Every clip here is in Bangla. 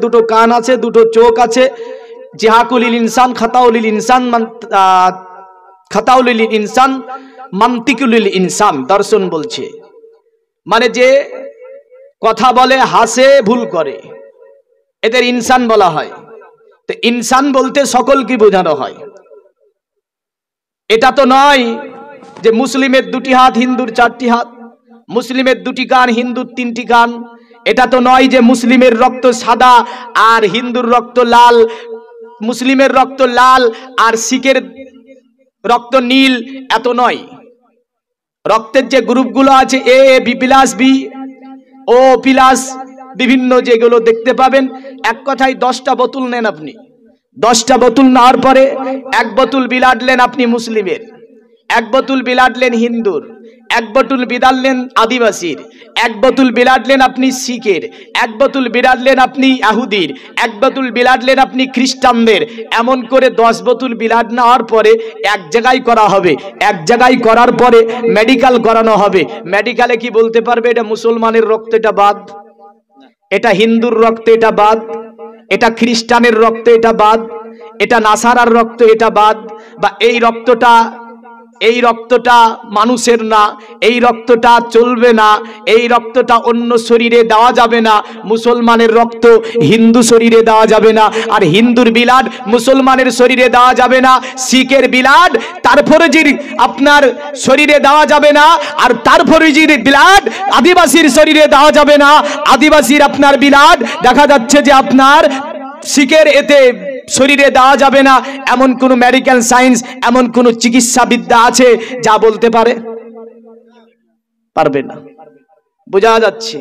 দুটো কান আছে, দুটো চোখ আছে। জিহাকুলিল ইনসান খাতাউলিল ইনসান খাতাউলিল ইনসান মান্তিকুলিল ইনসান, দর্শন বলছে। মানে যে কথা বলে, হাসে, ভুল করে, এদের ইনসান বলা হয়। তো ইনসান বলতে সকলকে বোঝানো হয়। এটা তো নয় যে মুসলিমের দুটি হাত, হিন্দুর চারটি হাত, মুসলিমের দুটি কান, হিন্দুর তিনটি কান। এটা তো নয় যে মুসলিমের রক্ত সাদা আর হিন্দুর রক্ত লাল, মুসলিমের রক্ত লাল আর শিখের রক্ত নীল, এত নয়। রক্তের যে গ্রুপগুলো আছে, A B plus B, O plus, বিভিন্ন যেগুলো দেখতে পাবেন, এক কথায় 10টা বোতল নেন আপনি, 10টা বোতল নেওয়ার পরে এক বোতল ব্লাড নেন আপনি মুসলিমের, এক বোতল ব্লাড নেন হিন্দুর, এক বোতল ব্লাড নেন আদিবাসীর, এক বোতল ব্লাড নেন আপনি শিখের, এক বোতল ব্লাড নেন আপনি ইহুদির, এক বোতল ব্লাড নেন আপনি খ্রিস্টানদের। এমন করে 10 বোতল ব্লাড নেওয়ার পরে এক জায়গায় করা হবে। এক জায়গায় করার পরে মেডিকেল করানো হবে। মেডিকেলে কি বলতে পারবে এটা মুসলমানের রক্ত, এটা বাদ, এটা হিন্দুর রক্ত, এটা বাদ, এটা খ্রিস্টানের রক্ত, এটা বাদ, এটা নাসারার রক্ত, এটা বাদ, বা এই রক্তটা মানুষের না, এই রক্তটা চলবে না, এই রক্তটা অন্য শরীরে দেওয়া যাবে না, মুসলমানের রক্ত হিন্দু শরীরে দেওয়া যাবে না, আর হিন্দুর বিলাড মুসলমানের শরীরে দেওয়া যাবে না, শিখের বিলাড তার ফরজির আপনার শরীরে দেওয়া যাবে না, আর তার ফরজির বিলাড আদিবাসীর শরীরে দেওয়া যাবে না, আদিবাসীর আপনার বিলাড দেখা যাচ্ছে যে আপনার শিখের এতে শরীরে দেওয়া যাবে না। এমন কোন মেডিকেল সায়েন্স, এমন কোন চিকিৎসা বিদ্যা আছে যা বলতে পারবে না। বোঝা যাচ্ছে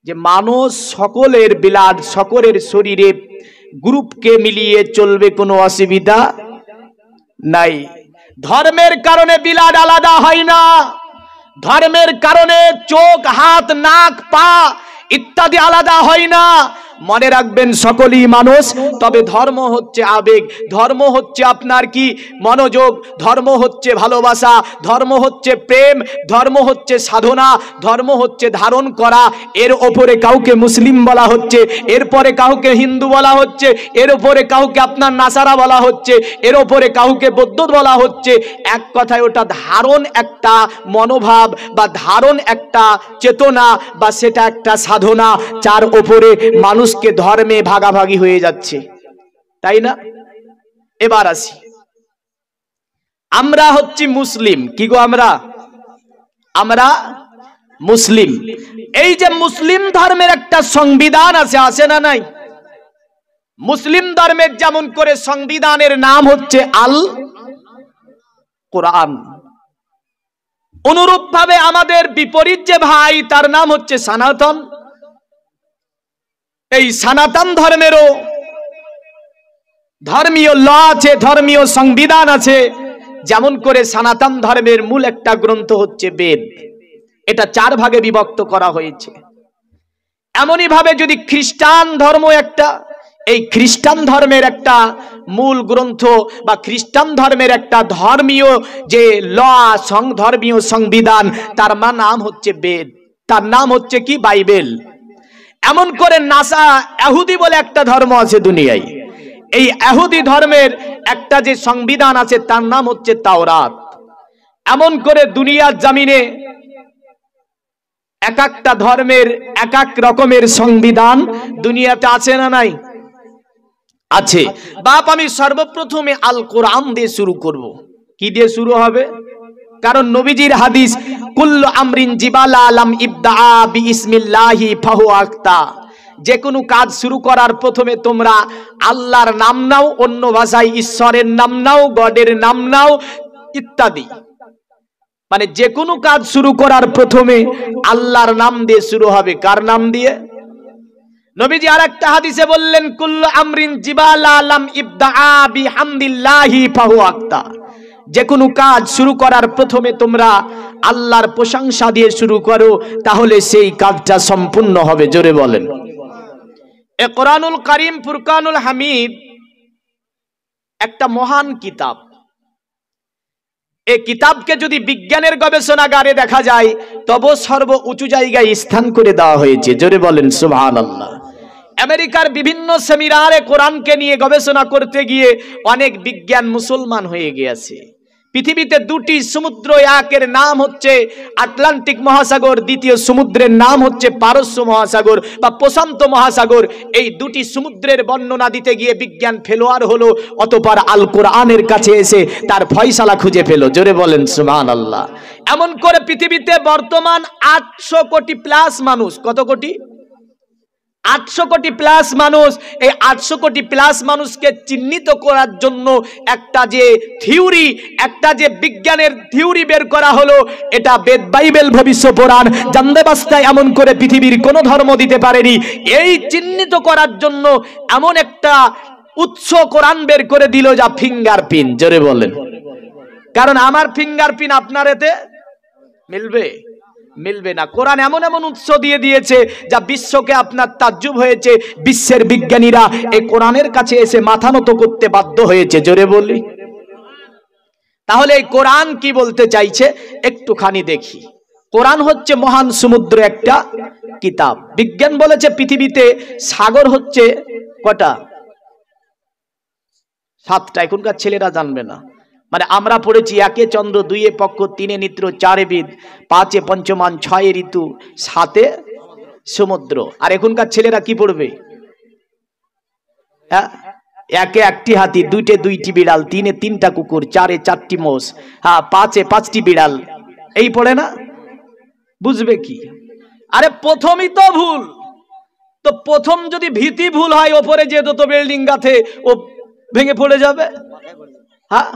যে মানুষ সকলের ব্লাড, সকলের শরীরে গ্রুপকে মিলিয়ে চলবে, কোনো অসুবিধা নাই। ধর্মের কারণে ব্লাড আলাদা হয় না, ধর্মের কারণে চোখ, হাত, নাক, পা ইত্যাদি আলাদা হয় না। মনে রাখবেন সকলেই মানুষ, তবে ধর্ম হচ্ছে আবেগ, ধর্ম হচ্ছে আপনার কি মনোযোগ, ধর্ম হচ্ছে ভালোবাসা, ধর্ম হচ্ছে প্রেম, ধর্ম হচ্ছে সাধনা, ধর্ম হচ্ছে ধারণ করা। এর ওপরে কাউকে মুসলিম বলা হচ্ছে, এরপরে কাউকে হিন্দু বলা হচ্ছে, এর ওপরে কাউকে আপনার নাসারা বলা হচ্ছে, এর ওপরে কাউকে বৌদ্ধ বলা হচ্ছে। এক কথায় ওটা ধারণ একটা মনোভাব বা ধারণ একটা চেতনা বা সেটা একটা সাধনা, যার ওপরে মানুষকে ধর্মে ভাগাভাগি হয়ে যাচ্ছে, তাই না? এবার আসি, আমরা হচ্ছি মুসলিম। কি গো, আমরা মুসলিম। এই যে মুসলিম ধর্মের একটা সংবিধান আছে, আছে না নাই? মুসলিম ধর্মের যেমন করে সংবিধানের নাম হচ্ছে আল কোরআন, অনুরূপ ভাবে আমাদের বিপরীত যে ভাই, তার নাম হচ্ছে সনাতন। এই সনাতন ধর্মেরও ধর্মীয় ল আছে, ধর্মীয় সংবিধান আছে। যেমন করে সনাতন ধর্মের মূল একটা গ্রন্থ হচ্ছে বেদ, এটা 4 ভাগে বিভক্ত করা হয়েছে। এমনই ভাবে যদি খ্রিস্টান ধর্ম একটা, এই খ্রিস্টান ধর্মের একটা মূল গ্রন্থ বা খ্রিস্টান ধর্মের একটা ধর্মীয় যে ল, ধর্মীয় সংবিধান, তার নাম হচ্ছে বেদ, তার নাম হচ্ছে কি বাইবেল। এমন করে ইহুদি বলে একটা ধর্ম আছে দুনিয়ায়, এই ইহুদি ধর্মের একটা যে সংবিধান আছে তার নাম হচ্ছে তাওরাত। এমন করে দুনিয়ার জমিনে এক একটা ধর্মের এক এক রকমের সংবিধান দুনিয়াতে আছে না নাই? আছে। বাপ, আমি সর্বপ্রথমে আল কোরআন দিয়ে শুরু করব। কি দিয়ে শুরু হবে? কারণ নবীজির হাদিস, কুল্লু আমরিন জিবালা আলাম ইবদা বিইসমিল্লাহি ফাহুয়া আক্তা। যে কোনো কাজ শুরু করার প্রথমে তোমরা আল্লাহর নাম নাও, অন্য ভাষায় ঈশ্বরের নাম নাও, গডের নাম নাও ইত্যাদি। মানে যে কোনো কাজ শুরু করার প্রথমে আল্লাহর নাম দিয়ে শুরু হবে। কার নাম দিয়ে? নবীজি আরেকটা হাদিসে বললেন, কুল্লু আমরিন জিবালা আলাম ইবদা বিহামদিল্লাহি ফাহুয়া আক্তা। যে কোনো কাজ শুরু করার প্রথমে তোমরা আল্লাহর প্রশংসা দিয়ে শুরু করো, তাহলে সেই কাজটা সম্পূর্ণ হবে। জোরে বলেন। এ কোরআনুল কারীম, ফুরকানুল হামিদ একটা মহান কিতাব। এই কিতাবকে যদি বিজ্ঞানের গবেষণাগারে দেখা যায়, তবে সর্ব উঁচু জায়গায় স্থান করে দেওয়া হয়েছে। জোরে বলেন সুবহানাল্লাহ। আমেরিকার বিভিন্ন সেমিনারে কোরআনকে নিয়ে গবেষণা করতে গিয়ে অনেক বিজ্ঞান মুসলমান হয়ে গিয়েছে। পৃথিবীতে দুটি সমুদ্র, একের নাম হচ্ছে আটলান্টিক মহাসাগর, দ্বিতীয় সমুদ্রের নাম হচ্ছে পারস্য মহাসাগর বা প্রশান্ত মহাসাগর। এই দুটি সমুদ্রের বর্ণনা দিতে গিয়ে বিজ্ঞান ফেলোয়ার হলো, অতঃপর আল কোরআনের কাছে এসে তার ফয়সালা খুঁজে পেল। জোরে বলেন সুবহানাল্লাহ। এমন করে পৃথিবীতে বর্তমান 800 কোটি প্লাস মানুষ, কত কোটি? 800 কোটি প্লাস মানুষ। এই 800 কোটি প্লাস মানুষকে চিহ্নিত করার জন্য একটা যে থিওরি, একটা যে বিজ্ঞানের থিওরি বের করা হলো, এটা বেদ, বাইবেল, ভবিষ্য পুরাণ জানতে বাস্তায় এমন করে পৃথিবীর কোনো ধর্ম দিতে পারেনি। এই চিহ্নিত করার জন্য এমন একটা উৎস কোরআন বের করে দিল, যা ফিঙ্গারপ্রিন্ট। জোরে বলেন। কারণ আমার ফিঙ্গারপ্রিন্ট আপনার এতে মিলবে? মিলবে না। কোরআন এমন এমন উৎস দিয়ে দিয়েছে যা বিশ্বকে আপনার তাজ্জুব হয়েছে। বিশ্বের বিজ্ঞানীরা এই কোরআনের কাছে এসে মাথা নত করতে বাধ্য হয়েছে। জোরে বলি। তাহলে এই কোরআন কি বলতে চাইছে একটুখানি দেখি। কোরআন হচ্ছে মহান সমুদ্র একটা কিতাব। বিজ্ঞান বলেছে পৃথিবীতে সাগর হচ্ছে কটা? 7টা। এখনকার ছেলেরা জানবে না। মানে আমরা পড়েছি 1 চন্দ্র, 2 পক্ষ, 3 নেত্র, 4 বিদ, 5 পঞ্চমান, 6 ঋতু, 7 সমুদ্র। আর এখনকার ছেলেরা কি পড়বে? 1 1টি হাতি, 2 2টি বিড়াল, 3 3টা কুকুর, 4 4টি মোষ, 5 5টি বিড়াল, এই পড়ে না? বুঝবে কি? আরে প্রথমই তো ভুল। তো প্রথম যদি ভীতি ভুল হয়, ওপরে যে তো বিল্ডিং গাথে ও ভেঙে পড়ে যাবে। হ্যাঁ,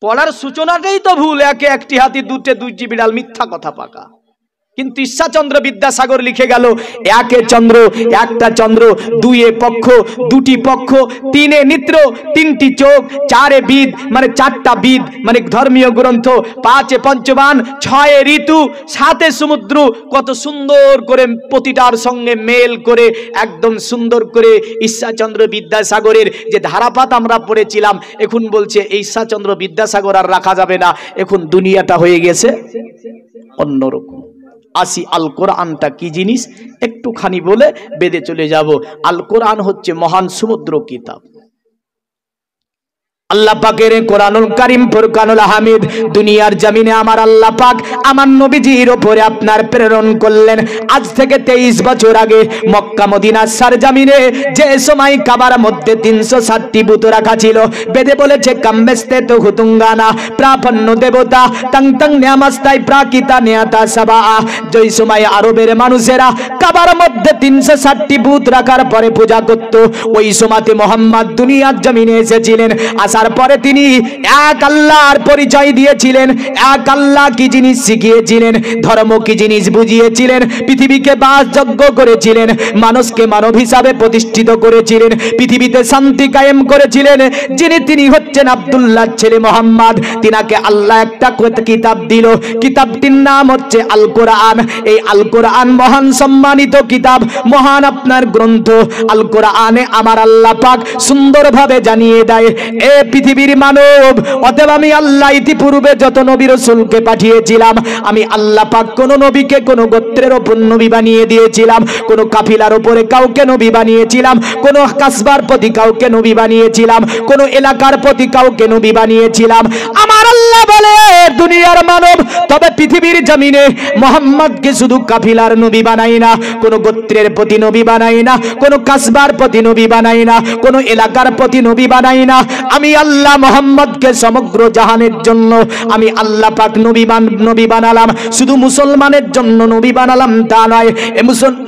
পড়ার সূচনাটাই তো ভুল। 1 1টি হাতি, 2 2টি বিড়াল, মিথ্যা কথা পাকা। কিন্তু ঈশ্বরচন্দ্র বিদ্যাসাগর লিখে গেল 1 চন্দ্র, 1টা চন্দ্র, 2 পক্ষ, 2টি পক্ষ, 3 নেত্র, 3টি চোখ, 4 বিদ মানে 4টা বিদ মানে ধর্মীয় গ্রন্থ, 5 পঞ্চবান, 6 ঋতু, 7 সমুদ্র। কত সুন্দর করে প্রতিটার সঙ্গে মেল করে একদম সুন্দর করে ঈশ্বরচন্দ্র বিদ্যাসাগরের যে ধারাপাত আমরা পড়েছিলাম, এখন বলছে এই ঈশ্বরচন্দ্র বিদ্যাসাগর আর রাখা যাবে না, এখন দুনিয়াটা হয়ে গেছে অন্যরকম। আসি আল কোরআনটা কি জিনিস একটুখানি বলে বেদে চলে যাব। আল কোরআন হচ্ছে মহান সমুদ্র কিতাব। আল্লাহ পাকের কোরআনুল কারীম ফুরকানুল হামিদ দুনিয়ার জমিনে আমার আল্লাহ পাক আমার নবীজির উপরে আপনার প্রেরণ করলেন। আজ থেকে 23 বছর আগে মক্কা মদিনার সরজমিনে যে সময় কাবার মধ্যে 360টি বুত রাখা ছিল, বেদে বলেছে কাম্মেস্তে তো হুতুঙ্গানা প্রাপন্ন দেবতা তং তং নিয়ামাস্তাই প্রাকিতা নিয়াতা সাবা। যেই সময় আরবের মানুষেরা কাবার মধ্যে 360টি বুত রাখার পরে পূজা করত, ওই সময়তে মুহাম্মদ দুনিয়ার জমিনে এসেছিলেন। আসার পরে তিনি এক আল্লাহর পরিচয় দিয়েছিলেন, এক আল্লাহ কি জিনিস শিখিয়েছিলেন, ধর্ম কি জিনিস বুঝিয়েছিলেন, পৃথিবীকে বাসযোগ্য করেছিলেন, মানুষকে মানব হিসাবে প্রতিষ্ঠিত করেছিলেন, পৃথিবীতে শান্তি কায়েম করেছিলেন। তিনি হচ্ছেন আব্দুল্লাহর ছেলে মুহাম্মদ। তিনাকে আল্লাহ একটা কিতাব দিল, কিতাবটির নাম হচ্ছে আল কোরআন। এই আল কোরআন মহান সম্মানিত কিতাব, মহান আপনার গ্রন্থ। আল কোরআনে আমার আল্লাহ পাক সুন্দরভাবে জানিয়ে দেয়, এ পৃথিবীর মানব, অতএব আমি আল্লাহ ইতিপূর্বে যত নবী রাসূলকে পাঠিয়েছিলাম, আমি আল্লাহ পাক কোন নবীকে কোন গোত্রের উপর নবী বানিয়ে দিয়েছিলাম, কোন কাফিলার উপরে কাউকে নবী বানিয়েছিলাম, কোন কাসবার প্রতি কাউকে নবী বানিয়েছিলাম, কোন এলাকার প্রতি কাউকে নবী বানিয়েছিলাম। আমার আল্লাহ বলে দুনিয়ার মানব, তবে পৃথিবীর জমিনে মুহাম্মদকে শুধু কাফিলার নবী বানাই না, কোন গোত্রের প্রতি নবী বানাই না, কোন কাসবার প্রতি নবী বানাই না, কোন এলাকার প্রতি নবী বানাই না। আমি আল্লাহ মুহাম্মদকে সমগ্র জাহানের জন্য আমি আল্লাহ পাক নবী বানালাম। শুধু মুসলমানের জন্য নবী বানালাম তা নয়। এ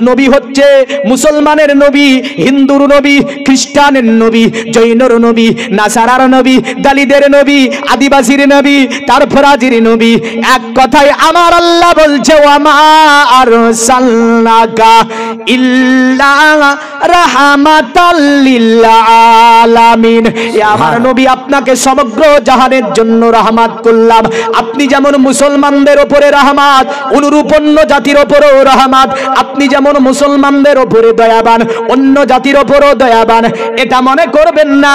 নবী হচ্ছে মুসলমানের নবী, হিন্দুর নবী, খ্রিস্টানের নবী, জৈনর নবী, নাসারার নবী, দালিদের নবী, আদিবাসীর নবী, তার ফরাজির নবী। এক কথায় আমার আল্লাহ বলছে, ওয়ামা আরসালনাকা ইল্লা রাহমাতাল লিল আলামিন। আমার নবী আপনাকে সমগ্র জাহানের জন্য রহমত করলাম। আপনি যেমন মুসলমানদের উপরে রহমত, অনুরূপ অন্য জাতির উপরেও রহমত। আপনি যেমন মুসলমানদের উপরে দয়াবান, অন্য জাতির উপরও দয়াবান। এটা মনে করবেন না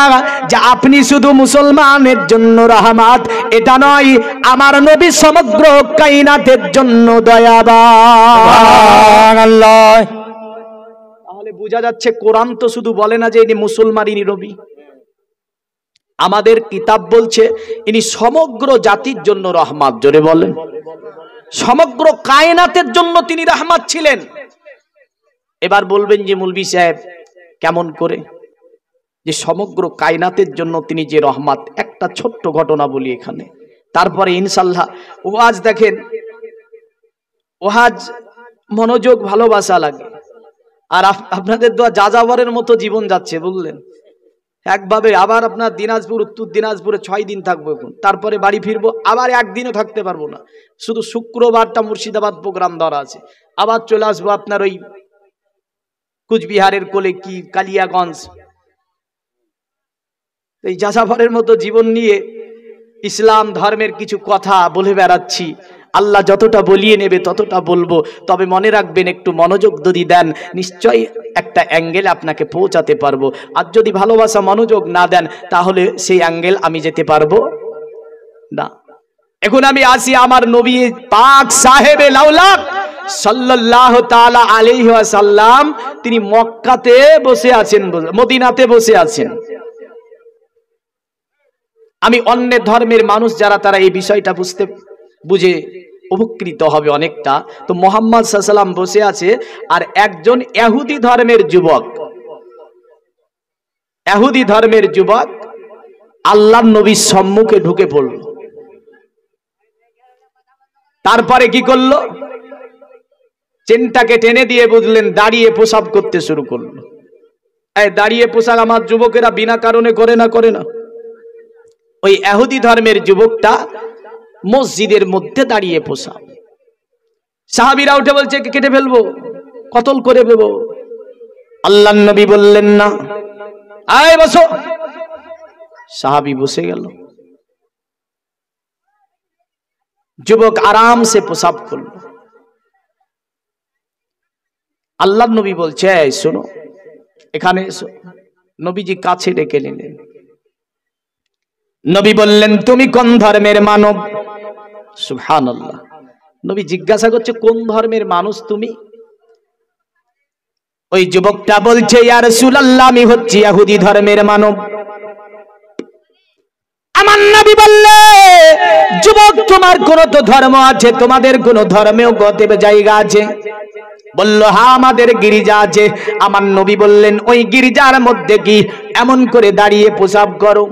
যে আপনি শুধু মুসলমানের জন্য রহমত, এটা নয়, আমার নবী সমগ্র কায়নাতের জন্য দয়াবান। তাহলে বোঝা যাচ্ছে কোরআন তো শুধু বলে না যে ইনি মুসলমান, ইনি নবী। আমাদের কিতাব বলছে ইনি সমগ্র জাতির জন্য রহমত। জোরে বলেন, সমগ্র কায়নাতের জন্য তিনি রহমত ছিলেন। এবার বলবেন যে মৌলভী সাহেব কেমন করে, যে সমগ্র কায়নাতের জন্য তিনি যে রহমত। একটা ছোট্ট ঘটনা বলি এখানে, তারপরে ইনশাল্লাহ ওয়াজ দেখেন। ওয়াজ মনোযোগ, ভালোবাসা লাগে। আর আপনাদের দোয়া যাযাবরের মতো জীবন যাচ্ছে, বুঝলেন। একভাবে আবার আপনার দিনাজপুর, উত্তর দিনাজপুরে 6 দিন থাকবো এখন, তারপরে বাড়ি ফিরবো। আবার একদিনও থাকতে পারবো না, শুধু শুক্রবারটা মুর্শিদাবাদ প্রোগ্রাম ধরা আছে। আবার চলে আসবো আপনার ওই কুচবিহারের কোলে কি কালিয়াগঞ্জ। এই যাযাবরের মতো জীবন নিয়ে ইসলাম ধর্মের কিছু কথা বলে বেড়াচ্ছি। আল্লাহ যতটা বলিয়ে নেবে ততটা বলবো। তবে মনে রাখবেন, একটু মনোযোগ যদি দেন নিশ্চয়ই একটা অ্যাঙ্গেল আপনাকে পৌঁছাতে পারবো। আর যদি ভালোবাসা মনোযোগ না দেন তাহলে সেই অ্যাঙ্গেল আমি যেতে পারবো না। এখন আমি আসি আমার নবী পাক সাহেবে লাউলাক সাল্লাল্লাহু তাআলা আলাইহি ওয়াসাল্লাম। তিনি মক্কাতে বসে আছেন, মদিনাতে বসে আছেন। আমি অন্য ধর্মের মানুষ যারা, তারা এই বিষয়টা বুঝে উপকৃত হবে অনেকটা। তো মুহাম্মদ সাল্লাল্লাহু আলাইহি ওয়াসাল্লাম বসে আছে, আর একজন ইহুদি ধর্মের যুবক আল্লাহর নবীর সম্মুখে ঢুকে পড়ল। তারপরে কি করলো, চেনটাকে টেনে দিয়ে বুঝলেন দাঁড়িয়ে প্রসাব করতে শুরু করলো। এই দাঁড়িয়ে পোশাক আমার যুবকেরা বিনা কারণে করে না। ওই ইহুদি ধর্মের যুবকটা মসজিদের মধ্যে দাঁড়িয়ে পোশাক। সাহাবীরা উঠে বলছে কেটে ফেলবো, কতল করে দেবো। আল্লাহর নবী বললেন না, আয় বসো। সাহাবী বসে গেল। যুবক আরাম সে প্রসাব করল। আল্লাহর নবী বলছে শোনো, এখানে এসো। নবীজি কাছে ডেকে নিলেন। নবী বললেন তুমি কোন ধর্মের মানব? সুবহানাল্লাহ। নবী জিজ্ঞাসা করছে কোন ধর্মের মানুষ তুমি? ওই যুবকটা বলছে ইয়া রাসূলুল্লাহ, আমি হচ্ছি ইহুদি ধর্মের মানব। আমার নবী বললে যুবক তোমার কোন তো ধর্ম আছে, তোমাদের কোন ধর্মেও গতেব জায়গা আছে? বলল হ্যাঁ আমাদের গির্জা আছে। আমার নবী বললেন ওই গির্জার মধ্যে কি এমন করে দাঁড়িয়ে প্রসাব করো?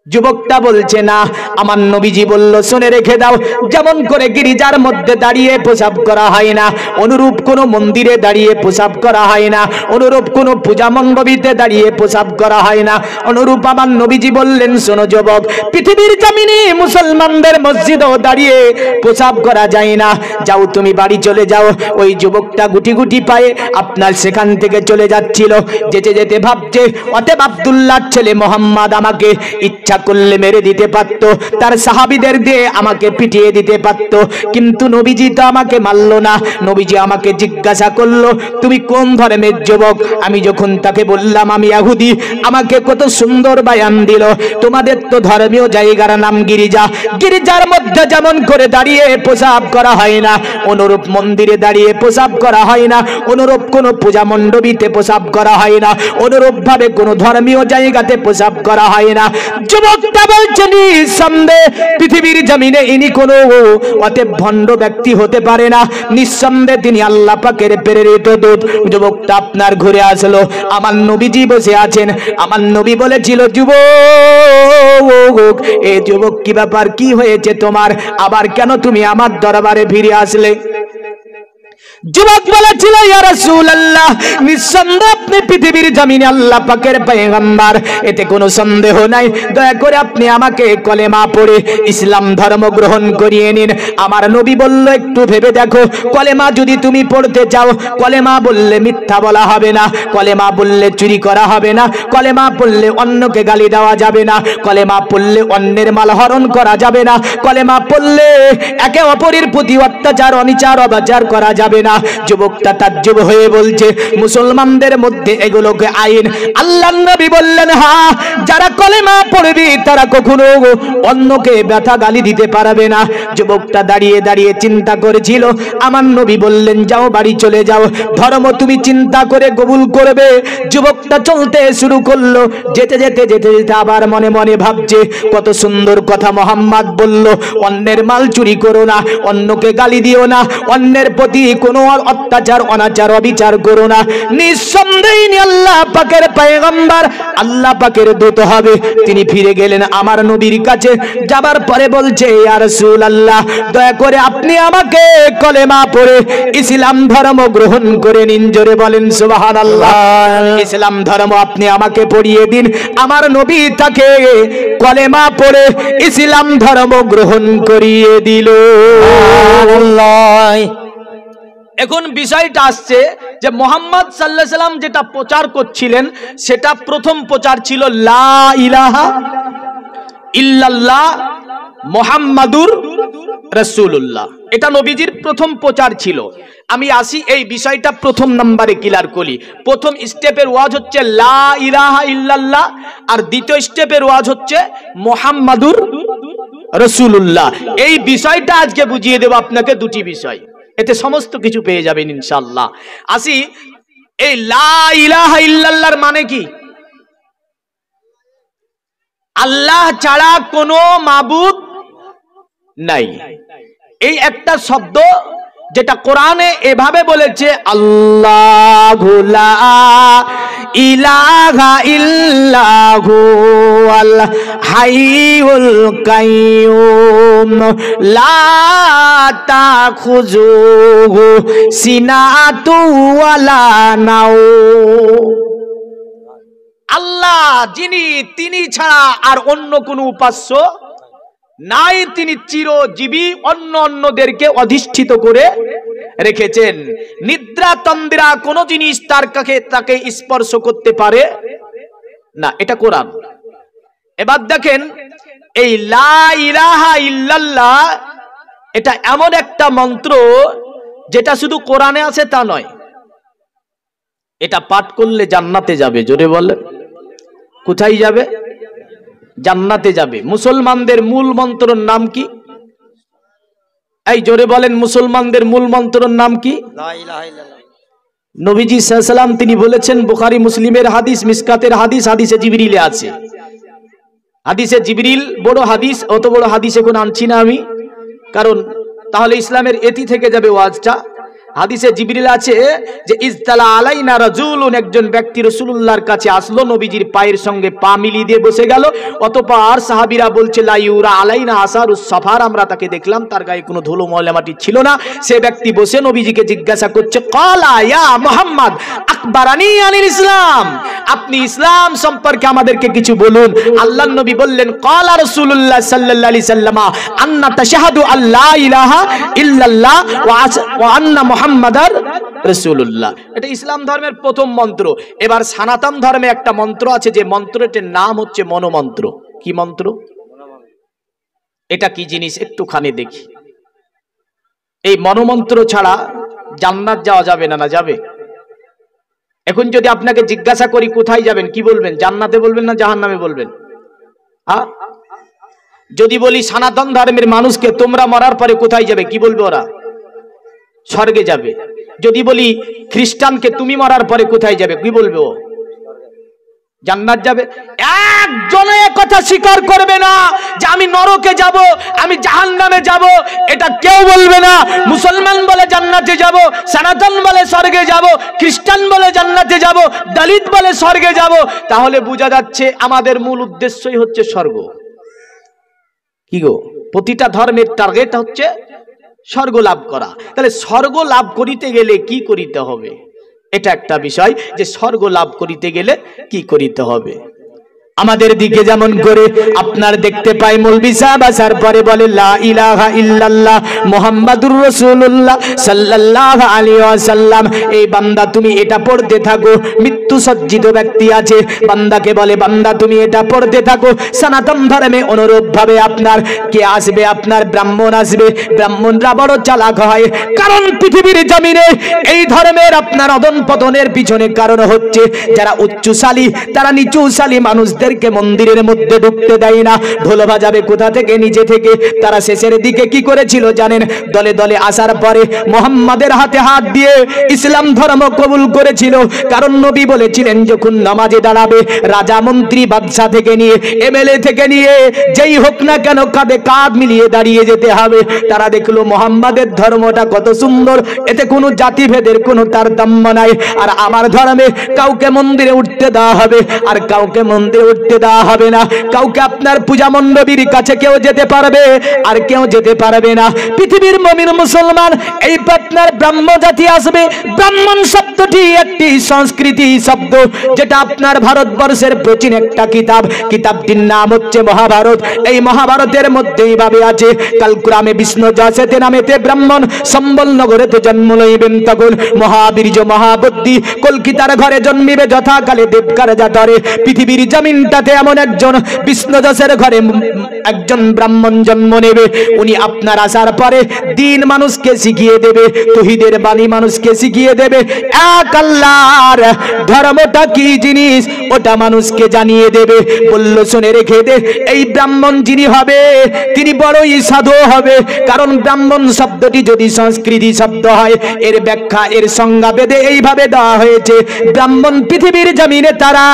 যুবকটা বলছে না। আমার নবীজি বলল শুনে রেখে দাও, যেমন করে গির্জার মধ্যে দাঁড়িয়ে প্রসাব করা হয় না, অনুরূপ কোন মন্দিরে দাঁড়িয়ে প্রসাব করা হয় না, অনুরূপ কোন পূজা মণ্ডপে দাঁড়িয়ে প্রসাব করা হয় না। অনুরূপ আমার নবীজি বললেন শোনো যুবক, পৃথিবীর জমিনে মুসলমানদের মসজিদেও দাঁড়িয়ে প্রসাব করা যায় না। যাও তুমি বাড়ি চলে যাও। ওই যুবকটা গুটি গুটি পায়ে আপনার সেখান থেকে চলে যাচ্ছিল। যেতে যেতে ভাবছে অতএব আব্দুল্লাহর ছেলে মোহাম্মদ আমাকে ইচ্ছা করলে মেরে দিতে পারত, তার সাহাবীদের দিয়ে আমাকে পিটিয়ে দিতে পারত, কিন্তু নবীজি তো আমাকে মারলো না। নবীজি আমাকে জিজ্ঞাসা করলো তুমি কোন ধর্মের যুবক? আমি যখন তাকে বললাম আমি ইহুদি, আমাকে কত সুন্দর বয়ান দিল। তোমাদের তো ধর্মীয় জায়গার নাম গির্জা, গির্জার মধ্যে যেমন করে দাঁড়িয়ে প্রসাব করা হয় না, অনুরূপ মন্দিরে দাঁড়িয়ে প্রসাব করা হয় না, অনুরূপ কোন পূজা মণ্ডপে প্রসাব করা হয় না, অনুরূপ ভাবে কোন ধর্মীয় জায়গাতে প্রসাব করা হয় না। যুবকটা বলছেন নিঃসন্দেহে পৃথিবীর জমিনে ইনি কোন অতএব ভণ্ড ব্যক্তি হতে পারে না, নিঃসন্দেহে তিনি আল্লাহ পাকের প্রেরিত দূত। যুবকটা আপনার ঘুরে আসলো, আমার নবীজি বসে আছেন। আমার নবী বলেছিল যুবক, এ যুবক কি ব্যাপার, কি হয়েছে তোমার? আবার কেন তুমি আমার দরবারে ফিরে আসলে? যুবক বলেছিল ইয়া রাসূলুল্লাহ, নিঃসন্দেহে আপনি পৃথিবীর জমিনে আল্লাহ পাকের পয়গম্বর, এতে কোনো সন্দেহ নাই। দয়া করে আপনি আমাকে কলেমা পড়ে ইসলাম ধর্ম গ্রহণ করিয়ে নিন। আমার নবী বলল একটু ভেবে দেখো, কলেমা যদি তুমি পড়তে চাও, কলেমা বললে মিথ্যা বলা হবে না, কলেমা বললে চুরি করা হবে না, কলেমা পড়লে অন্যকে গালি দেওয়া যাবে না, কলেমা পড়লে অন্যের মাল হরণ করা যাবে না, কলেমা পড়লে একে অপরের প্রতি অত্যাচার অনিচার অবাচার করা যাবে না, যুবকটা তাজ্জব হয়ে বলছে, মুসলমানদের মধ্যে এগুলোকে আইন? আল্লাহর নবী বললেন, হ্যাঁ, যারা কলেমা পড়বে তারা কখনো অন্যকে ব্যথা গালি দিতে পারবে না। যুবকটা দাঁড়িয়ে দাঁড়িয়ে চিন্তা করেছিল। আমার নবী বললেন, যাও বাড়ি চলে যাও, ধর্ম তুমি চিন্তা করে কবুল করবে। যুবকটা চলতে শুরু করলো। যেতে যেতে যেতে যেতে আবার মনে মনে ভাবছে, কত সুন্দর কথা মুহাম্মদ বলল, অন্যের মাল চুরি করো না, অন্যকে গালি দিও না, অন্যের প্রতি কোনো অত্যাচার অনাচার অবিচার করো না। নিঃসন্দেহে আল্লাহ পাকের পয়গম্বর, আল্লাহ পাকের দূত হবে। তিনি ফিরে গেলেন আমার নবীর কাছে। যাবার পরে বলছে, ইয়া রাসূলুল্লাহ, দয়া করে আপনি আমাকে কলেমা পড়ে ইসলাম ধর্ম গ্রহণ করে নিন। জোরে বলেন সুবহানাল্লাহ। ইসলাম ধর্ম আপনি আমাকে পড়িয়ে দিন। আমার নবী তাকে কলেমা পড়ে ইসলাম ধর্ম গ্রহণ করিয়ে দিল। এখন বিষয়টা আসছে যে মুহাম্মদ সাল্লাল্লাহু আলাইহি সাল্লাম যেটা প্রচার করছিলেন, সেটা প্রথম প্রচার ছিল লা ইলাহা ইল্লাল্লাহ মুহাম্মাদুর রাসূলুল্লাহ। এটা নবীজির প্রথম প্রচার ছিল। আমি আসি এই বিষয়টা প্রথম নম্বরে ক্লিয়ার করি। প্রথম স্টেপের ওয়াজ হচ্ছে লা ইলাহা ইল্লাল্লাহ, আর দ্বিতীয় স্টেপের ওয়াজ হচ্ছে মুহাম্মাদুর রাসূলুল্লাহ। এই বিষয়টা আজকে বুঝিয়ে দেব আপনাকে, দুটি বিষয়, এতে সমস্ত কিছু পেয়ে যাবেন ইনশাআল্লাহ। আসি, এই লা ইলাহা ইল্লাল্লাহর মানে কি? আল্লাহ ছাড়া কোনো মাবুদ নাই। এই একটা শব্দ যেটা কোরআনে এভাবে বলেছে, আল্লাহু লা ইলাহা ইল্লাহু আল হাইয়ুল কাইয়ুম লা তাখুযুহু সিনাতু ওয়ালা নাওম। আল্লাহ যিনি, তিনি ছাড়া আর অন্য কোনো উপাস্য নাই। তিনি চিরজীবী, অন্যদেরকে অধিষ্ঠিত করে রেখেছেন। নিদ্রা তন্দ্রা কোন জিনিস তাকে স্পর্শ করতে পারে না। এটা কোরআন। এবার দেখেন, এই লা ইলাহা ইল্লাল্লাহ এটা এমন একটা মন্ত্র যেটা শুধু কোরআনে আছে তা নয়। এটা পাঠ করলে জান্নাতে যাবে। জোরে বলেন, কোথায় যাবে? জান্নাতে যাবে। মুসলমানদের মূল মন্ত্রের নাম কি? এই জোরে বলেন, মুসলমানদের মূল মন্ত্রের নাম কি? লা ইলাহা ইল্লাল্লাহ। নবীজি সাল্লাল্লাহু আলাইহি ওয়াসাল্লাম তিনি বলেছেন, বুখারী মুসলিমের হাদিস, মিসকাতের হাদিস, হাদিসে জিবরিলে আছে। হাদিসে জিবরিল বড় হাদিস, অত বড় হাদিস এখন আনছি না আমি, কারণ তাহলে ইসলামের এতি থেকে যাবে ওয়াজটা। হাদিসে জিবরিল আছে যে ইজতালা আলাইনা রাজুলুন, একজন ব্যক্তি রাসূলুল্লাহর কাছে আসলো, নবীজির পায়ের সঙ্গে পা মিলিয়ে দিয়ে বসে গেল। অতঃপর সাহাবীরা বলছে, লা ইউরা আলাইনা আসারুস সাফার, আমরা তাকে দেখলাম তার গায়ে কোনো ধুলো ময়লা মাটি ছিল না। সে ব্যক্তি বসে নবীজিকে জিজ্ঞাসা করছে, ক্বালা ইয়া মুহাম্মদ আকবারানি আনিল ইসলাম, আপনি ইসলাম সম্পর্কে আমাদেরকে কিছু বলুন। আল্লাহর নবী বললেন, ক্বালা রাসূলুল্লাহ সাল্লাল্লাহু আলাইহি ওয়াসাল্লাম আন্না তাশহাদু আল্লা ইলাহা ইল্লাল্লাহ ওয়া আন্না মুহাম্মাদার রাসূলুল্লাহ। এটা ইসলাম ধর্মের প্রথম মন্ত্র। এবার সনাতন ধর্মে একটা মন্ত্র আছে, যে মন্ত্রটির নাম হচ্ছে মনোমন্ত্র। কি মন্ত্র? এটা কি জিনিস একটুখানি দেখি। এই মনোমন্ত্র ছাড়া জান্নাত যাওয়া যাবে না? না যাবে? এখন যদি আপনাকে জিজ্ঞাসা করি কোথায় যাবেন, কি বলবেন? জান্নাতে বলবেন না জাহান্নামে বলবেন? হ্যাঁ, যদি বলি সনাতন ধর্মের মানুষকে তোমরা মরার পরে কোথায় যাবে, কি বলবে ওরা? স্বর্গে যাবে। যদি বলি খ্রিস্টানকে তুমি মরার পরে কোথায় যাবে, কি বলবে ও? জান্নাত যাবে। একজনে কথা স্বীকার করবে না যে আমি নরকে যাব, আমি জাহান্নামে যাব, এটা কেউ বলবে না। মুসলমান বলে জান্নাতে যাব, সনাতন বলে স্বর্গে যাব, খ্রিস্টান বলে জান্নাতে যাব, দলিত বলে স্বর্গে যাব। তাহলে বোঝা যাচ্ছে আমাদের মূল উদ্দেশ্যই হচ্ছে স্বর্গ। কি গো, প্রতিটা ধর্মের টার্গেট হচ্ছে স্বর্গ লাভ করা। তাহলে স্বর্গ লাভ করিতে গেলে কি করিতে হবে? এটা একটা বিষয়, যে স্বর্গ লাভ করিতে গেলে কি করিতে হবে। আমাদের দিকে যেমন করে আপনার দেখতে পাই মৌলভী সাহেব আসার পরে বলে লা ইলাহা ইল্লাল্লাহ মুহাম্মাদুর রাসূলুল্লাহ সাল্লাল্লাহু আলাইহি ওয়াসাল্লাম। এই বান্দা তুমি এটা পড়তে থাকো। মৃত্যু সজ্জিত ব্যক্তি আছে, বান্দাকে বলে বান্দা তুমি এটা পড়তে থাকো। সনাতন ধর্মে অনুরূপ ভাবে আপনার কে আসবে, আপনার ব্রাহ্মণ আসবে। ব্রাহ্মণরা বড় চালাক হয়, কারণ পৃথিবীর জমিনে এই ধর্মের আপনার অদন পতনের পিছনে কারণ হচ্ছে যারা উচ্চশালী তারা নিচুশালী মানুষদেরকে মন্দিরের মধ্যে ঢুকতে দেয় না। ঢোল বাজাবে কোথা থেকে? নিজে থেকে। তারা শেষের দিকে কি করেছিল জানেন? দলে দলে আসার পরে মুহাম্মাদের হাতে হাত দিয়ে ইসলাম ধর্ম কবুল করেছিল। কারণ নবী বলেছিলেন যখন নামাজে দাঁড়াবে রাজা মন্ত্রী বাদশা থেকে নিয়ে এমএলএ থেকে নিয়ে যেই হোক না কেন কাঁধে কাঁধ মিলিয়ে দাঁড়িয়ে যেতে হবে। তারা দেখলো মুহাম্মাদের ধর্মটা কত সুন্দর, এতে কোনো জাতিভেদের কোনো তারতম্য নাই। আর আমার ধর্মে কাউকে মন্দিরে উঠতে দেওয়া হবে আর কাউকে মন্দিরে উঠতে দেওয়া হবে না। কাউকে আপনার পূজা মণ্ডপের কাছে কেউ যেতে পারবে আর কেউ যেতে পারবে না। পৃথিবীর মুমিন মুসলমান এই আপনার ব্রাহ্ম জাতি আসবে। ব্রাহ্মণ শব্দটি একটি সংস্কৃতি শব্দ, যেটা আপনার ভারতবর্ষের প্রাচীন একটা কিতাব। কিতাবটির নাম হচ্ছে মহাভারত। এই মহাভারতের মধ্যে এইভাবে আছে, কালক্রমে বিষ্ণু যশেতে নামেতে ব্রাহ্মণ সম্বল নগরেতে জন্ম লইবেন তখন মহাবীর্য মহাবুদ্ধি কলকিতার ঘরে জন্মিবে যথাকালে দেবকার জাতরে। পৃথিবীর জমিনটাতে এমন একজন বিষ্ণু যশের ঘরে একজন ব্রাহ্মণ জন্ম নেবে। উনি আপনার আসার পরে দিন মানুষকে শিখিয়ে দেবে, তৌহিদের বাণী মানুষকে শিখিয়ে দেবে। এক আল্লাহর ধর্মটা কি জিনিস ওটা মানুষকে জানিয়ে দেবে। বলল শুনে রেখে দে, এই ব্রাহ্মণ যিনি হবে তিনি বড়ই সাধু হবে। কারণ ব্রাহ্মণ শব্দটি যদি সংস্কৃতি শব্দ হয়, এর ব্যাখ্যা এর সংজ্ঞা বেদে এইভাবে দেওয়া হয়েছে। ব্রাহ্মণ পৃথিবীর জমিনে তারা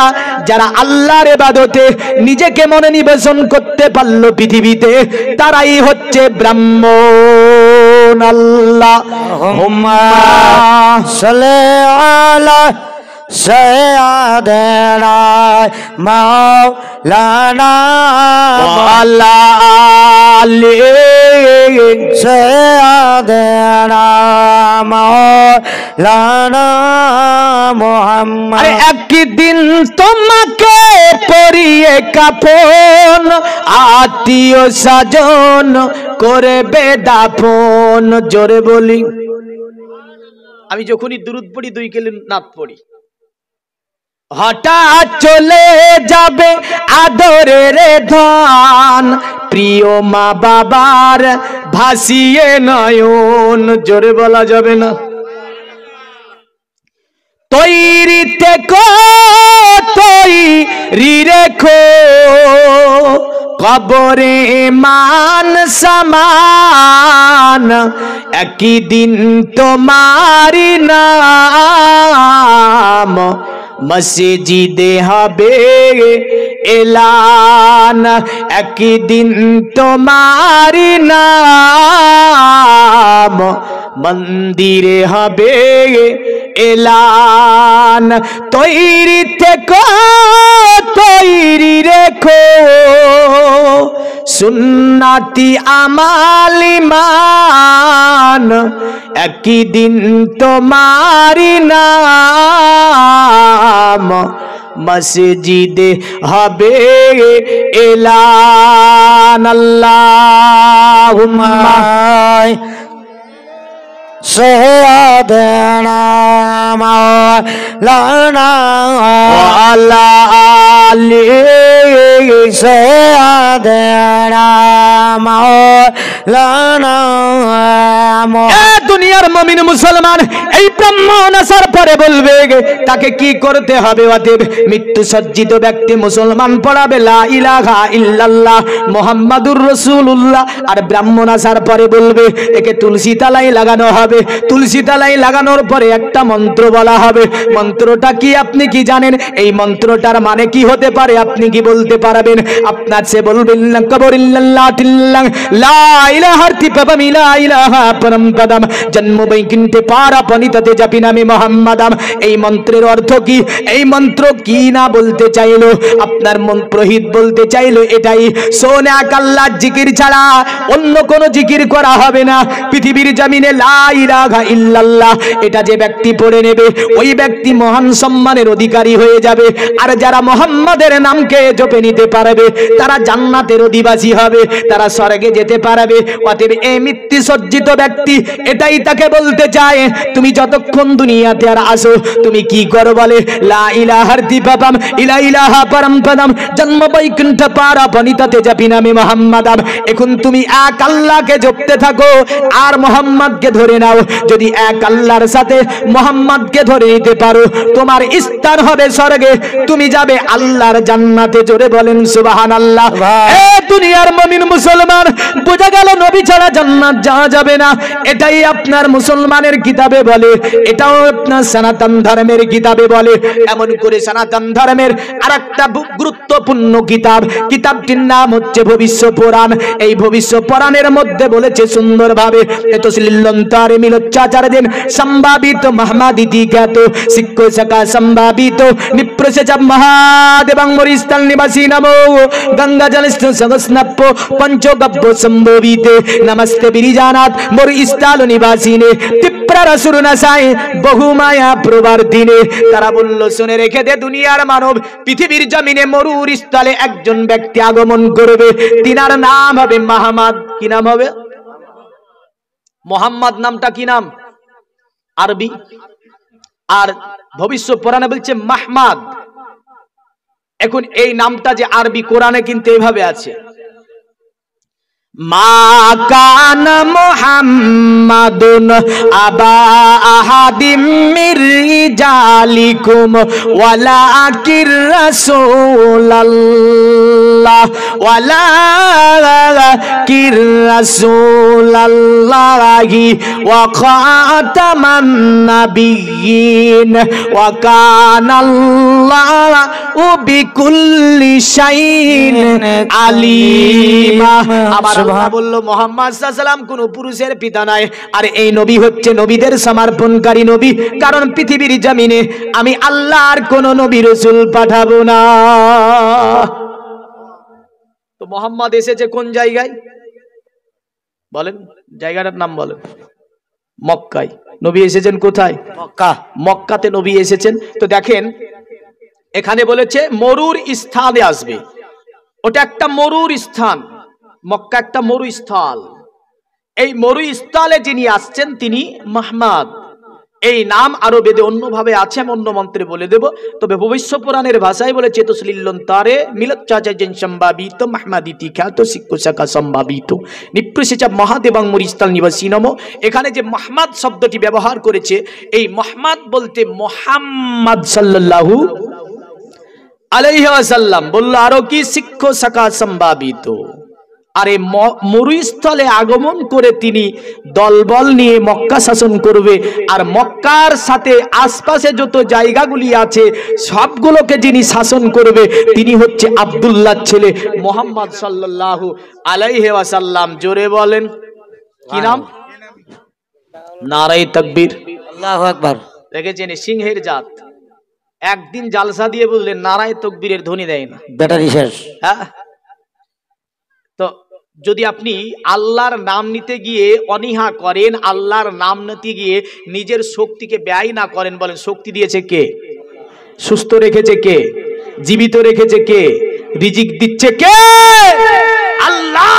যারা আল্লাহর ইবাদতে নিজেকে মনোনিবেশন করতে পারলো পৃথিবীতে, তারাই হচ্ছে ব্রাহ্মণ। আল্লাহুম্মা সাল্লি আলা সাইয়্যিদিনা মাওলানা ওয়ালা আলি সাইয়্যিদিনা মাওলানা মুহাম্মদ। একদিন তোমাকে পরিয়ে কাফন আত্মীয় স্বজন করবে দাফন। জোরে বলি। আমি যখনই দুরূদ পড়ি 2 কালিমাত পড়ি। হঠাৎ চলে যাবে আদরের ধন, প্রিয় মা বাবার ভাসিয়ে নয়ন। জোরে বলা যাবে না। তৈরি থেকো তৈরি রেখো কবরে মান সমান, একই দিন তোমারি নাম মসজিদে হবে এলান। একই দিন তোমারি নাম মন্দিরে হবে এলান। তৈরি থেকো তৈরি রেখো সুন্নাতি আমাল ইমান, একই দিন তোমারি নাম মসজিদে হবে এলান। আল্লাহুম্মা সাইয়্যিদিনা মাওলানা ওয়ালা আলি সাইয়্যিদিনা মাওলানা। দুনিয়ার মুমিন মুসলমান এই ব্রাহ্মণ আসার পরে বলবে তাকে কি করতে হবে? অতএব মৃত্যু সজ্জিত ব্যক্তি মুসলমান পড়াবে লা ইলাহা ইল্লাল্লাহ মুহাম্মাদুর রাসূলুল্লাহ। আর ব্রাহ্মণ আসার পরে বলবে একে তুলসী তলায় লাগানো হবে। তুলসী তলায় লাগানোর পরে একটা মন্ত্র বলা হবে। মন্ত্রটা কি আপনি কি জানেন? এই মন্ত্রটার মানে কি হতে পারে আপনি কি বলতে পারবেন? আপনার সে বলবেন না কবরিল্লাহ ইল্লাল্লাহ লা ইলাহার তিপাবাম লা ইলাহা পরম কদম জন্ম বৈকুণ্ঠে পারা পনিতাতে জাপি নামে মুহাম্মাদাম। এই মন্ত্রের অর্থ কি? এই মন্ত্র কি না বলতে চাইলো, আপনার মন প্রহিত বলতে চাইলো এটাই, সোনে এক আল্লাহর জিকির ছাড়া অন্য কোন জিকির করা হবে না পৃথিবীর জমিনে। লা ইলাহা ইল্লাল্লাহ এটা যে ব্যক্তি পড়ে নেবে ওই ব্যক্তি মহান সম্মানের অধিকারী হয়ে যাবে। আর যারা মুহাম্মাদের নামকে জপে নিতে পারবে তারা জান্নাতের অধিবাসী হবে, তারা স্বর্গে যেতে পারবে। অতএব এই মৃত্যু সজ্জিত ব্যক্তি এটাই তাকে বলতে চায়, তুমি যতক্ষণ দুনিয়াতে আর আসো তুমি কি করো বলে, লা ইলাহার দিবাবাম ইলা ইলাহা পরম পদম জন্ম বৈকুণ্ঠ পারা বনিতাতে জাপি নামে মুহাম্মাদাম। এখন তুমি এক আল্লাহকে জপতে থাকো আর মুহাম্মাদকে ধরে নাও। যদি এক আল্লাহর সাথে মুহাম্মাদকে ধরে নিতে পারো তোমার স্থান হবে স্বর্গে, তুমি যাবে আল্লাহর জান্নাতে। জোরে বলেন সুবহানাল্লাহ। এ দুনিয়ার মুমিন মুসলমান, বোঝা গেল নবী ছাড়া জান্নাত যাওয়া যাবে না, এটাই আপনার মুসলমানের কিতাবে বলে, এটাও আপনার সনাতন ধর্মের কিতাবে বলে। এমন করে সনাতন ধর্মের আরেকটা গুরুত্বপূর্ণ কিতাব, কিতাবটির নাম হচ্ছে ভবিষ্য পুরাণ। এই ভবিষ্য পুরাণের মধ্যে বলেছে সুন্দরভাবে, এত শ্লীলন্তারে মিলচ্চাচারদিন সম্ভাবিত মহামাদিতি জ্ঞাত শিক্ষো সকা সম্ভাবিত নিপ্রসেচ মহাদেবাং মরিস্তাল নিবাসী নমো গঙ্গা জলস্থ সহস্নপ্প পঞ্চগব্য সম্ভবিতে নমস্তে বিরিজানাথ মরিস্তাল নিবাসিনে তীব্ররসুর নাসায় বহুমায়া প্রবর্তিনে। তারা বলল শুনে রেখে দে দুনিয়ার মানব, পৃথিবীর জমিনে মরুর স্থলে একজন ব্যক্তি আগমন করবে, তিনার নাম হবে মুহাম্মদ। কি নাম হবে? মুহাম্মদ নামটা কি নাম? আরবি। আর ভবিষ্য পুরাণে বলছে মাহমাদ। এখন এই নামটা যে আরবি, কোরআনে কিন্তু এইভাবে আছে, মা কানা মুহাম্মাদুন আবা আহাদিম মির রিজালিকুম ওয়ালাকির রাসূলুল্লাহ ওয়ালাকির রাসূলুল্লাহি ওয়া খাতামান নাবিয়্যিন ওয়া কানাল্লাহু বিকুল্লি শাইইন আলিমা। আবার বলল মুহাম্মদ সাল্লাল্লাহু আলাইহি ওয়াসাল্লাম কোন পুরুষের পিতা নয়, আর এই নবী হচ্ছে নবীদের সমর্পণকারী নবী, কারণ পৃথিবীর জমিনে আমি আল্লাহর কোন নবী রাসূল পাঠাবো না। তো মুহাম্মদ এসেছে কোন জায়গায় বলেন? জায়গাটার নাম বলেন। মক্কায়। নবী এসেছেন কোথায়? মক্কা। মক্কাতে নবী এসেছেন। তো দেখেন এখানে বলেছে মরুর স্থানে আসবে, ওটা একটা মরুর স্থান, মক্কা একটা মরুস্থল। এই মরুস্থলে যিনি আসছেন তিনি মুহাম্মদ। এই নাম আরো বেদে অন্যভাবে আছে, আমি অন্য মন্ত্রে বলে দেব, তবে ভবিষ্য পুরাণের ভাষায় বলে চেতসলিল্লন্তারে মিলচ্চাচার্যেন সম্ভাবিত মাহমাদিতি খ্যাত শিক্ষা সম্ভাবিত নিপ্রসেচা মহাদেবাং মরিস্তাল নিবাসী নম। এখানে যে মুহাম্মদ শব্দটি ব্যবহার করেছে, এই মুহাম্মদ বলতে মুহাম্মদ সাল্লাল্লাহু আলাইহি ওয়াসাল্লাম বলল আরো কি শিক্ষা সম্ভাবিত। আর এই মরুস্থলে আগমন করে তিনি দলবল নিয়ে মক্কা শাসন করবে, আর মক্কার সাথে আশপাশে যত জায়গাগুলি আছে সবগুলোকে যিনি শাসন করবে তিনি হচ্ছে আব্দুল্লাহ ছেলে মুহাম্মদ সাল্লাল্লাহু আলাইহি ওয়াসাল্লাম। জোরে বলেন কি নাম? নারায়ে তাকবীর, আল্লাহু আকবার। দেখেছেন সিংহের জাত, একদিন জালসা দিয়ে বললেন নারায়ে তাকবীরের ধ্বনি দেয় না, ব্যাটারি শেষ। হ্যাঁ, তো যদি আপনি আল্লাহর নাম নিতে গিয়ে অনীহা করেন, আল্লাহর নাম নিতে গিয়ে নিজের শক্তিকে ব্যয় না করেন, বলেন শক্তি দিয়েছে কে? সুস্থ রেখেছে কে? জীবিত রেখেছে কে? রিজিক দিচ্ছে কে? আল্লাহ।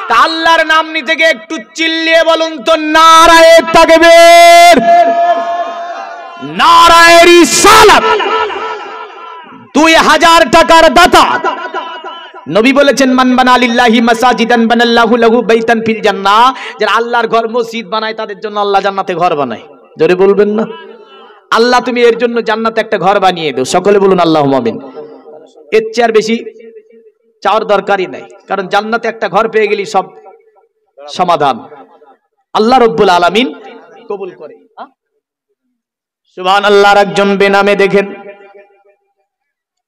তা আল্লাহর নাম নিতে গিয়ে একটু চিল্লিয়ে বলুন তো নারায়ে তাকবীর, নারায়ে রিসালাত। 2000 টাকার দাতা নবী বলেছেন মান বানা লিল্লাহি মাসাজিদান বানাল্লাহু লাহু বাইতান ফিল জান্নাহ। যারা আল্লাহর ঘর মসজিদ বানায় তাদের জন্য আল্লাহ জান্নাতে ঘর বানায়। জোরে বলবেন না? আল্লাহ তুমি এর জন্য জান্নাতে একটা ঘর বানিয়ে দাও। সকলে বলুন আল্লাহুম্মা আমিন। এর চেয়ে আর বেশি চাওয়ার দরকারই নাই, কারণ জান্নাতে একটা ঘর পেয়ে গেলি সব সমাধান। আল্লাহ রাব্বুল আলামিন কবুল করে। সুবহানাল্লাহর একজন বেনামে দেখেন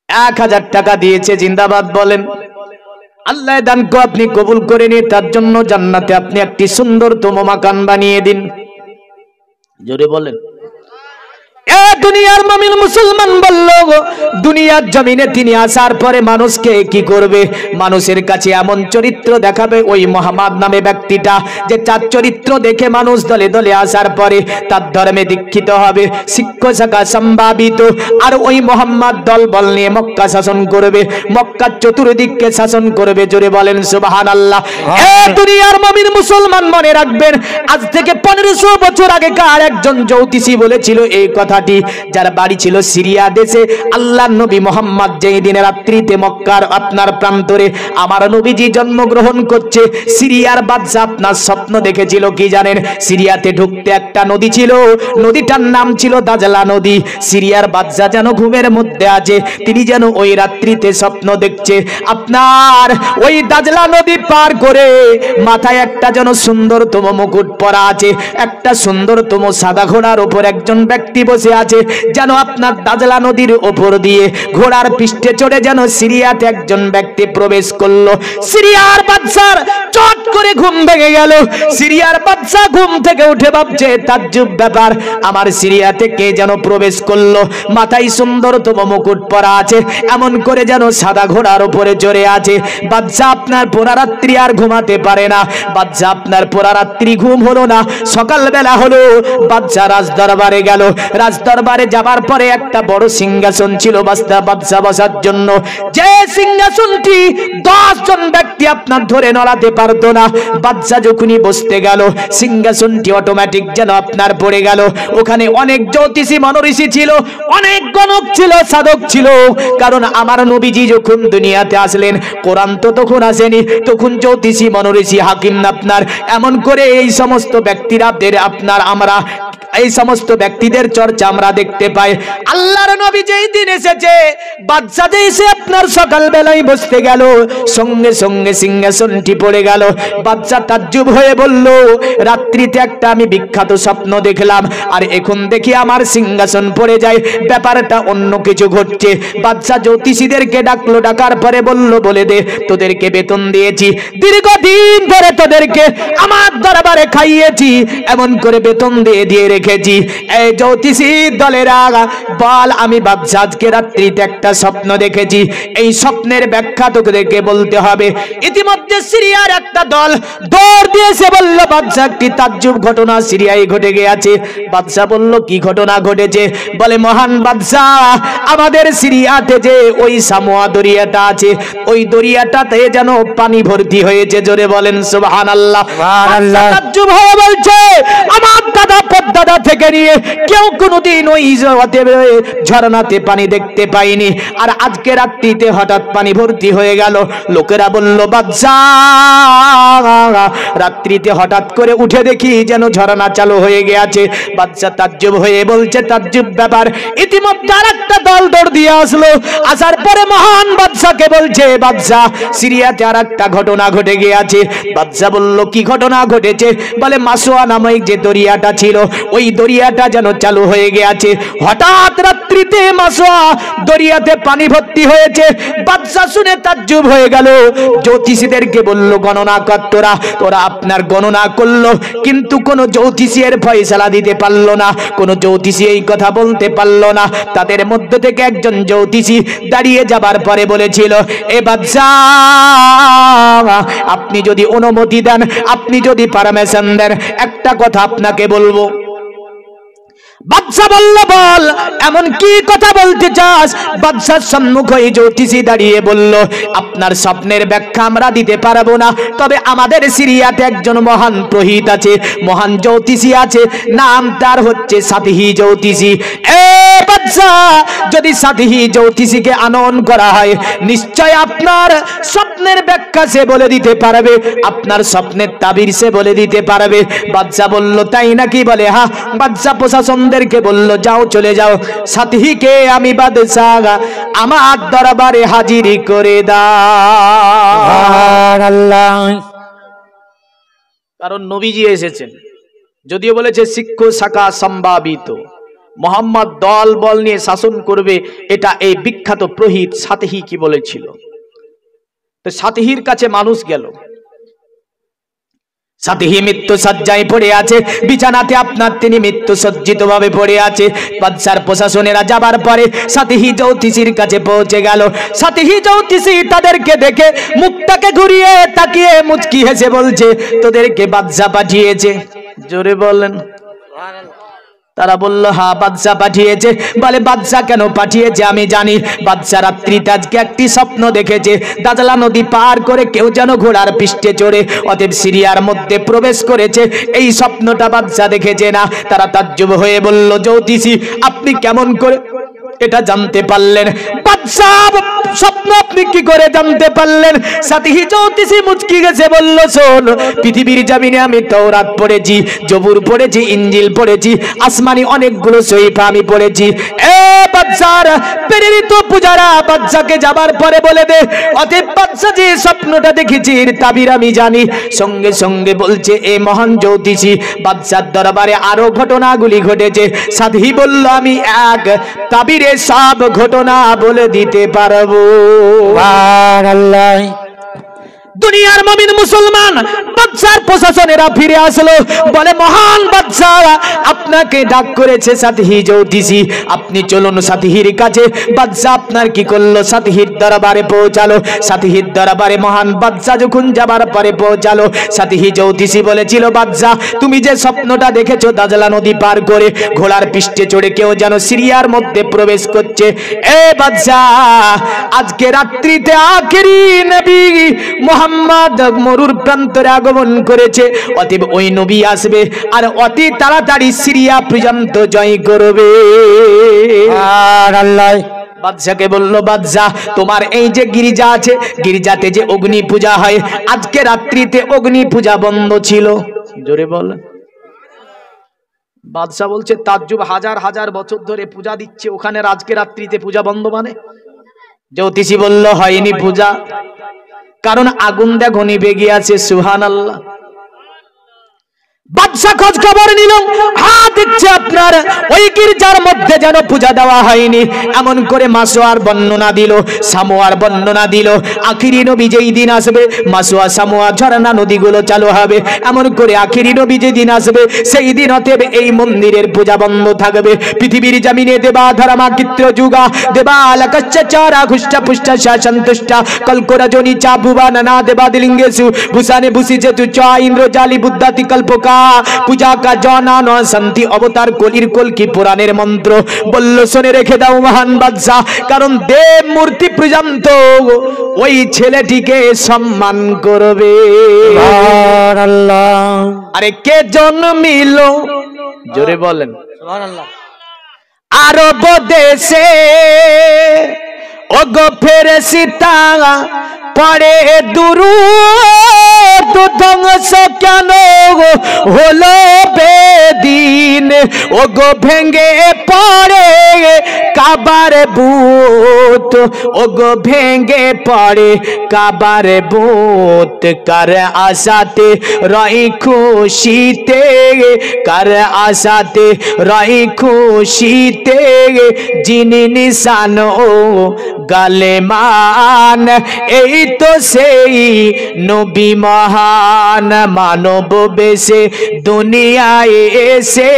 1000 টাকা দিয়েছে, জিন্দাবাদ বলেন। আল্লাহ দানকে আপনি কবুল করে নিয়ে তার জন্য জান্নাতে আপনি একটি সুন্দরতম মাকান বানিয়ে দিন। জোরে বলেন। দুনিয়ার মুমিন মুসলমান বলল, দুনিয়ার জমিনে তিনি আসার পরে মানুষকে কি করবে? মানুষের কাছে এমন চরিত্র দেখাবে ওই মুহাম্মদ নামে ব্যক্তিটা, যে তার চরিত্র দেখে মানুষ দলে দলে আসার পরে তার ধর্মে দীক্ষিত হবে, শিক্ষা শাখা সম্ভাবিত। আর ওই মুহাম্মদ দল বল নিয়ে মক্কা শাসন করবে, মক্কার চতুর্দিককে শাসন করবে। জোরে বলেন সুবহানাল্লাহ। দুনিয়ার মুমিন মুসলমান মনে রাখবেন, আজ থেকে 1500 বছর আগেকার একজন জ্যোতিষী বলেছিল এই কথাটি, যার বাড়ি ছিল সিরিয়া দেশে। আল্লাহর নবী মুহাম্মদ যেই দিনে রাত্রিতে মক্কার আপনার প্রান্তরে আমার নবীজি জন্মগ্রহণ করছে, সিরিয়ার বাদশা আপনার স্বপ্ন দেখেছিল কি জানেন? সিরিয়াতে ঢুকতে একটা নদী ছিল, নদীটার নাম ছিল দাজলা নদী। সিরিয়ার বাদশা যেন ঘুমের মধ্যে আছে, তিনি যেন ওই রাত্রিতে স্বপ্ন দেখছে আপনার ওই দাজলা নদী পার করে মাথায় একটা যেন সুন্দরতম মুকুট পরা আছে, একটা সুন্দরতম সাদা ঘোড়ার উপর একজন ব্যক্তি বসে আছে, যেন আপনার দাজলা নদীর উপর দিয়ে ঘোড়ার পৃষ্ঠে চড়ে যেন সিরিয়াতে একজন ব্যক্তি প্রবেশ করলো। সিরিয়ার বাদশার চট করে ঘুম ভেঙে গেল। সিরিয়ার বাদশা ঘুম থেকে উঠে ভাবছে তাজ্জব ব্যাপার, আমার সিরিয়াতে কে যেন প্রবেশ করলো, মাথায় সুন্দরতম মুকুট পরা আছে, এমন করে যেন সাদা ঘোড়ার উপরে চড়ে আছে। বাদশা আপনার পুরা রাত্রি আর ঘুমাতে পারে না, বাদশা আপনার পুরা রাত্রি ঘুম হলো না। সকালবেলা হলো, বাদশা রাজদরবারে গেল। রাজদরবারে যাবার পরে একটা বড় সিংহাসন ছিল বাদশা বসার জন্য, যে সিংহাসনটি 10 জন ব্যক্তি আপনার ধরে নড়াতে পারতো না। বাদশা যখনই বসতে গেল, সিংহাসনটি অটোমেটিক যেন আপনার পড়ে গেল। ওখানে অনেক জ্যোতিষী মনোঋষি ছিল, অনেক গণক ছিল, সাধক ছিল। কারণ আমার নবীজি যখন দুনিয়াতে আসলেন, কোরআন তো তখন আসেনি, তখন জ্যোতিষী মনোঋষি হাকিম আপনার এমন করে এই সমস্ত ব্যক্তিরা আপনার আমরা এই সমস্ত ব্যক্তিদের চর্চা আমরা দেখতে পাই। আল্লাহর নবী যেই দিন এসেছে, বাদশা যে এসে আপনার সকাল বেলায় বসতে গেল, সঙ্গে সঙ্গে সিংহাসনটি পড়ে গেল। বাদশা তাজ্জব হয়ে বলল, রাত্রিতে একটা আমি বিখ্যাত স্বপ্ন দেখলাম, আর এখন দেখি আমার সিংহাসন পড়ে যায়, ব্যাপারটা অন্য কিছু ঘটছে। বাদশা জ্যোতিষীদেরকে ডাকলো, ডাকার পরে বলল, বলে দে, তোদেরকে বেতন দিয়েছি, দীর্ঘদিন ধরে তোদেরকে আমার দরবারে খাইয়েছি, এমন করে বেতন দিয়ে রেখেছি। এই জ্যোতিষী দলেরা বল, আমি বাদশা আজকে রাত্রিতে একটা স্বপ্ন দেখেছি, এই স্বপ্নের ব্যাখ্যা তোদেরকে বলতে হবে। ইতিমধ্যে সিরিয়ার একটা দল দৌড় দিয়েছে, বলল বাদশা একটি তাজ্জব ঘটনা সিরিয়ায় ঘটে গিয়েছে। বাদশা বলল, কি ঘটনা ঘটেছে? বলে, মহান বাদশা, আমাদের সিরিয়াতে যে ওই সামোয়া দরিয়াটা আছে, ওই দরিয়াটাতে যেন পানি ভর্তি হয়েছে। জোরে বলেন সুবহানাল্লাহ। তাজ্জব হয়ে বলছে, আমার দাদা পদ্মাদা থেকে নিয়ে কেউ কোনোদিন ওই ঝর্ণাতে পানি দেখতে পাইনি, আর আজকে রাত্রিতে হঠাৎ পানি ভর্তি হয়ে গেল। লোকেরা বলল, বাদশা, রাত্রিতে হঠাৎ করে উঠে দেখি যেন ঝর্ণা চালু হয়ে গেছে। বাদশা তাজ্জব হয়ে বলছে, তাজ্জব ব্যাপার। ইতিমধ্যে আর একটা দল দৌড় দিয়ে আসলো, আসার পরে মহান বাদশাকে বলছে, বাদশা, সিরিয়াতে আর একটা ঘটনা ঘটে গিয়েছে। বাদশা বলল, কি ঘটনা ঘটেছে? বলে, মাসোয়া নামক যে দরিয়াটা ছিল, ওই দরিয়াটা যেন চালু হয়ে গেছে। হঠাৎ রাত্রিতে মাসোয়া দরিয়াতে পানি ভর্তি হয়েছে। বাদশা শুনে তাজ্জব হয়ে গেল, জ্যোতিষীদেরকে বলল, গণনা কর তোরা। তোরা আপনার গণনা করলো, কিন্তু কোন জ্যোতিষী এর ফয়সালা দিতে পারলো না, কোন জ্যোতিষী এই কথা বলতে পারলো না। তাদের মধ্য থেকে একজন জ্যোতিষী দাঁড়িয়ে যাবার পরে বলেছিল, এ বাদশা, আপনি যদি অনুমতি দেন, আপনি যদি পারমিশন দেন, একটা কথা আপনাকে বলবো। বাদশা বলল, বল, এমন কি কথা বলতে চাস? বাদশার সম্মুখে জ্যোতিষী দাঁড়িয়ে বলল, আপনার স্বপ্নের ব্যাখ্যা আমরা দিতে পারবো না, তবে আমাদের সিরিয়াতে একজন মহান পুরোহিত আছে, মহান জ্যোতিষী আছে, নাম তার হচ্ছে সাতিহি জ্যোতিষী। এ বাদশা, যদি সাতিহি জ্যোতিষীকে আনয়ন করা হয়, নিশ্চয় আপনার স্বপ্নের ব্যাখ্যা সে বলে দিতে পারবে, আপনার স্বপ্নের তাবির সে বলে দিতে পারবে। বাদশা বলল, তাই নাকি? বলে, হ্যাঁ। বাদশা প্রশাসনদেরকে বলল, যাও, চলে যাও, সাতিহিকে আমি বাদশা আমার দরবারে হাজির করে দাও। কারণ নবীজি এসেছেন, যদিও বলেছে শিক্ষা শাখা সম্ভাবিত, মোহাম্মদ দল বল নিয়ে শাসন করবে, এটা এই বিখ্যাত পুরোহিত সাতিহি কি বলেছিল। তো সাতিহির কাছে মানুষ গেল, সাতিহি মৃত্যু সজ্জায় পড়ে আছে, বিছানাতে আপনার তিনি মৃত্যু সজ্জিত ভাবে পড়ে আছে। বাদশার প্রশাসনেরা যাবার পরে সাতিহি জ্যোতিষীর কাছে পৌঁছে গেল। সাতিহি জ্যোতিষী তাদেরকে দেখে মুখটাকে ঘুরিয়ে তাকিয়ে মুচকি হেসে বলছে, তোদেরকে বাদশা পাঠিয়েছে। জোরে বলেন। তারা বলল, হ্যাঁ বাদশা পাঠিয়েছে। বলে, বাদশা কেন পাঠিয়েছে আমি জানি। বাদশা রাত্রিতে আজকে একটি স্বপ্ন দেখেছে, দাজলা নদী পার করে কেউ যেন ঘোড়ার পৃষ্ঠে চড়ে অতএব সিরিয়ার মধ্যে প্রবেশ করেছে। এই স্বপ্নটা বাদশা দেখেছে না। তারা তাজ্জব হয়ে বলল, জ্যোতিষী আপনি কেমন করে এটা জানতে পারলেন? বাদশা, স্বপ্ন আপনি কি করে জানতে পারলেন? সাতিহি জ্যোতিষী মুচকি গেছে, বলল, শোন, পৃথিবীর জমিনে আমি তাওরাত পড়েছি, জবুর পড়েছি, ইনজিল পড়েছি, আসমানি অনেকগুলো সহিফা আমি পড়েছি। এ বাদশার প্রেরিত পূজারা বাদশাকে যাবার পরে বলে দে, অতএব বাদশা যে স্বপ্নটা দেখেছি এর তাবির আমি জানি। সঙ্গে সঙ্গে বলছে, এ মহান জ্যোতিষী, বাদশার দরবারে আরো ঘটনাগুলি ঘটেছে। সাতিহি বলল, আমি এক তাবির সব ঘটনা বলে দিতে পারবো। সুবহানাল্লাহ। দুনিয়ার মুমিন মুসলমান বাদশার প্রশাসনেরা ফিরে আসলো, বলে, মহান বাদশা আপনাকে ডাক করেছে সাতিহি জ্যোতিষী, আপনি চলুন সাতিহির কাছে। বাদশা আপনার কি করলো? সাতিহির দরবারে পৌঁছালো। সাতিহির দরবারে মহান বাদশা যখন যাবার পরে পৌঁছালো, সাতিহি জ্যোতিষী বলেছিল, বাদশা তুমি যে স্বপ্নটা দেখেছো দাজলা নদী পার করে ঘোড়ার পৃষ্ঠে চড়ে কেউ যেন সিরিয়ার মধ্যে প্রবেশ করছে, এ বাদশা আজকে রাত্রিতে আখেরি নবী মুহাম্মদ মরুর প্রান্তরে আগমন করেছে, অতএব ওই নবী আসবে আর অতি তাড়াতাড়ি সিরিয়া পর্যন্ত জয় করবে। আর আল্লাহ বাদশাকে বলল, বাদশা তোমার এই যে গির্জা আছে, গির্জাতে যে অগ্নি পূজা হয়, আজকে রাত্রিতে অগ্নি পূজা বন্ধ ছিল। জোরে বল। বাদশা বলছে, তাজ্জুব, হাজার হাজার বছর ধরে পূজা দিচ্ছে, ওখানে আজকে রাত্রিতে পূজা বন্ধ মানে? জ্যোতিষী বলল, হয়নি পূজা, কারণ আগুন দেখো নিভে গিয়েছে। সুবহানাল্লাহ। বাদশা খোঁজ খবর নিল, হ্যাঁ দেখছে আপনার ওই গির্জার মধ্যে যেন পূজা দেওয়া হয়নি। এমন করে মাসোয়ার বর্ণনা দিল, সামোয়ার বর্ণনা দিল, আখিরি নবী যেই দিন আসবে মাসোয়া সামোয়া ঝর্ণা নদীগুলো চালু হবে। এমন করে আখিরি নবী যেদিন আসবে সেই দিন অতএব এই মন্দিরের পূজা বন্ধ থাকবে। পৃথিবীর জমিনে দেবা ধর্মা চিত্র যুগা দেবা আলাকাচ্চা চারা ঘুষ্টা পুষ্টা সন্তুষ্টা কলকোরাজনি চা ভুবা নানা দেবা দিলিঙ্গেশু ভূষানে ভূষিছে তু চ ইন্দ্র জালি বুদ্ধাতি কল্পকা পূজা কা জনা ন শান্তি অবতার কলির কলকি পুরাণের মন্ত্র। বলল, শুনে রেখে দাও মহান বাদশা, কারণ দেব মূর্তি পর্যন্ত ওই ছেলেটিকে সম্মান করবে। সুবহানাল্লাহ। আরে কে জন্মিল? জোরে বলেন। সুবহানাল্লাহ। আরব দেশে ওগো ফেরেশতা পড়ে দুরূদ, ধ্বংস কেন হলো বেদিন? ওগো ভেঙ্গে পড়ে কাবার বুত, ওগো ভেঙ্গে পড়ে কাবার বুত। কার আশাতে রই খুশিতে, কার আশাতে রই খুশিতে, যিনি নিশান ও গালে মান, এই তো সেই নবী মহান। মানব বেশে দুনিয়ায় এসে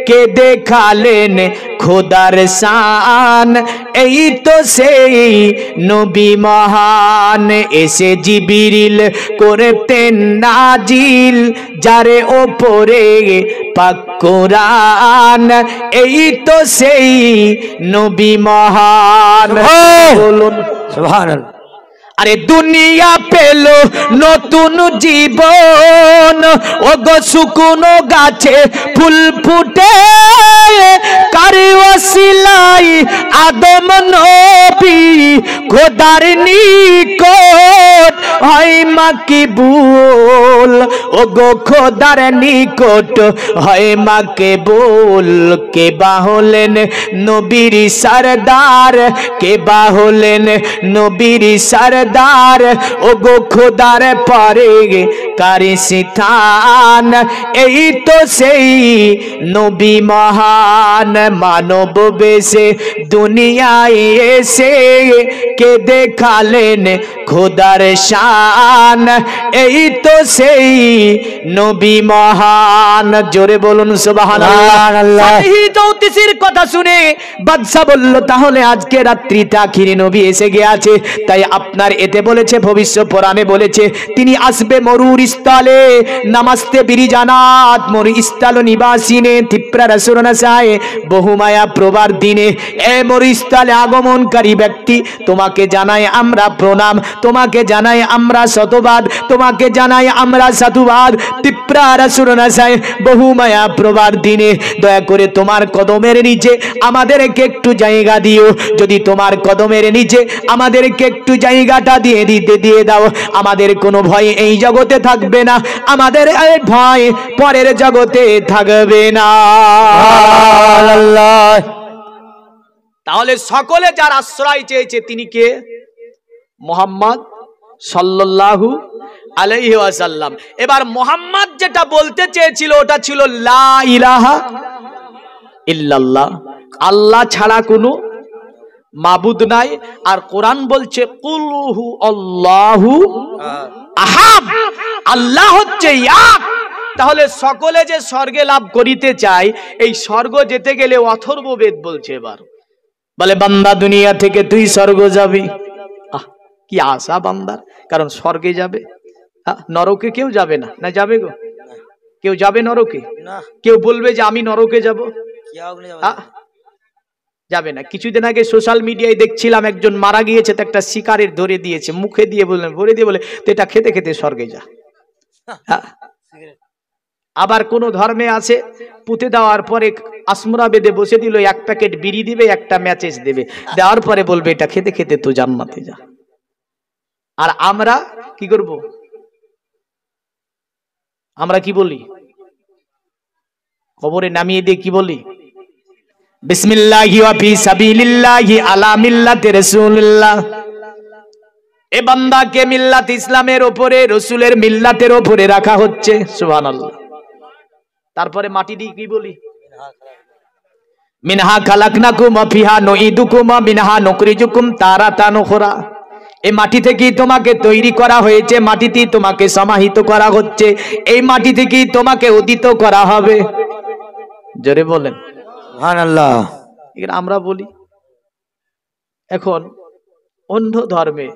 কে দেখালেন খোদার শান, এই তো সেই নবী মহান। এসে জিবরিল করতেন নাজিল যারে ওপরে পাক কোরআন, এই তো সেই নবী মহান। বলুন সুবহানাল্লাহ। আরে দুনিয়া পেল নতুন জীবন, ওগো শুকনো গাছে ফুল ফুটে, কারি ওসিলাই আদম নবী খোদার নিকট হয় মাকিবুল, ওগো খোদার নিকট হয় মাকিবুল। কে বা হলেন নবীর সরদার, কে বা হলেন নবীর সরদার, ওগো খোদার পরে কারি সিথান, এই তো সেই নবী মহান। মানব বেশে দুনিয়ায় এসে কে আমাদেরকে দেখালেন খোদার শান, এই তো সেই নবী মহান। জোরে বলুন সুবহানাল্লাহ। জ্যোতিষীর কথা শুনে বাদশা বলল, তাহলে আজকে রাত্রিটা আখিরি নবী এসে গিয়েছে, তাই আপনার এতে বলেছে, ভবিষ্যৎ পুরাণে বলেছে তিনি আসবে মরুর স্থলে, নামাস্তে বিরিজানাত মরু স্থল নিবাসিনে তিপ্রা রাসুরনাসায় বহুমায়া প্রবার দিনে। এ মরু স্থলে আগমনকারী ব্যক্তি, তোমাকে জানাই আমরা প্রণাম, তোমাকে জানাই আমরা শতবাদ, তোমাকে জানাই আমরা সাধুবাদ। তিপ্রা রাসুরনাসায় বহুমায়া প্রবার দিনে দয়া করে তোমার কদমের নিচে আমাদেরকে একটু জায়গা দিও, যদি তোমার কদমের নিচে আমাদেরকে একটু জায়গাটা দিয়ে দাও, আমাদের কোনো ভয় এই জগতে থাকবে না, আমাদের ভয় পরের জগতে থাকবে না। তাহলে সকলে যার আশ্রয় চেয়েছে তিনি কে? মুহাম্মদ সাল্লাল্লাহু আলাইহি ওয়াসাল্লাম। এবার মুহাম্মদ যেটা বলতে চেয়েছিল ওটা ছিল লা ইলাহা ইল্লাল্লাহ, আল্লাহ ছাড়া কোনো মাবুদ নাই। আর কোরআন বলছে কুল হু আল্লাহু আহাদ, আল্লাহ হচ্ছে এক। তাহলে সকলে যে স্বর্গে লাভ করিতে চায়, এই স্বর্গ যেতে গেলে অথর্ব বেদ বলছে, এবার বলে বান্দা দুনিয়া থেকে তুই স্বর্গ যাবি। কি আশা বান্দার, কারণ স্বর্গে যাবে, নরকে কেউ যাবে না। না যাবে গো? কেউ যাবে নরকে? কেউ বলবে যে আমি নরকে যাব? যাবে না। কিছুদিন আগে সোশ্যাল মিডিয়ায় দেখছিলাম একজন মারা গিয়েছে, তো একটা শিকারের ধরে দিয়েছে, মুখে দিয়ে বললেন, ভরে দিয়ে বলে তো এটা খেতে খেতে স্বর্গে যা। আবার কোন ধর্মে আছে পুঁতে দেওয়ার পরে আসমরা বেঁধে বসে দিল, এক প্যাকেট বিড়ি দিবে, একটা ম্যাচেস দেবে, দেওয়ার পরে বলবে এটা খেতে খেতে তো জান্নাতে যা। আর আমরা কি করব? আমরা কি বলি? কবরে নামিয়ে দিয়ে কি বলি? বিসমিল্লাহি ওয়া ফি সাবিলিল্লাহি আলা মিল্লাতি রাসূলিল্লাহ। এ বান্দাকে মিল্লাত ইসলামের উপরে, রাসূলের মিল্লাতের উপরে রাখা হচ্ছে। সুবহানাল্লাহ। তারপরে মাটি দিয়ে কি বলি? মিনহা খালাকনাকুম ওয়া ফিহা নুঈদুকুম ওয়া মিনহা নুখরিজুকুম তারাতান উখরা। এই মাটি থেকেই তোমাকে তৈরি করা হয়েছে, মাটিতেই তোমাকে সমাহিত করা হচ্ছে, এই মাটি থেকেই তোমাকে উদিত করা হবে। জোরে বলেন সুবহানাল্লাহ। এগুলো আমরা বলি। এখন অন্য ধর্মে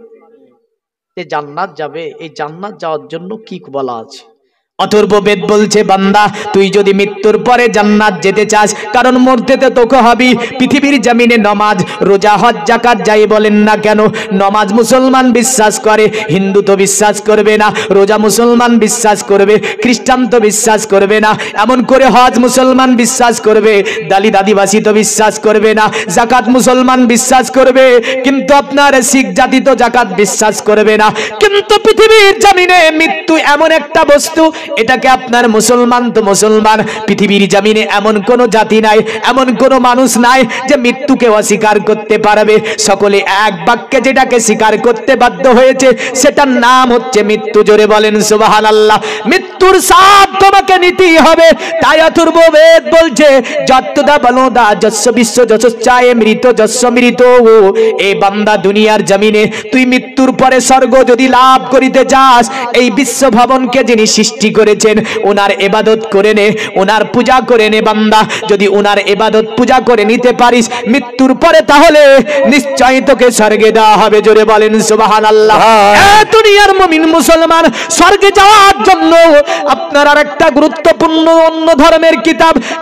যে জান্নাত যাবে, এই জান্নাত যাওয়ার জন্য কি বলা আছে? অথর্ব বেদ বলছে, বান্দা তুই যদি মৃত্যুর পরে জান্নাত যেতে চাস, কারণ মরতে তো তোকে হবি। পৃথিবীর জমিনে নমাজ রোজা হজ যাকাত যাই বলেন না কেন, নমাজ মুসলমান বিশ্বাস করে, হিন্দু তো বিশ্বাস করবে না। রোজা মুসলমান বিশ্বাস করবে, খ্রিস্টান তো বিশ্বাস করবে না। এমন করে হজ মুসলমান বিশ্বাস করবে, দালিত আদিবাসী তো বিশ্বাস করবে না। যাকাত মুসলমান বিশ্বাস করবে, কিন্তু আপনার শিখ জাতি তো যাকাত বিশ্বাস করবে না। কিন্তু পৃথিবীর জমিনে মৃত্যু এমন একটা বস্তু, এটাকে আপনার মুসলমান তো মুসলমান। পৃথিবীর জমিনে এমন কোন জাতি নাই, এমন কোন মানুষ নাই যে মৃত্যুকে অস্বীকার করতে পারবে। সকলে এক বাক্যে যেটাকে স্বীকার করতে বাধ্য হয়েছে, সেটার নাম হচ্ছে মৃত্যু। জোরে বলেন সুবহানাল্লাহ। মৃত্যুর স্বাদ তোমাকে নিতেই হবে। তাই অথর্ব বেদ বলছে, যতদা বলদা যস্য বিশ্ব যশশ্চায়ে মৃত যস্য মৃত। এই বান্দা দুনিয়ার জমিনে তুই মৃত্যুর পরে স্বর্গ যদি লাভ করিতে চাস, এই বিশ্ব ভবনকে যিনি সৃষ্টি করেছেন ওনার ইবাদত করে নে, ওনার পূজা করে নে বান্দা। যদি ওনার ইবাদত পূজা করে নিতে পারিস মৃত্যুর পরে, তাহলে নিশ্চয় তোকে স্বর্গে দেওয়া হবে। জোরে বলেন সুবহানাল্লাহ। দুনিয়ার মুমিন মুসলমান স্বর্গে যাওয়ার জন্য আপনার আরেকটা গুরুত্বপূর্ণ অন্য ধর্মের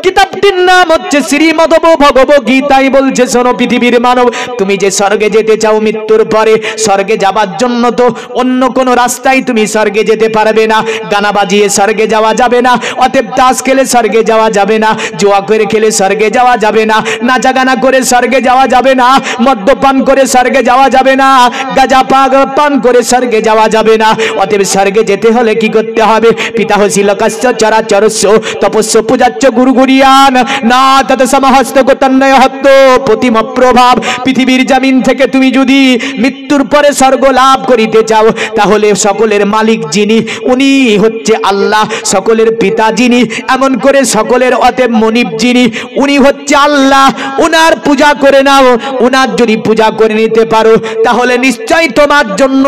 কিতাবটির নাম হচ্ছে শ্রীমদ্ ভগবদ গীতাই বলছে, শোনো পৃথিবীর মানব, তুমি যে স্বর্গে যেতে চাও মৃত্যুর পরে, স্বর্গে যাবার জন্য তো অন্য কোন রাস্তায় তুমি স্বর্গে যেতে পারবে না। গানা বাজিয়ে স্বর্গে যাওয়া যাবে না, অতএব তাস খেলে স্বর্গে যাওয়া যাবে না, জুয়া করে খেলে স্বর্গে যাওয়া যাবে না, নাচা গানা করে স্বর্গে যাওয়া যাবে না, মদ্যপান করে স্বর্গে যাওয়া যাবে না, গাঁজা পান করে স্বর্গে যাওয়া যাবে না। অতএব স্বর্গে যেতে হলে কি করতে হবে? পিতা হসিল কাশ্য চরাচরস্য তপস্য পূজাচ্য গুরুগুরিয়ান না তত সমহস্ত গোতন্নয় হত্ত প্রতিম প্রভাব। পৃথিবীর জমিন থেকে তুমি যদি মৃত্যুর পরে স্বর্গ লাভ করিতে চাও, তাহলে সকলের মালিক যিনি, উনি হচ্ছে আল্লাহ সকলের পিতা যিনি, এমন করে সকলের অতএব মনিব যিনি, উনি হচ্ছে আল্লাহ। উনার পূজা করে নাও। উনার যদি পূজা করে নিতে পারো তাহলে নিশ্চয় তোমার জন্য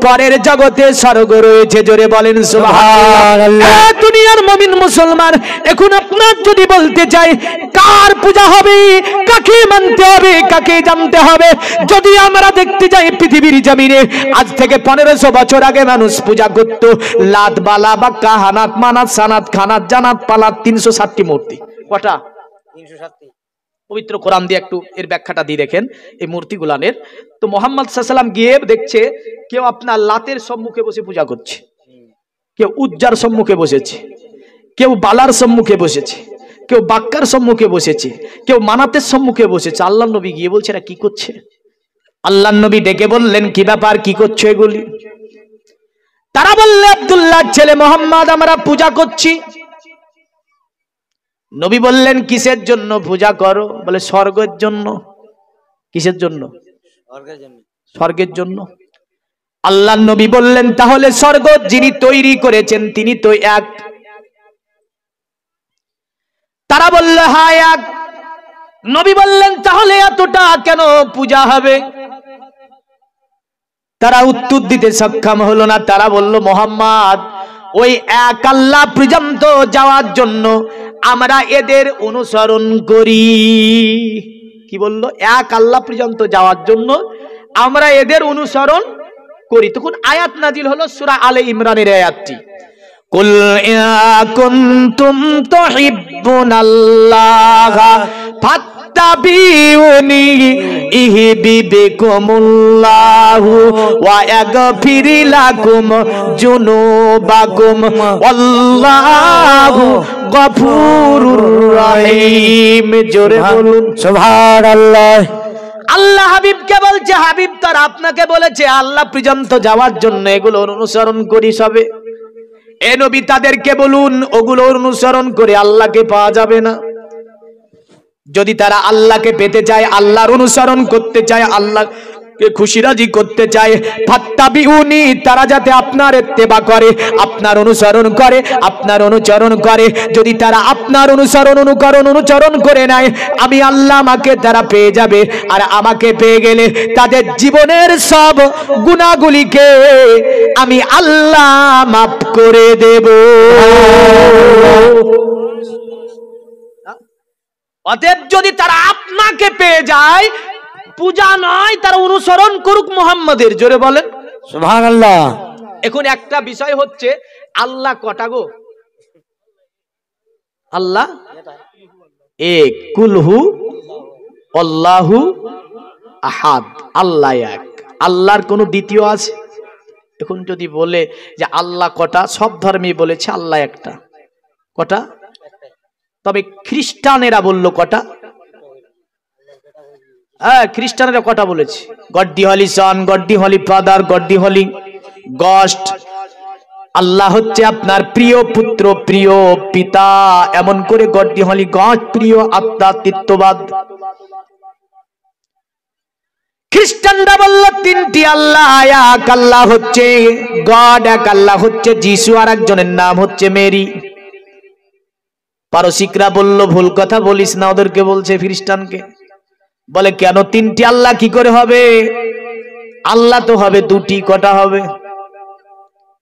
পরের জগতে স্বর্গ রয়েছে। জোরে বলেন সুবহানাল্লাহ। দুনিয়ার মুমিন মুসলমান, এখন আপনার যদি বলতে চাই কার পূজা হবে, কাকে মানতে হবে, কাকে জানতে হবে, যদি আমরা দেখতে যাই পৃথিবীর জমিনে আজ থেকে 1500 বছর আগে মানুষ পূজা করত লাত, বালা, বাক্কা, হানাত, মানাত, সানাত, খানাত, জানাত, পালাত, 360টি মূর্তি। কটা? 360টি। পবিত্র কোরআন দিয়ে একটু এর ব্যাখ্যাটা দিয়ে দেখেন এই মূর্তিগুলানের। তো মুহাম্মদ সাল্লাল্লাহু আলাইহি ওয়াসাল্লাম গিয়ে দেখছে কেউ আপনার লাতের সম্মুখে বসে পূজা করছে, কেউ উজ্জার সম্মুখে বসেছে, কেউ বালার সম্মুখে বসেছে, কেউ বাক্কার সম্মুখে বসেছে, কেউ মানাতের সম্মুখে বসেছে। আল্লাহর নবী গিয়ে বলছে এরা কি করছে? আল্লাহর নবী ডেকে বললেন কি ব্যাপার, কি করছো এগুলি? তারা বললে আব্দুল্লাহর ছেলে মুহাম্মদ আমরা পূজা করছি। নবী বললেন কিসের জন্য পূজা করো? বলে স্বর্গের জন্য। কিসের জন্য? স্বর্গের জন্য। আল্লাহর নবী বললেন তাহলে স্বর্গ যিনি তৈরি করেছেন তিনি তো এক। তারা বলল হ্যাঁ এক। নবী বললেন তাহলে এতটা কেন পূজা হবে? তারা উত্তর দিতে সক্ষম হলো না। তারা বলল মুহাম্মদ ওই এক আল্লাহ পর্যন্ত যাওয়ার জন্য আমরা এদের অনুসরণ করি। কি বলল? এক আল্লাহ পর্যন্ত যাওয়ার জন্য আমরা এদের অনুসরণ করি। তখন আয়াত নাজিল হলো সূরা আলে ইমরানের আয়াতটি, কুল ইয়া কুনতুম তুহিব্বুনাল্লাহ ফাত্তাবিউনি ইহবিবিকুমুল্লাহু ওয়া ইয়াগফির লাকুম যুনুবাকুম ওয়াল্লাহু গফুরুর রহিম। জোরে বলুন সুবহানাল্লাহ। আল্লাহ হাবিবকে বলছে হাবিব তার আপনাকে বলেছে আল্লাহ পর্যন্ত যাওয়ার জন্য এগুলো অনুসরণ করি সবে। এ নবী তাদেরকে বলুন ওগুলো অনুসরণ করে আল্লাহকে পাওয়া যাবে না। যদি তারা আল্লাহকে পেতে চায়, আল্লাহর অনুসরণ করতে চায়, আল্লাহকে খুশি রাজি করতে চায়, ফাত্তাবিউনি তারা যাতে আপনার ইত্তেবা করে, আপনার অনুসরণ করে, আপনার অনুচরণ করে। যদি তারা আপনার অনুচরণ করে নেয় আমি আল্লাহ আমাকে তারা পেয়ে যাবে। আর আমাকে পেয়ে গেলে তাদের জীবনের সব গুনাহগুলিকে আমি আল্লাহ মাফ করে দেব। অতএব যদি তারা আপনাকে পেয়ে যায় পূজা নয়, তারা অনুসরণ করুক মুহাম্মাদের। জোরে বলেন সুবহানাল্লাহ। এখন একটা বিষয় হচ্ছে আল্লাহ কটা গো? আল্লাহ এক, কুলহু আল্লাহু আহাদ, আল্লাহ এক। আল্লাহর কোনো দ্বিতীয় আছে? এখন যদি বলে যে আল্লাহ কটা, সব ধর্মেই বলেছে আল্লাহ একটা। কটা? তবে খ্রিস্টানেরা বলল কটা? হ্যাঁ, খ্রিস্টানেরা কটা বলেছে? গড দি হলি সন, গড দি হলি ফাদার, গড দি হলি গস্ট। আল্লাহ হচ্ছে আপনার প্রিয় পুত্র, প্রিয় পিতা, এমন করে গড দি হলি গড, প্রিয় আধ্যাত্মিকবাদ। খ্রিস্টানরা বলল তিনটি আল্লাহ, এক আল্লাহ হচ্ছে গড, এক আল্লাহ হচ্ছে যিশু, আর একজনের নাম হচ্ছে মেরি। পারসিকরা বলল ভুল কথা বলিস না, ওদেরকে বলছে খ্রিস্টানকে। বলে কেন তিনটি আল্লাহ কি করে হবে? আল্লাহ তো হবে দুটি, কটা হবে?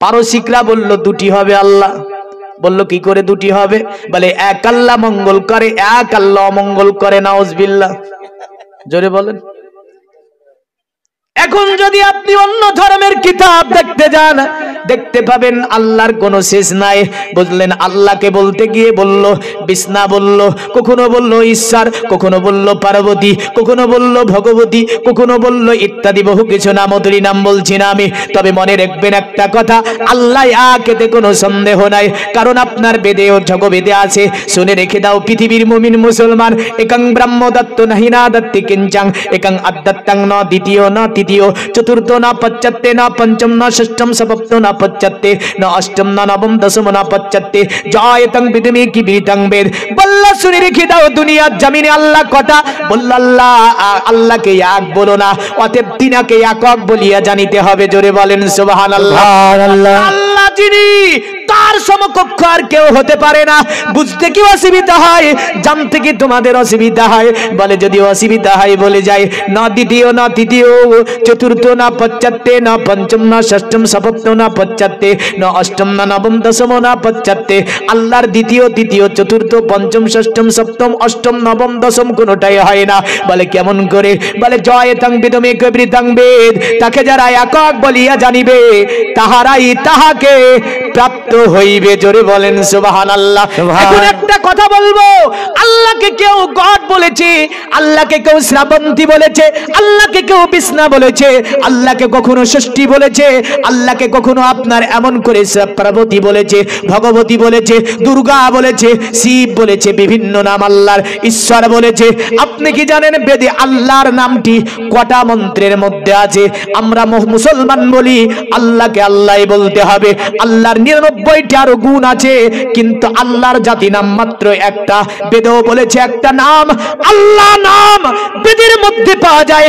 পারসিকরা বলল দুটি হবে আল্লাহ। বলল কি করে দুটি হবে? বলে এক আল্লাহ মঙ্গল করে, এক আল্লাহ অমঙ্গল করে। নাউজুবিল্লাহ। জোরে বলেন। এখন যদি আপনি অন্য ধর্মের কিতাব দেখতে যান দেখতে পাবেন আল্লাহর কোনো শেষ নাই। বুঝলেন? আল্লাহকে বলতে গিয়ে বলল বিষ্ণু, বলল কখনো বলল ঈশ্বর, কখনো বলল পার্বতী, কখনো বলল ভগবতী, কখনো বলল ইত্যাদি বহু কিছু নাম, ওদেরই নাম বলছি না আমি। তবে মনে রাখবেন একটা কথা, আল্লাহ এতে কোনো সন্দেহ নাই, কারণ আপনার বেদে ও জগবেদে আছে। শুনে রেখে দাও পৃথিবীর মুমিন মুসলমান, একাং ব্রহ্ম দত্ত নাহি না দত্তি কিঞ্চাং, একাং আদ্যত্তাং ন দ্বিতীয় ন তৃতীয়, চতুর্থ না পঞ্চত্তে, না পঞ্চম না ষষ্ঠম, সপ্তম না পঞ্চত্তে, না অষ্টম না নবম, দশম না পঞ্চত্তে, জয়তং বিদমি কি বিতং বেদ। বল্লা শুনে রেখে দাও দুনিয়ার জমিনে আল্লাহ কটা? বলল আল্লাহ, আল্লাহকে এক বলো না, অতএব তিনাকে একক বলিয়া জানিতে হবে। জোরে বলেন সুবহানাল্লাহ। আল্লাহ যিনি তার সমকক্ষ আর কেউ হতে পারে না। বুঝতে কি অসুবিধা হয়, জানতে কি তোমাদের অসুবিধা হয়? বলে যদি অসুবিধা হয় বলে যায়, না দ্বিতীয় না তৃতীয়, চতুর্থ না পশ্চাতে, না পঞ্চম না ষষ্ঠম সপ্তম না পশ্চাতে, না অষ্টম না নবম দশম না পশ্চাতে। আল্লাহর দ্বিতীয় তৃতীয় চতুর্থ পঞ্চম ষষ্ঠম সপ্তম অষ্টম নবম দশম কোনোটাই হয় না। বলে কেমন করে? বলে জয় তাং বেদমে কবরি তাং বেদ, তাকে যারা একক বলিয়া জানিবে তাহারাই তাহাকে প্রাপ্ত হইবে। জোরে বলেন সুবহানাল্লাহ। এখন একটা কথা বলবো, আল্লাহকে কেউ গড বলেছে, আল্লাহকে কেউ শ্রাবন্তী বলেছে, আল্লাহকে কেউ বিষ্ণা বলেছে, আল্লাহকে কখনো ষষ্ঠী বলেছে, আল্লাহকে কখনো আপনার এমন করে পার্বতী বলেছে, ভগবতী বলেছে, দুর্গা বলেছে, শিব বলেছে, বিভিন্ন নাম আল্লাহর, ঈশ্বর বলেছে। আপনি কি জানেন বেদে আল্লাহর নামটি কটা মন্ত্রের মধ্যে আছে? আমরা মুসলমান বলি আল্লাহকে আল্লাহই বলতে হবে। আল্লাহর 99টার গুণ আছে, কিন্তু আল্লাহর জাতি নাম মাত্র একটা। বেদেও বলেছে একটা নাম আল্লাহ নাম বেদের মধ্যে পাওয়া যায়।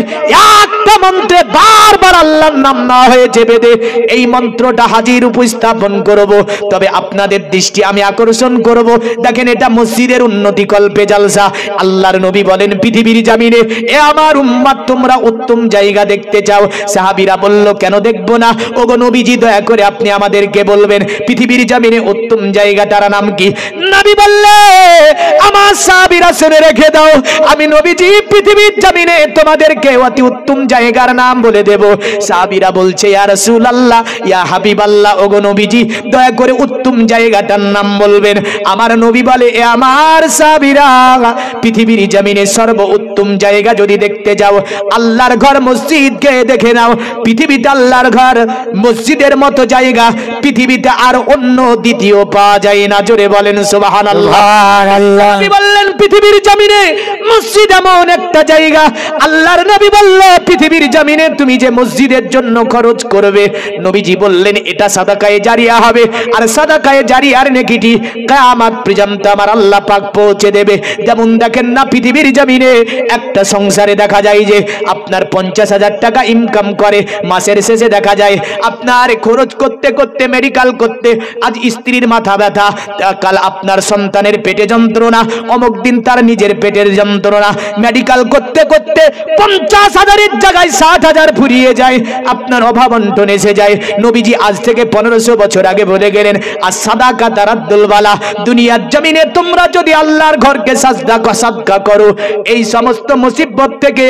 একটা মন্ত্রে বারবার আল্লাহর নাম না হয়েছে বেদে। এই মন্ত্রটা হাজির উপস্থাপন করব, তবে আপনাদের দৃষ্টি আমি আকর্ষণ করব। দেখেন, এটা মসজিদের উন্নতি কল্পে জালসা। আল্লাহর নবী বলেন পৃথিবীর জমিনে, এ আমার উম্মত তোমরা উত্তম জায়গা দেখতে চাও? সাহাবীরা বলল কেন দেখব না? ওগো নবীজি, দয়া করে আপনি আমাদেরকে বলবেন পৃথিবীর জমিনে উত্তম জায়গাটার নাম কি? নবী বললে আমার সাহাবীরা শুনে রেখে দাও, আমি নবীজি পৃথিবীর জমিনে তোমাদেরকে অতি উত্তম জায়গার নাম বলে দেব। সাহাবীরা বলছে ইয়া রাসূলুল্লাহ, ইয়া হাবিবাল্লাহ, ওগো নবীজি দয়া করে উত্তম জায়গাটার নাম বলবেন। আমার নবী বলে, এ আমার সাহাবীরা, পৃথিবীর জমিনে সর্ব উত্তম জায়গা যদি দেখতে যাও, আল্লাহর ঘর মসজিদকে দেখে নাও। পৃথিবীতে আল্লাহর ঘর মসজিদের মতো জায়গা পৃথিবীতে আর অন্য দ্বিতীয় পাওয়া যায় না। জোরে বলেন সুবহানাল্লাহ। নবী বললেন পৃথিবীর জমিনে মসজিদ এমন একটা জায়গা। আল্লাহর নবী বলল পৃথিবীর জমিনে তুমি যে মসজিদের জন্য খরচ করবে, নবীজি বললেন এটা সাদাকায়ে জারিয়া হবে। আর সাদাকায়ে জারিয়ার নেকিটি কিয়ামত পর্যন্ত আমার আল্লাহ পাক পৌঁছে দেবে। যেমন দেখেন না, পৃথিবীর জমিনে একটা সংসারে দেখা যায় যে আপনার 50,000 টাকা ইনকাম করে, মাসের শেষে দেখা যায় আপনার খরচ করতে করতে, মেডিকেল করতে, আজ স্ত্রীর মাথা ব্যথা, কাল আপনার সন্তানের পেটে যন্ত্রণা, অমুক দিন তার নিজের পেটের যন্ত্রণা, মেডিকেল করতে করতে 50,000-এর জায়গায় 60,000 ফুরিয়ে যায়, আপনার অভাব অনটন এসে যায়। নবীজি আজ থেকে 1500 বছর আগে বলে গেলেন, আর সাদাকা তারাদ্দুল বালা, দুনিয়ার জমিনে তোমরা যদি আল্লাহর ঘরকে সাদকা করো, এই সমস্ত মুসিবত থেকে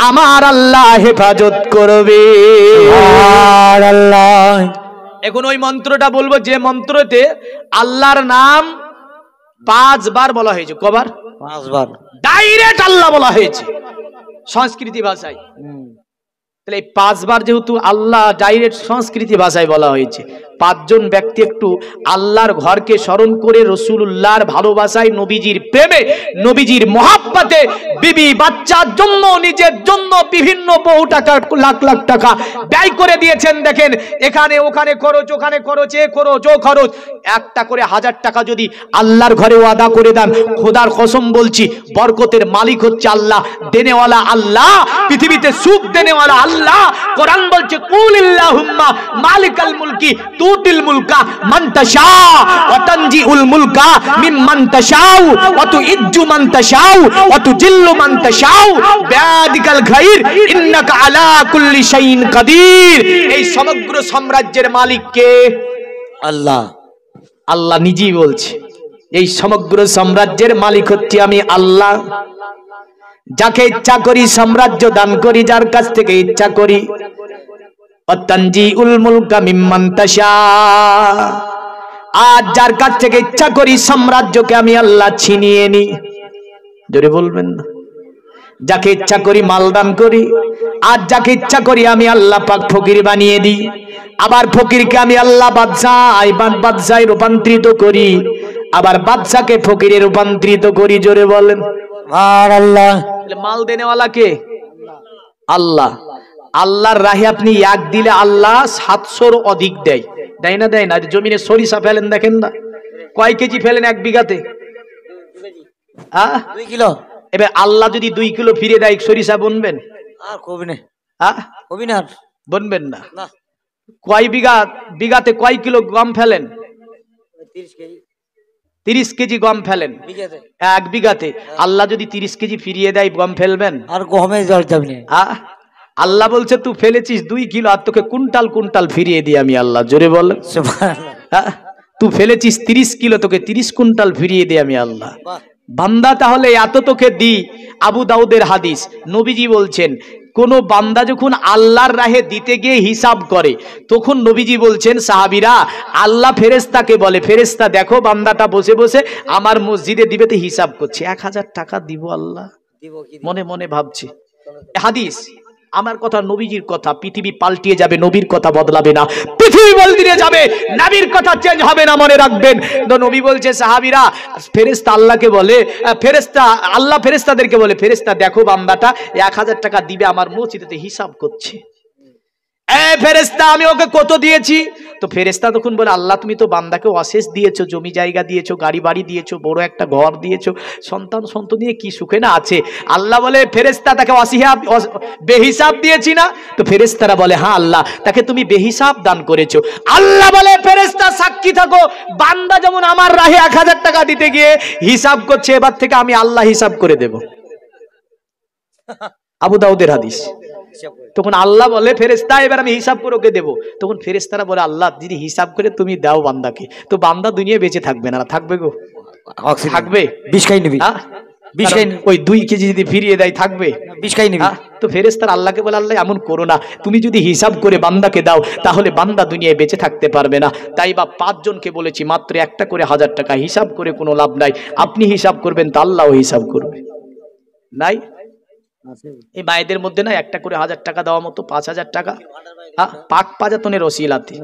আমার আল্লাহ হেফাজত করবে। এখন ওই মন্ত্রটা বলবো যে মন্ত্রতে আল্লাহর নাম 5 বার বলা হয়েছে। কবার? 5 বার ডাইরেক্ট আল্লাহ বলা হয়েছে সংস্কৃতি ভাষায়। তাহলে এই 5 বার যেহেতু আল্লাহ ডাইরেক্ট সংস্কৃতি ভাষায় বলা হয়েছে, 5 জন ব্যক্তি একটু আল্লাহর ঘরকে স্মরণ করে রাসূলুল্লাহর ভালোবাসায়, নবীজির প্রেমে, নবীজির মহাব্বতে, বিবি বাচ্চার জন্য, নিজের জন্য বিভিন্ন বহু টাকা, লাখ লাখ টাকা ব্যয় করে দিয়েছেন। দেখেন এখানে ওখানে খরচ, ওখানে খরচ, এ খরচ ও খরচ। একটা করে 1000 টাকা যদি আল্লাহর ঘরে ওয়াদা করে দেন, খোদার কসম বলছি, বরকতের মালিক হচ্ছে আল্লাহ, দেনেওয়ালা আল্লাহ, পৃথিবীতে সুখ দেনেওয়ালা আল্লাহ। কোরআন বলছে কুলিল্লাহুম্মা মালিকাল মুলকি তুতিল মুলকা মান তাশা ওয়া তানজিউল মুলকা মিম্মান তাশাউ ওয়া তুইজ্জু মান তাশাউ ওয়া তুজিল্লু মান তাশাউ বিয়াদিকাল খাইর ইন্নাকা আলা কুল্লি শাইইন কাদির। এই সমগ্র সাম্রাজ্যের মালিক কে? আল্লাহ। আল্লাহ নিজেই বলছে এই সমগ্র সাম্রাজ্যের মালিক হচ্ছে আমি আল্লাহ। যাকে ইচ্ছা করি সাম্রাজ্য দান করি, যার কাছ থেকে ইচ্ছা করি। তানজিউল মুলকা মিম্মান তাশা, আর যার কাছ থেকে ইচ্ছা করি সাম্রাজ্যকে আমি আল্লাহ ছিনিয়ে নি। জোরে বলবেন না? যাকে ইচ্ছা করি মাল দান করি, আর যাকে ইচ্ছা করি আমি আল্লাহ পাক ফকির বানিয়ে দিই। আবার ফকিরকে আমি আল্লাহ বাদশায় রূপান্তরিত করি, আবার বাদশাকে ফকিরে রূপান্তরিত করি। জোরে বলেন আর আল্লাহ। মাল দেনেওয়ালা কে? আল্লাহ। আল্লাহর রাহে আপনি এক দিলে আল্লাহ 700-র অধিক দেয়। দেয় না? দেয় না? জমিনে সরিষা ফেলেন, দেখেন না কয় কেজি ফেলেন এক বিঘাতে? 2 কিলো। এবার আল্লাহ যদি 2 কিলো ফিরে দেয়, সরিষা বনবেন? আর কবি না, বনবেন না। কয় বিঘাতে কয় কিলো গম ফেলেন? 30 কেজি গম ফেলেন এক বিঘাতে, আল্লাহ যদি 30 কেজি ফিরিয়ে দেয় গম ফেলবেন? আর গমে জল যাবে। আল্লাহ বলছে তুই ফেলেছিস 2 কিলো, আর তোকে কুইন্টাল কুইন্টাল ফিরিয়ে দিই আমি আল্লাহ। জোরে বল সুবহানাল্লাহ। তুই ফেলেছিস 30 কিলো, তোকে 30 কুইন্টাল ফিরিয়ে দিই আমি আল্লাহ। বান্দা তাহলে এত তোকে দি। আবু দাউদের হাদিস, নবীজি বলছেন কোন বান্দা যখন আল্লাহর রাহে দিতে গিয়ে হিসাব করে, তখন নবীজি বলছেন সাহাবীরা, আল্লাহ ফেরেশতাকে বলে, ফেরেশতা দেখো বান্দাটা বসে বসে আমার মসজিদে দিবে তো হিসাব করছে, 1000 টাকা দিব আল্লাহ, মনে মনে ভাবছে। হাদিস, আমার কথা নবীজির কথা। পৃথিবী পাল্টিয়ে যাবে, নবীর কথা বদলাবে না। পৃথিবী বদলে যাবে, নবীর কথা চেঞ্জ হবে না, মনে রাখবেন। তো নবী বলছে সাহাবীরা, ফেরেশতা আল্লাহকে বলে, ফেরেশতা আল্লাহ ফেরেশতাদেরকে বলে, ফেরেশতা দেখো বান্দাটা 1000 টাকা দিবে আমার মসজিদে হিসাব করছে। ফেরেশতা আমি ওকে কত দিয়েছি? তো ফেরেশতা তখন বলে, আল্লাহ তুমি তো বান্দাকে অশেষ দিয়েছো, জমি জায়গা দিয়েছো, গাড়ি বাড়ি দিয়েছো, বড় একটা ঘর দিয়েছো, সন্তান নিয়ে কি সুখে না আছে। আল্লাহ বলে, ফেরেশতা তাকে বেহিসাব দিয়েছি না? তো ফেরেশতারা বলে, হ্যাঁ আল্লাহ তাকে তুমি বেহিসাব দান করেছো। আল্লাহ বলে, ফেরেশতা সাক্ষী থাকো, বান্দা যেমন আমার রাহে 1000 টাকা দিতে গিয়ে হিসাব করছে, এবার থেকে আমি আল্লাহ হিসাব করে দেব। আবু দাউদের হাদিস। তখন আল্লাহ বলে, ফেরেশতা এবার আমি হিসাব করে ওকে দেবো। তখন ফেরেশতারা বলে, আল্লাহ যদি হিসাব করে তুমি দাও বান্দাকে, তো বান্দা দুনিয়ায় বেঁচে থাকবে না। থাকবে গো, থাকবে? 20 খাই নিবি, 20 খাই। ওই 2 কেজি যদি ফিরিয়ে দেয় থাকবে? 20 খাই নিবি। তো ফেরেশতারা আল্লাহকে বলে, আল্লাহ এমন করো না, তুমি যদি হিসাব করে বান্দাকে দাও তাহলে বান্দা দুনিয়ায় বেঁচে থাকতে পারবে না। তাই বা 5 জনকে বলেছি মাত্র একটা করে 1000 টাকা, হিসাব করে কোনো লাভ নাই। আপনি হিসাব করবেন তা আল্লাহও হিসাব করবে। নাই এই মায়েদের মধ্যে না একটা করে 1000 টাকা দেওয়া মতো 5000 টাকা, পাক পাজাতনের ওসিলাতে,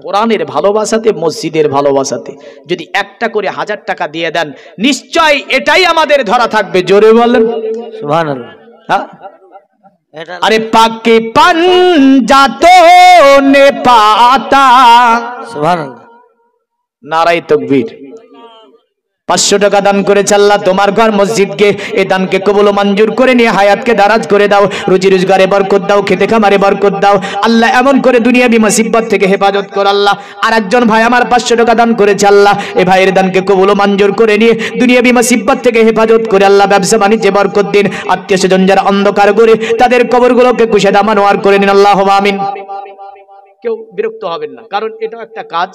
কোরআনের ভালোবাসাতে, মসজিদের ভালোবাসাতে যদি একটা করে 1000 টাকা দিয়ে দেন, নিশ্চয় এটাই আমাদের ধরা থাকবে। জোরে বলেন সুবহানাল্লাহ। আরে পাকে পাঞ্জাতনে পাতা, সুবহানাল্লাহ, নারায়ে তাকবীর। 500 টাকা দান করেছে আল্লাহ তোমার ঘর মসজিদকে, এই দানকে কবুল মঞ্জুর করে নিয়ে হায়াতকে দারাজ করে দাও, রুজি রোজগারে বরকত দাও, খেতে খামারে বরকত দাও আল্লাহ, এমন করে দুনিয়াবি মুসিবত থেকে হেফাজত কর আল্লাহ। আর একজন ভাই আমার 500 টাকা দান করেছে আল্লাহ, এই ভাইয়ের দানকে কবুল মঞ্জুর করে নিয়ে দুনিয়াবি মুসিবত থেকে হেফাজত করে আল্লাহ, ব্যবসা বাণিজ্যে বরকত দিন, আত্মীয় স্বজন যারা অন্ধকার করে তাদের কবরগুলোকে কুশাদা মানোয়ার করে নিন, আল্লাহুম্মা আমিন। কেউ বিরক্ত হবেন না, কারণ এটা একটা কাজ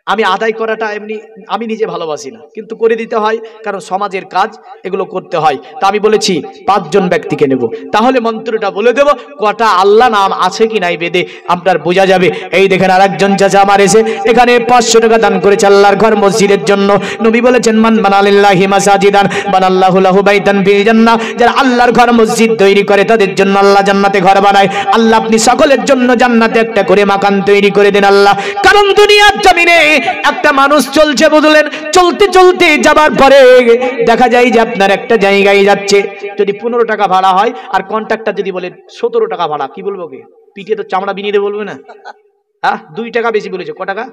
আমি আদায় করাটা এমনি আমি নিজে ভালোবাসি না, কিন্তু করে দিতে হয়, কারণ সমাজের কাজ এগুলো করতে হয়। তা আমি বলেছি 5 জন ব্যক্তিকে নেব, তাহলে মন্ত্রটা বলে দেব, কটা আল্লাহ নাম আছে কি নাই বেদে আপনার বোঝা যাবে। এই দেখেন আরেকজন চাচা আমার এসে এখানে 500 টাকা দান করেছে আল্লাহর ঘর মসজিদের জন্য। নবী বলেছেন, মান বানালিল্লাহি মাসাজিদান বানাল্লাহু লাহু বাইতান ফিল জান্নাহ, যারা আল্লাহর ঘর মসজিদ তৈরি করে তাদের জন্য আল্লাহ জান্নাতে ঘর বানায়। আল্লাহ আপনি সকলের জন্য জান্নাতে একটা করে মাকান তৈরি করে দেন আল্লাহ, কারণ দুনিয়ার জমিনে একটা মানুষ চলছে বুঝলেন, চলতে চলতে যাবার পরে দেখা যায় যে আপনার একটা জায়গায় যাচ্ছে, যদি 15 টাকা ভাড়া হয় আর কন্ট্রাক্টর যদি বলে 17 টাকা ভাড়া, কি বলবো কে? পিঠে তো চামড়া বিনিয়ে দেবে, বলবে না? হ্যাঁ, 2 টাকা বেশি বলেছে। ক টাকা?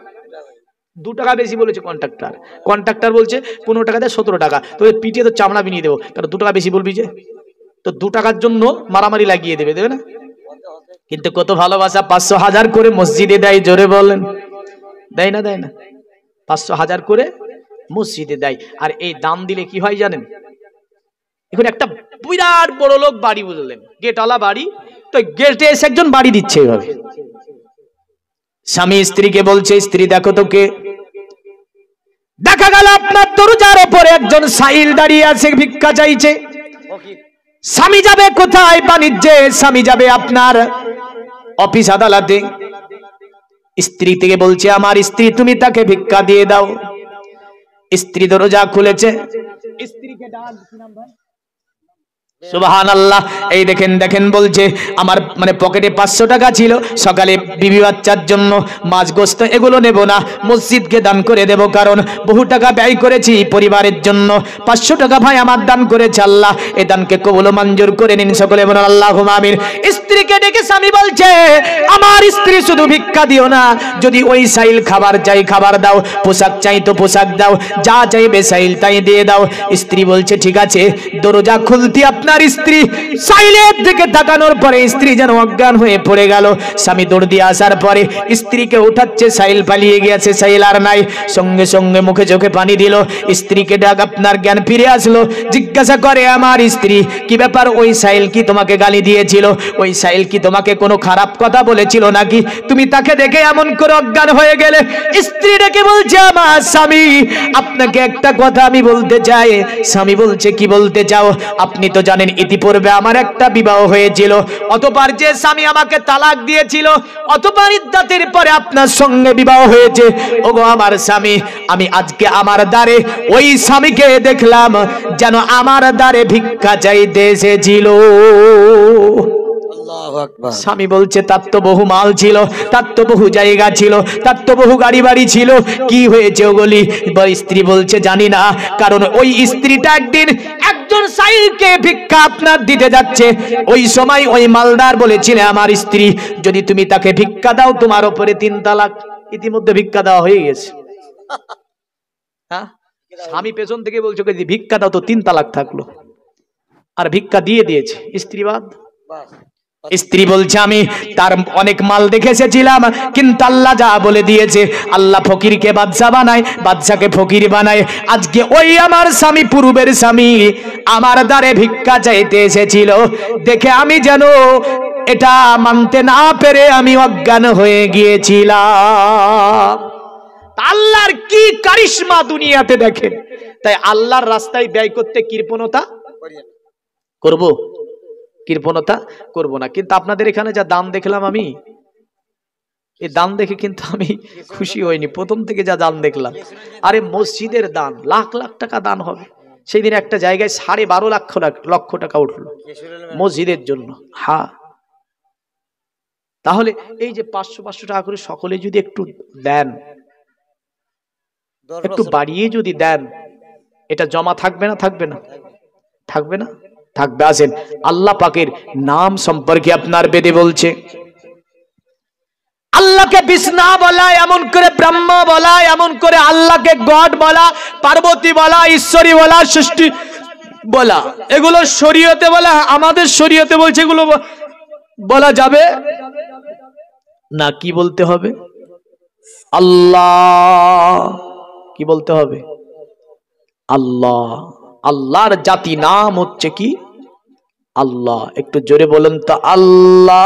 2 টাকা বেশি বলেছে কন্ট্রাক্টর বলছে 15 টাকা দেয় 17 টাকা, তো পিঠে তো চামড়া বিনিয়ে দেবো, কারণ 2 টাকা বেশি বলবি যে, তো 2 টাকার জন্য মারামারি লাগিয়ে দেবে, দেবে না? কিন্তু কত ভালোবাসা, 500 1000 করে মসজিদে দেয়। জোরে বলেন, দেয় না? দেয় না? 500 1000 করে মসজিদে দেয়। আর এই দাম দিলে কি হয় জানেন? এখন একটা বিরাট বড় লোক বাড়ি বুঝলেন, গেটওয়ালা বাড়ি, তো গেটে এসে একজন বাড়ি দিচ্ছে এইভাবে। স্বামী স্ত্রীকে বলছে, স্ত্রী দেখো তো কে। দেখা গেল আপনার দরজার উপরে একজন সাইল দাঁড়িয়ে আছে, ভিক্ষা চাইছে। স্বামী যাবে কোথায়? বাণিজ্যে। স্বামী যাবে আপনার অফিস আদালতে। স্ত্রী থেকে বলছে, আমার স্ত্রী তুমি তাকে ভিক্ষা দিয়ে দাও। স্ত্রী দরজা খুলেছে, স্ত্রীকে ডাক, কি নাম ভাই? সুবহানাল্লাহ। এই দেখেন বলছে, আমার মানে পকেটে 500 টাকা ছিল, সকালে বিবি বাচ্চার জন্য মাছ গোস্ত এগুলো নেব না, মসজিদকে দান করে দেব, কারণ বহু টাকা ব্যয় করেছি পরিবারের জন্য। 500 টাকা ভাই আমার দান করেছে আল্লাহ, এই দানকে কবুল মঞ্জুর করে নিন, সকলে বলুন আল্লাহুম্মা আমিন। স্ত্রীকে ডেকে স্বামী বলছে, আমার স্ত্রী শুধু ভিক্ষা দিও না, যদি ওই সাইল খাবার চাই খাবার দাও, পোশাক চাই তো পোশাক দাও, যা চাইবে সাইল তাই দিয়ে দাও। স্ত্রী বলছে ঠিক আছে। দরজা খুলতে আপনার আপনার স্ত্রী সাইলের দিকে তাকানোর পরে স্ত্রী যেন অজ্ঞান হয়ে পড়ে গেল। স্বামী দৌড় দিয়ে আসার পরে স্ত্রীকে উঠাচ্ছে, সাইল পালিয়ে গিয়েছে, সাইল আর নাই। সঙ্গে সঙ্গে মুখে চোখে পানি দিল, স্ত্রীকে ডাক, আপনার জ্ঞান ফিরে আসলো। জিজ্ঞাসা করে আমার স্ত্রী, কি ব্যাপার, ওই সাইল কি তোমাকে গালি দিয়েছিল? ওই সাইল কি তোমাকে কোনো খারাপ কথা বলেছিল নাকি? তুমি তাকে দেখে এমন করে অজ্ঞান হয়ে গেলে? স্ত্রী ডেকে বলছে, আমার স্বামী, আপনাকে একটা কথা আমি বলতে চাই। স্বামী বলছে, কি বলতে চাও? আপনি তো জানেন ইতিপূর্বে আমার একটা বিবাহ হয়েছিল, অতঃপর যে স্বামী আমাকে তালাক দিয়েছিল, অতঃপর ইদ্দাতের পরে আপনার সঙ্গে বিবাহ হয়েছে। ওগো আমার স্বামী, আমি আজকে আমার দ্বারে ওই স্বামীকে দেখলাম যেন আমার দ্বারে ভিক্ষা চাইতে এসেছিল। স্বামী বলছে, তার তো বহু মাল ছিল, তার তো বহু জায়গা ছিল, তার তো বহু গাড়ি বাড়ি ছিল, কি হয়েছে ওগুলি? স্ত্রী বলছে, জানি না, কারণ ওই স্ত্রীটা একদিন একজন সাইলকে ভিক্ষা আপনার দিতে যাচ্ছে, ওই সময় ওই মালদার বলেছিলে আমার স্ত্রী, যদি তুমি তাকে ভিক্ষা দাও তোমার উপরে 3 তালাক। ইতিমধ্যে ভিক্ষা দেওয়া হয়ে গেছে। হ্যাঁ, স্বামী পেছন থেকে বলছো যদি ভিক্ষা দাও তো 3 তালাক থাকলো, আর ভিক্ষা দিয়ে দিয়েছে। স্ত্রীবাদ। স্ত্রী বলছে, আমি তার অনেক মাল দেখে এসেছিলাম, কিন্তু আল্লাহ যা বলে দিয়েছে, আল্লাহ ফকিরকে বাদশা বানায়, বাদশাকে ফকির বানায়। আজকে ওই আমার স্বামী, পূর্বের স্বামী, আমার দ্বারে ভিক্ষা চাইতে এসেছিল, দেখে আমি যেন এটা মানতে না পেরে আমি অজ্ঞান হয়ে গিয়েছিলাম। আল্লাহর কি কারিশমা দুনিয়াতে দেখেন। তাই আল্লাহর রাস্তায় ব্যয় করতে কৃপণতা করব, কৃপণতা করব না। কিন্তু আপনাদের এখানে যা দান দেখলাম আমি, এই দান দেখে কিন্তু আমি খুশি হইনি। প্রথম থেকে যা দান দেখলাম, আরে মসজিদের দান লাখ লাখ টাকা দান হবে। সেই দিন একটা জায়গায় 12.5 লক্ষ টাকা উঠলো মসজিদের জন্য। হ্যাঁ, তাহলে এই যে 500 টাকা করে সকলে যদি একটু দেন, একটু বাড়িয়ে যদি দেন, এটা জমা থাকবে না? থাকবে না? থাকবে না? থাকবে। আসেন, আল্লাহ পাকের নাম সম্পর্কে আপনার বেদে বলছে, আল্লাহকে বিষ্ণু বলা, এমন করে ব্রহ্ম বলা, এমন করে আল্লাহকে গড বলা, পার্বতী বলা, ঈশ্বরী বলা, সৃষ্টি বলা, এগুলো শরীয়তে বলা। আমাদের শরীয়তে বলছে এগুলো বলা যাবে না। কি বলতে হবে? আল্লাহ। কি বলতে হবে? আল্লাহ। আল্লাহর জাতি নাম হচ্ছে কি? আল্লাহ। একটু জোরে বলুন তো, আল্লাহ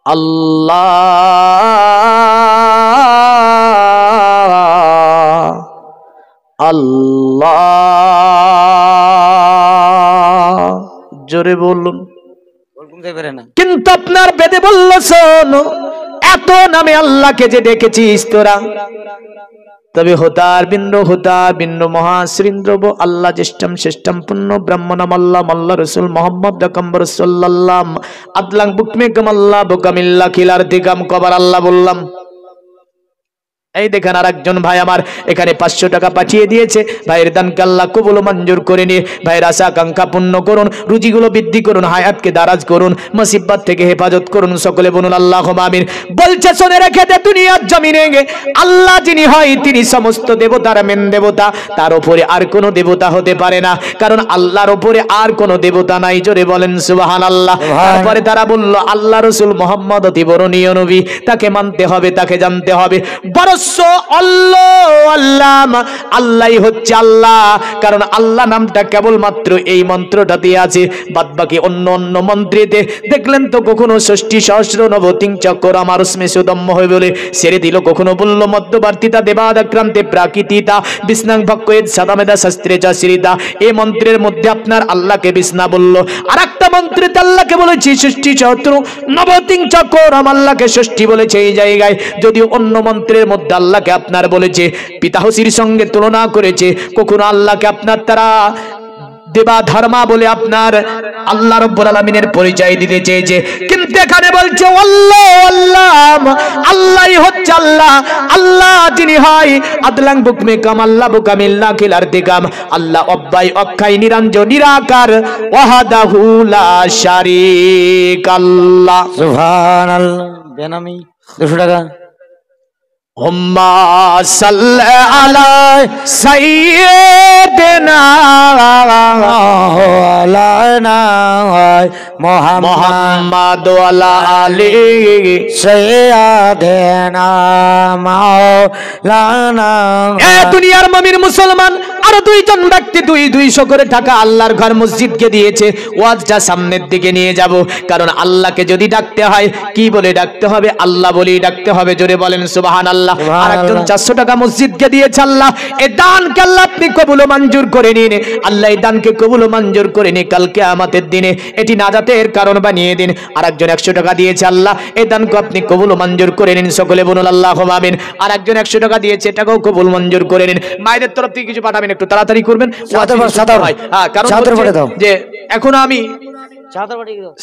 আল্লাহ আল্লাহ। জোরে বলুন। কিন্তু আপনার বেদে বলল, শোনো, এত নামে আল্লাহকে যে ডেকেছিস তোরা, তবে হোতার বিন্ন মহাশ্রীন্দ্রব আল্লাহ জ্যেষ্ঠম শ্রেষ্ঠম পুণ্য ব্রাহ্মণম আল্লাহ মাল্লা রসুল মোহাম্মদ রকম্বর সাল্লাল্লাম আদলাং বুকমে কামাল্লাহ বুকামিল্লা খিলার দিকাম কবার আল্লাহ বললাম। এই দেখেন, আর একজন ভাই আমার এখানে 500 টাকা পাঠিয়ে দিয়েছে। ভাইয়ের দানকে আল্লাহ কবুল মঞ্জুর করে নিয়ে ভাইয়ের আশা আকাঙ্ক্ষা পূর্ণ করুন, রুজিগুলো বৃদ্ধি করুন, হায়াতকে দারাজ করুন, মুসিবত থেকে হেফাজত করুন। সকলে বলুন আল্লাহুম্মা আমিন। বলছে, শুনে রেখে দে, দুনিয়ার জমিনে আল্লাহ যিনি হয় তিনি সমস্ত দেবতার মেন দেবতা, তার উপরে আর কোনো দেবতা হতে পারে না, কারণ আল্লাহর উপরে আর কোনো দেবতা নাই। জোরে বলেন সুবহানাল্লাহ। তারপরে তারা বলল, আল্লাহ রসুল মোহাম্মদ অতি বরণীয় নবী, তাকে মানতে হবে, তাকে জানতে হবে। আল্লাহ হচ্ছে আল্লাহ, কারণ আল্লাহ নামটা কেবলমাত্র এই মন্ত্রটাতে আছে, বাদ বাকি অন্য অন্য মন্ত্রেতে দেখলেন তো কখনো 60 সহস্র নবতিং চক্র আমার উসমে সুদম্য হয়ে বলে ছেড়ে দিল, কখনো বলল মধ্যবর্তীতা দেবাদাক্রান্তে প্রাকৃতিতা বিষ্ণাং ভক্কেদ সাদামেদা শাস্ত্রে চাশ্রিতা। এই মন্ত্রের মধ্যে আপনার আল্লাহকে বিষ্ণা বলল, আর একটা মন্ত্রেতে আল্লাহকে বলেছি 60 সহস্র নবতিং চক্র আল্লাহকে 60 বলেছে এই জায়গায়। যদিও অন্য মন্ত্রের মধ্যে আল্লাহকে আপনার বলেছে পিতাহসির সঙ্গে তুলনা করেছে, কখনো আল্লাহকে আপনার তারা দেবা ধর্মা বলে আপনার আল্লাহ রাব্বুল আলামিনের পরিচয় দিতে চেয়েছে। কিন্তু এখানে বলছে আল্লাহ আল্লাহ, আল্লাহই হচ্ছে আল্লাহ, আল্লাহ যিনি হয় আদলাং বুকমে কাম আল্লাহ বুকামিল্লাহ খিলার দিকাম, আল্লাহ অব্যয় অক্ষয় নিরঞ্জন নিরাকার ওয়াহদাহু লা শারীকা আল্লাহ। সুবহানাল্লাহ। বেনামি 200 টাকা। হুম্মা সাল্লি আলা সাইয়্যিদিনা মাওলানা মুহাম্মাদ ওয়ালা আলি সাইয়্যিদিনা মাওলানা। এ দুনিয়ার মুমিন মুসলমান, আরো দুইজন ব্যক্তি 200 করে টাকা আল্লাহর ঘর মসজিদকে দিয়েছে। ওয়াজটা সামনের দিকে নিয়ে যাব, কারণ আল্লাহকে যদি ডাকতে হয় কি বলে ডাকতে হবে? আল্লাহ বলেই ডাকতে হবে। জোরে বলেন সুবহানাল্লাহ। আর একজন 400 টাকা মসজিদকে দিয়েছে আল্লাহ। এই দানকে আল্লাহ আপনি কবুল ও মঞ্জুর করে নিন। আল্লাহ এই দানকে কবুল ও মঞ্জুর করে নিন, কাল কিয়ামতের দিনে এটি নাজাতের কারণ বানিয়ে দিন। আর একজন 100 টাকা দিয়েছে আল্লাহ, এই দানকে আপনি কবুল ও মঞ্জুর করে নিন। সকলে বলুন আল্লাহুম্মা আমিন। আর একজন 100 টাকা দিয়েছে, এটাকেও কবুল মঞ্জুর করে নিন। মায়েদের তরফ থেকে কিছু পাঠাবেন, একটু তাড়াতাড়ি করবেন। হ্যাঁ, কারণ যে এখন আমি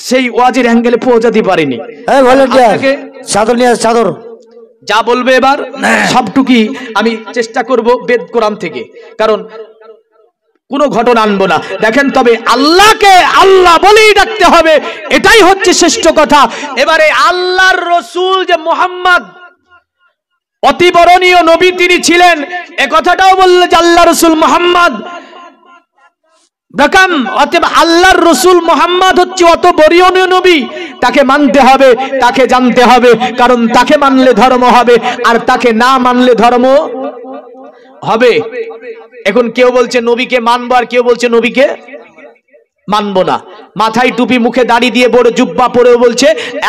সেই ওয়াজের অ্যাঙ্গেলে পৌঁছাতে পারিনি। চাদর যা বলবে এবার সবটুকি আমি চেষ্টা করব বেদ কোরআন থেকে, কারণ কোনো ঘটনা আনবো না। দেখেন, তবে আল্লাহকে আল্লাহ বলেই ডাকতে হবে, এটাই হচ্ছে শ্রেষ্ঠ কথা। এবারে আল্লাহর রসুল যে মুহাম্মদ অতি বরণীয় নবী তিনি ছিলেন, এ কথাটাও বললে যে আল্লাহ রসুল মুহাম্মদ দেখাম। অতএব আল্লাহর রসুল মুহাম্মদ হচ্ছে অত বরণীয় নবী, তাকে মানতে হবে, তাকে জানতে হবে, কারণ তাকে মানলে ধর্ম হবে, আর তাকে না মানলে ধর্ম হবে। এখন কেউ বলছে নবীকে মানবো, আর কেউ বলছে নবীকে মানবো না। মাথায় টুপি, মুখে দাড়ি দিয়ে বড় জুব্বা পরেও বলছে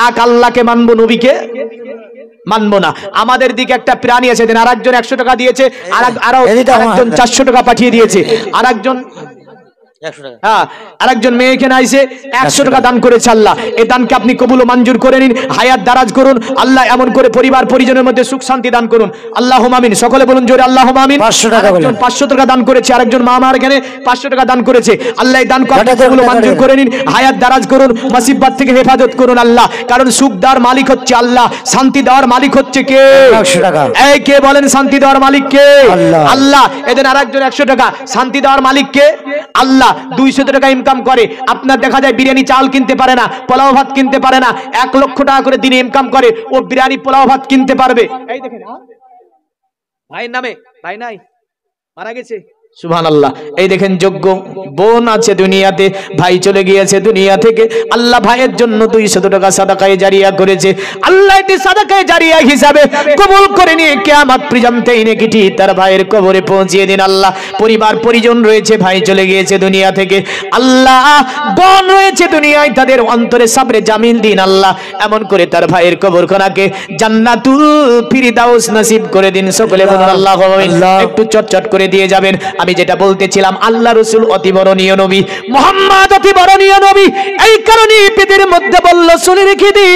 এক আল্লাহকে মানবো, নবীকে মানবো না। আমাদের দিকে একটা প্রাণী আছে, আর একজন 100 টাকা দিয়েছে, আরেকজন 400 টাকা পাঠিয়ে দিয়েছে, আর একজন আরেকজন মেয়ে এখানে আইসে 100 টাকা দান করেছে। আল্লাহ এই দানকে আপনি কবুল ও মঞ্জুর করে নিন, হায়াত দারাজ করুন। আল্লাহ এমন করে পরিবার পরিজনের মধ্যে সুখ শান্তি দান করুন। আল্লাহুম্মা আমিন। সকলে বলুন জোরে আল্লাহুম্মা আমিন। 500 টাকা দান করেছে, আরেকজন মা আমার এখানে 500 টাকা দান করেছে। আল্লাহ এই দানকে আপনি কবুল ও মঞ্জুর করে নিন, হায়াত দারাজ করুন, মুসিবত থেকে হেফাজত করুন আল্লাহ, কারণ সুখ দেওয়ার মালিক হচ্ছে আল্লাহ, শান্তি দেওয়ার মালিক হচ্ছে কে? এই কে বলেন শান্তি দেওয়ার মালিক কে? আল্লাহ। এদের আরেকজন 100 টাকা, শান্তি দেওয়ার মালিক কে? আল্লাহ। 200 টাকা ইনকাম করে, আপনার দেখা যায় বিরিয়ানি চাল কিনতে পারে না, পোলাও ভাত কিনতে পারে না, 1 লক্ষ টাকা করে দিনে ইনকাম করে, ও বিরিয়ানি পোলাও ভাত কিনতে পারবে। এই দেখেন ভাইয়ের নামে, ভাই নাই, মারা গেছে, সুবহানাল্লাহ। এই দেখেন যোগ্য বোন আছে দুনিয়াতে, ভাই চলে গিয়েছে দুনিয়া থেকে, আল্লাহ ভাইয়ের জন্য 200 টাকা সাদাকায়ে জারিয়া করেছে। আল্লাহ এটি সাদাকায়ে জারিয়া হিসাবে কবুল করে নিয়ে কিয়ামত পর্যন্ত এই নেকিটি তার ভাইয়ের কবরে পৌঁছিয়ে দিন আল্লাহ। পরিবার পরিজন রয়েছে, ভাই চলে গিয়েছে দুনিয়া থেকে, আল্লাহ বোন রয়েছে দুনিয়ায়, তাদের অন্তরে সাবরে জামিল দিন আল্লাহ, এমন করে তার ভাইয়ের কবরখানাকে জান্নাতুল ফিরদাউস নসিব করে দিন। সকলে বলুন আল্লাহ। একটু চটচট করে দিয়ে যাবেন। আমি যেটা বলতেছিলাম, আল্লাহ রসুল অতি বরণীয় নবী, মুহাম্মদ অতি বরণীয় নবী, এই কারণে পৃথিবীর মধ্যে বলল শুনে রেখে দি,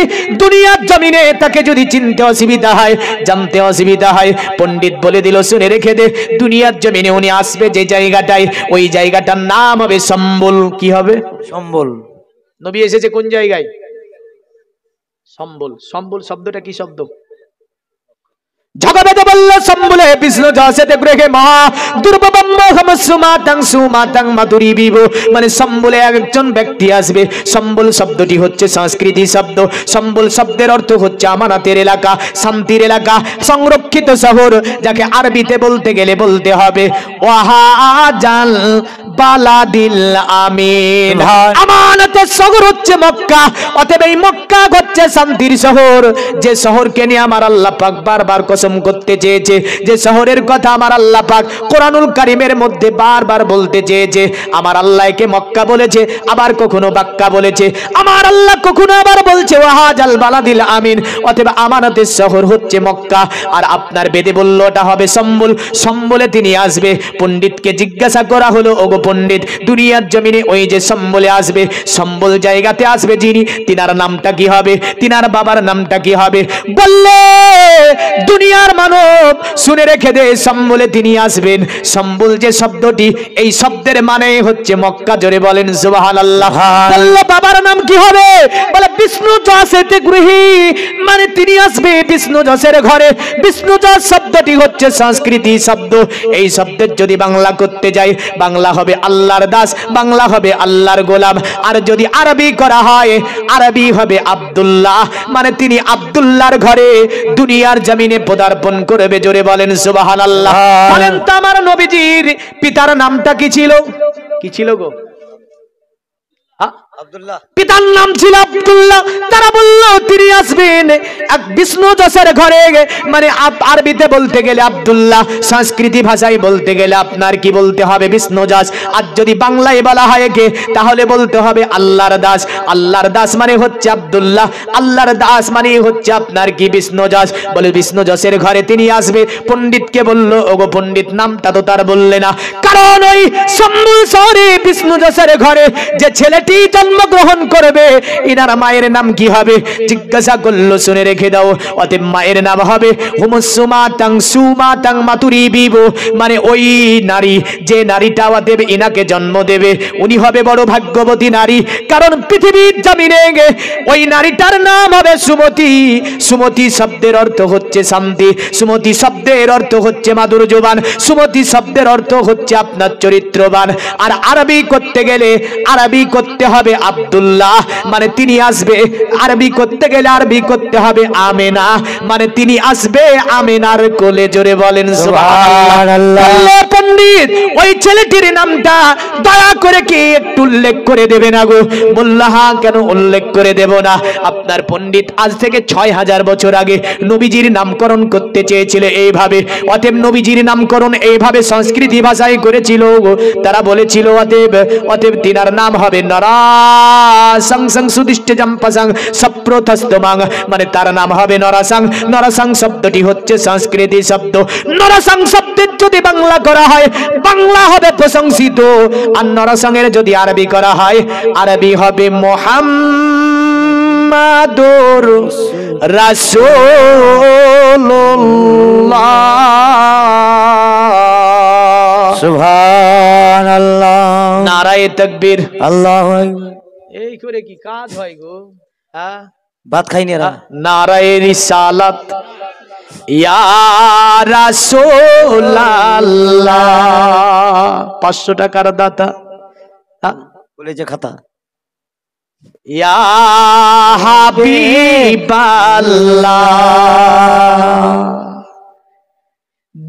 দুনিয়ার জমিনে তাকে যদি চিনতে অসুবিধা হয়, জানতে অসুবিধা হয়, পণ্ডিত বলে দিল শুনে রেখে দে, দুনিয়ার জমিনে উনি আসবে যে জায়গাটায়, ওই জায়গাটার নাম হবে সম্বল। কি হবে? সম্বল। নবী এসেছে কোন জায়গায়? সম্বল। সম্বল শব্দটা কি শব্দ? জগতে বলল সম্বলে বিষ্ণু জসেতে গ্রহে মহা দুর্বম্ব সমসুমাতাং সুমাতাং মাতুরি বিব, মানে সম্বলে একজন ব্যক্তি আসবে। সম্বল শব্দটি হচ্ছে সংস্কৃতি শব্দ। সম্বল শব্দের অর্থ হচ্ছে আমানতের এলাকা, শান্তির এলাকা, সংরক্ষিত শহর, যাকে আরবিতে বলতে গেলে বলতে হবে ওয়াহাজাল বালাদিল আমিন। আমানতের শহর হচ্ছে মক্কা, অতএব এই মক্কা হচ্ছে শান্তির শহর, যে শহরকে নিয়ে আমার আল্লাহ পাক বারবার কসম করতে চেয়েছে, যে শহরের কথা আমার আল্লাহ পাক কোরআনুল কারীমের মধ্যে বারবার বলতে চেয়েছে। আমার আল্লাহকে মক্কা বলেছে, আবার কখনো বাক্কা বলেছে, আমার আল্লাহ কখনো আবার বলছে ওয়াহাজাল বালাদিল আমিন। অতএব আমানতের শহর হচ্ছে মক্কা, আর আপনার বেদে বলল ওটা হবে সম্বল। সম্বলে তিনি আসবে। পণ্ডিতকে জিজ্ঞাসা করা হলো, ওগো পণ্ডিত, দুনিয়ার জমিনে ওই যে সম্বলে আসবে, সম্বল জায়গাতে আসবে যিনি, তিনার নামটা কি হবে? তিনার বাবার নামটা কি হবে? বললে দুনিয়ার মানব শুনে রেখে দে, সম্বলে তিনি আসবেন। সম্বল যে শব্দটি, এই শব্দের মানে হচ্ছে মক্কা। জোরে বলেন সুবহানাল্লাহ। বললো বাবার নাম কি হবে? বলে বিষ্ণু যশেতে গৃহী, মানে তিনি আসবে বিষ্ণু যশের ঘরে। বিষ্ণু যশ শব্দটি হচ্ছে সংস্কৃতি শব্দ। এই শব্দের যদি বাংলা করতে যাই, বাংলা হবে আল্লাহর দাস, বাংলা হবে আল্লাহর গোলাম। আর যদি আরবি করা হয়, আরবি হবে আব্দুল্লাহ, মানে তিনি আব্দুল্লাহর ঘরে দুনিয়ার জমিনে পদার্পণ করবে। জোরে বলেন সুবহানাল্লাহ। বলেন তো আমার নবীজির পিতার নামটা কি ছিল? কি ছিল গো? আব্দুল্লাহ। পিতার নাম ছিল আব্দুল্লাহ। তারা বলল তিনি আসবেন এক বিষ্ণু যশের ঘরে, মানে আরবিতে বলতে গেলে আব্দুল্লাহ, সংস্কৃতি ভাষায় বলতে গেলে আপনার কি বলতে হবে? বিষ্ণু যশ। আর যদি বাংলায় বলা হয় কে, তাহলে বলতে হবে আল্লাহর দাস। আল্লাহর দাস মানে হচ্ছে আব্দুল্লাহ, আল্লাহর দাস মানে হচ্ছে আপনার কি? বিষ্ণু যশ। বলে বিষ্ণু যশের ঘরে তিনি আসবে। পণ্ডিতকে বলল, ওগো পণ্ডিত, নামটা তো তার বললে না, কারণ ওই সম্বল শহরে বিষ্ণু যশের ঘরে যে ছেলেটি জন্মগ্রহণ করবে ইনার মায়ের নাম কি হবে? জিজ্ঞাসা করলো, শুনে রেখে দাও, অতএব মায়ের নাম হবে হুমসুমাতাং সুমাতাং মাতুরি বিবো, মানে ওই নারী, যে নারীটা অতএব ইনাকে জন্ম দেবে উনি হবে বড় ভাগ্যবতী নারী, কারণ পৃথিবীর জমিনে ওই নারীটার নাম হবে সুমতি। সুমতি শব্দের অর্থ হচ্ছে শান্তি, সুমতি শব্দের অর্থ হচ্ছে মাধুর্যবান, সুমতি শব্দের অর্থ হচ্ছে আপনার চরিত্রবান। আর আরবি করতে গেলে আরবি করতে হবে আব্দুল্লাহ, মানে তিনি আসবে। আরবি করতে গেলে আরবি করতে হবে আমেনা, মানে তিনি আসবে আমেনার কোলে। জোরে বলেন সুবহানাল্লাহ। পণ্ডিত ওই ছেলেটির নামটা দয়া করে কি একটু উল্লেখ করে দেবে না গো? বলল হ্যাঁ, কেন উল্লেখ করে দেব না? আপনার পণ্ডিত আজ থেকে 6000 বছর আগে নবীজির নামকরণ করতে চেয়েছিল এইভাবে, অতএব নবীজির নামকরণ এইভাবে সংস্কৃতি ভাষায় করেছিল। তারা বলেছিল অতএব তিনার নাম হবে নরাসং সং সুদিষ্ট জম্পসং সপ্রথস্তমাং, মানে তার নাম হবে নরাসং। নরাসং শব্দটি হচ্ছে সংস্কৃতি শব্দ। নরাসং শব্দের যদি বাংলা করা হয়, বাংলা হবে প্রশংসিত, আর নরাসং এর যদি আরবি করা হয়, আরবি হবে মুহাম্মাদুর রাসূলুল্লাহ। সুবহানাল্লাহ। নারায়ে তাকবীর। আল্লাহু আকবার। এই করে কি কাজ হয় গো? হ্যাঁ, ভাত খাইনি রা। নারায়ে রিসালাত ইয়া রাসূলুল্লাহ। 500 টাকার দাতা বলে যে খাতা। ইয়া হাবিবাল্লাহ।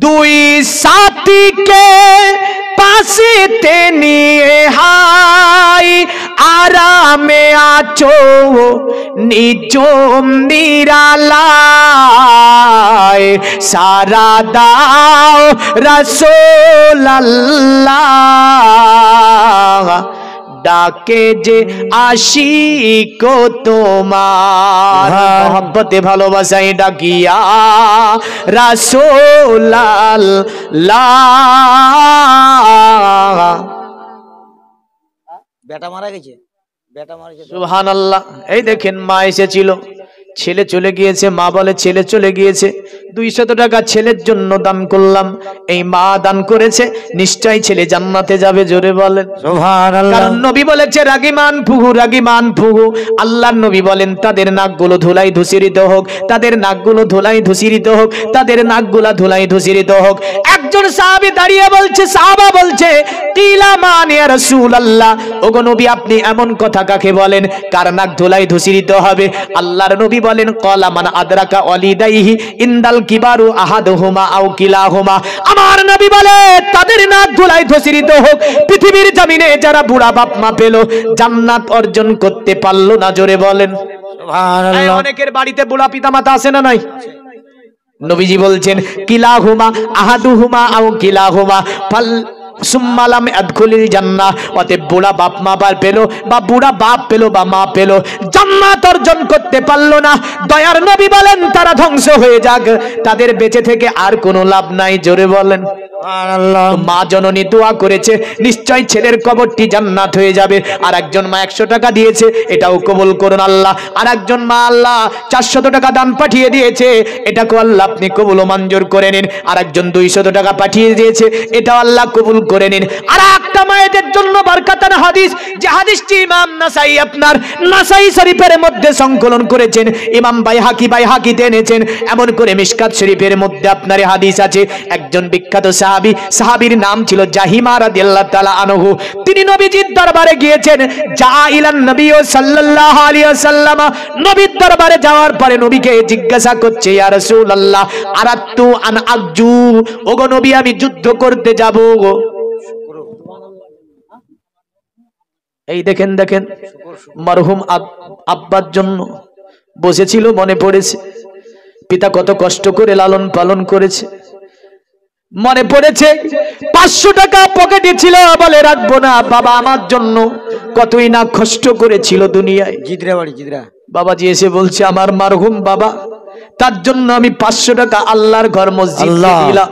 দুই সাথীকে পাশেতে নিয়ে হাই আরামে আছো নিজম নিরালায়, সারা দাও রাসূলুল্লাহ, ডাকে যে আশিক তোমার, মহব্বতে ভালোবাসায় ডাকিয়া রাসূলুল্লাহ। বেটা মারা গেছে, বেটা মারা গেছে। সুবহানাল্লাহ। এই দেখেন মা এসেছিল, ছেলে চলে গিয়েছে, মা বলে ছেলে চলে গিয়েছে, 200 টাকা ছেলের জন্য দান করলাম। এই মা দান করেছে, নিশ্চয়ই ছেলে জান্নাতে যাবে। জোরে বলেন সুবহানাল্লাহ। কারণ নবী বলেছে রাগিমান ফুহু, রাগিমান ফুহু। আল্লাহর নবী বলেন তাদের নাকগুলো ধুলাই ধূসরিত হোক, তাদের নাকগুলো ধুলাই ধূসরিত হোক, তাদের নাকগুলা ধুলাই ধূসরিত হোক। একজন সাহাবী দাঁড়িয়ে বলছে, সাহাবা বলছে, কিলা মান ইয়া রাসূলুল্লাহ, ওগো নবী আপনি এমন কথা কাকে বলেন? কার নাক ধুলাই ধূসরিত হবে? আল্লাহর নবী বলেন, ক্বালা মান আদরাকা ওয়ালিদাইহি ইনদাল কিবারু আহাদুহুমা আও কিলাহুমা। আমার নবী বলে তাদের নাক ধুলাই ধূসরিত হোক। পৃথিবীর জমিনে যারা বুড়া বাপ মা পেল, জান্নাত অর্জন করতে পারলো না। জোরে বলেন সুবহানাল্লাহ। অনেকের বাড়িতে বুড়া পিতামাতা আছে না নাই? নবীজি বলছেন কিলাহুমা আহাদুহুমা আও কিলাহুমা ফাল সুম্মালাম আদখুলিল জান্নাহ। অতএব বুড়া বাপ মা পেলো বা বুড়া বাপ পেলো বা মা পেলো, জান্নাত অর্জন করতে পারলো না, দয়ার নবী বলেন তারা ধ্বংস হয়ে যাক, তাদের বেঁচে থেকে আর কোনো লাভ নাই। জোরে বলেন সুবহানাল্লাহ। মা জননী দোয়া করেছে, নিশ্চয় ছেলের কবরটি জান্নাত হয়ে যাবে। আর একজন মা 100 টাকা দিয়েছে, এটাও কবুল করুন আল্লাহ। আর একজন মা আল্লাহ 400 টাকা দান পাঠিয়ে দিয়েছে, এটাকে আল্লাহ আপনি কবুল ও মঞ্জুর করে নিন। আর একজন 200 টাকা পাঠিয়ে দিয়েছে, এটাও আল্লাহ কবুল করে নিন। আর একটা মায়েদের জন্য বরকতান হাদিস, যে হাদিসটি ইমাম নাসাই আপনার নাসাই শরীফের মধ্যে সংকলন করেছেন, ইমাম বাইহাকি বাইহাকিতে এনেছেন, এমন করে মিশকাত শরীফের মধ্যে আপনার হাদিস আছে। একজন বিখ্যাত সাহাবী, সাহাবীর নাম ছিল জাহিমা রাদিয়াল্লাহু তাআলা আনহু। তিনি নবীজির দরবারে গিয়েছেন, জাইলান নবী সাল্লাল্লাহু আলাইহি ওয়াসাল্লাম। নবীর দরবারে যাওয়ার পরে নবীকে জিজ্ঞাসা করছে, ইয়া রাসূলুল্লাহ আরাতু আন আকজু, ওগো নবী আমি যুদ্ধ করতে যাব। এই দেখেন দেখেন মরহুম আব্বার জন্য বসেছিল, মনে পড়েছে পিতা কত কষ্ট করে লালন পালন করেছে, মনে পড়েছে 500 টাকা পকেটে ছিল, বলে রাখবো না, বাবা আমার জন্য কতই না কষ্ট করেছিল দুনিয়ায়। জিদরা বাড়ি জিদরা। বাবাজি এসে বলছে, আমার মারহুম বাবা, তার জন্য আমি 500 টাকা আল্লাহর ঘর মসজিদ দিলাম।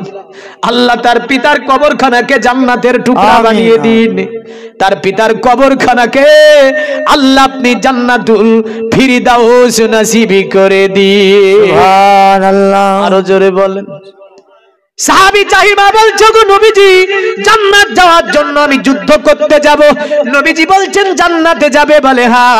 আল্লাহ তার পিতার কবরখানাকে জান্নাতের টুকরা বানিয়ে দিন, তার পিতার কবরখানাকে আল্লাহ আপনি জান্নাতুল ফিরদাউস নসিব করে দিন। সুবহানাল্লাহ। আরো জোরে বলেন। সাহাবী জাহিমা বলছে, গো নবীজি জান্নাত যাওয়ার জন্য আমি যুদ্ধ করতে যাব। নবীজি বলছেন জান্নাতে যাবে? বলে হ্যাঁ।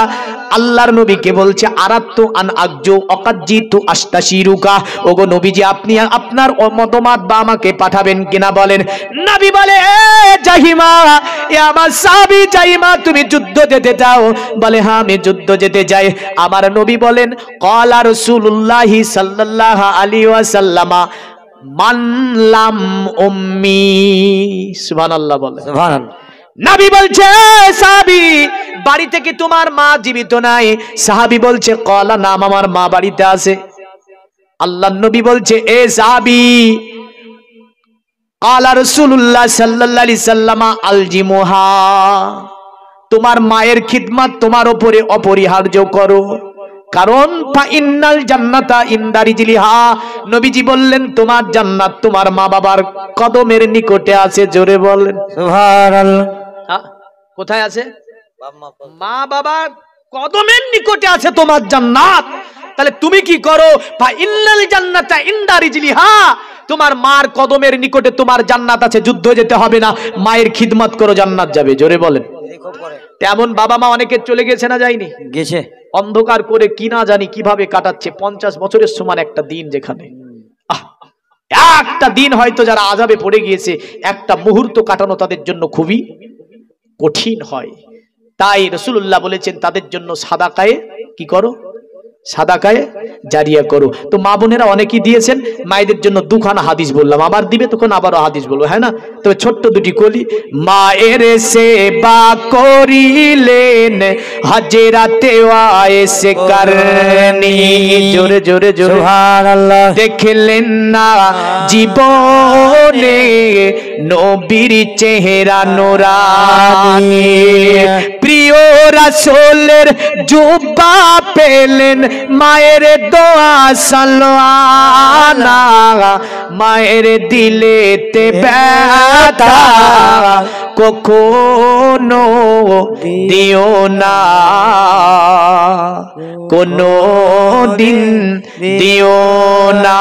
আল্লাহর নবীকে বলছে, আরাতু আন আকজু অকাজ্জিতু আস্তাশিরুকা, ওগো নবীজি আপনি আপনার মতামত বা আমাকে পাঠাবেন কিনা বলেন। নবী বলে, এ জাহিমা, এ আমার সাহাবী জাহিমা, তুমি যুদ্ধ যেতে চাও? বলে হ্যাঁ আমি যুদ্ধ যেতে চাই। আমার নবী বলেন, ক্বালা রাসূলুল্লাহি সাল্লাল্লাহু আলাইহি ওয়াসাল্লাম মানলাম উম্মি। সুবহানাল্লাহ বলে। সুবহানাল্লাহ। নবী বলছে, সাহাবী বাড়িতে কি তোমার মা জীবিত নাই? সাহাবী বলছে, ক্বালা নাম, আমার মা বাড়িতে আছে। আল্লাহর নবী বলছে, এ সাহাবী, ক্বালা রাসূলুল্লাহ সাল্লাল্লাহু আলাইহি সাল্লাম আলজিমুহা, তোমার মায়ের খিদমত তোমার উপরে অপরিহার্য করো, কারণ ফাইনাল জান্নাতা ইনদা রিজলিহা, নবীজি বললেন তোমার জান্নাত তোমার মা বাবার কদমের নিকটে আছে। জোরে বলেন সুবহানাল্লাহ। কোথায় আছে? মা বাবার কদমের নিকটে আছে তোমার জান্নাত। তাহলে তুমি কি করো? ফাইনাল জান্নাতা ইনদা রিজলিহা, তোমার মার কদমের নিকটে তোমার জান্নাত আছে, যুদ্ধ যেতে হবে না, মায়ের খিদমত করো, জান্নাত যাবে। জোরে বলেন। তেমন বাবা মা অনেকের চলে গেছে না যায়নি? গেছে। অন্ধকার করে কি না জানি কিভাবে কাটাচ্ছে, 50 বছরের সমান একটা দিন, যেখানে একটা দিন হয়তো যারা আযাবে পড়ে গিয়েছে, একটা মুহূর্ত কাটানো তাদের জন্য খুবই কঠিন হয়। তাই রাসূলুল্লাহ বলেছেন তাদের জন্য সাদাকায়ে কি করো? সাদাকায়ে জারিয়া করো। তো মা বোনেরা অনেকেই দিয়েছেন, মায়েদের জন্য দুখানা হাদিস বললাম, আবার দিবে তখন আবারও হাদিস বলবো, হ্যাঁ না? তবে ছোট্ট দুটি কলি। মায়ের সেবা করিলেন হাজরাতে ওয়াইস কারনী, জোরে জোরে জোরে সুবহানাল্লাহ। দেখলেন না জীবনে নবীর চেহারা নূরানী, প্রিয় রাসূলের জুব্বা পেলেন মায়ের দোয়া সালওয়ানা, মায়ের দিলেতে ব্যথা কখনো দিও না, কোনো দিন দিও না,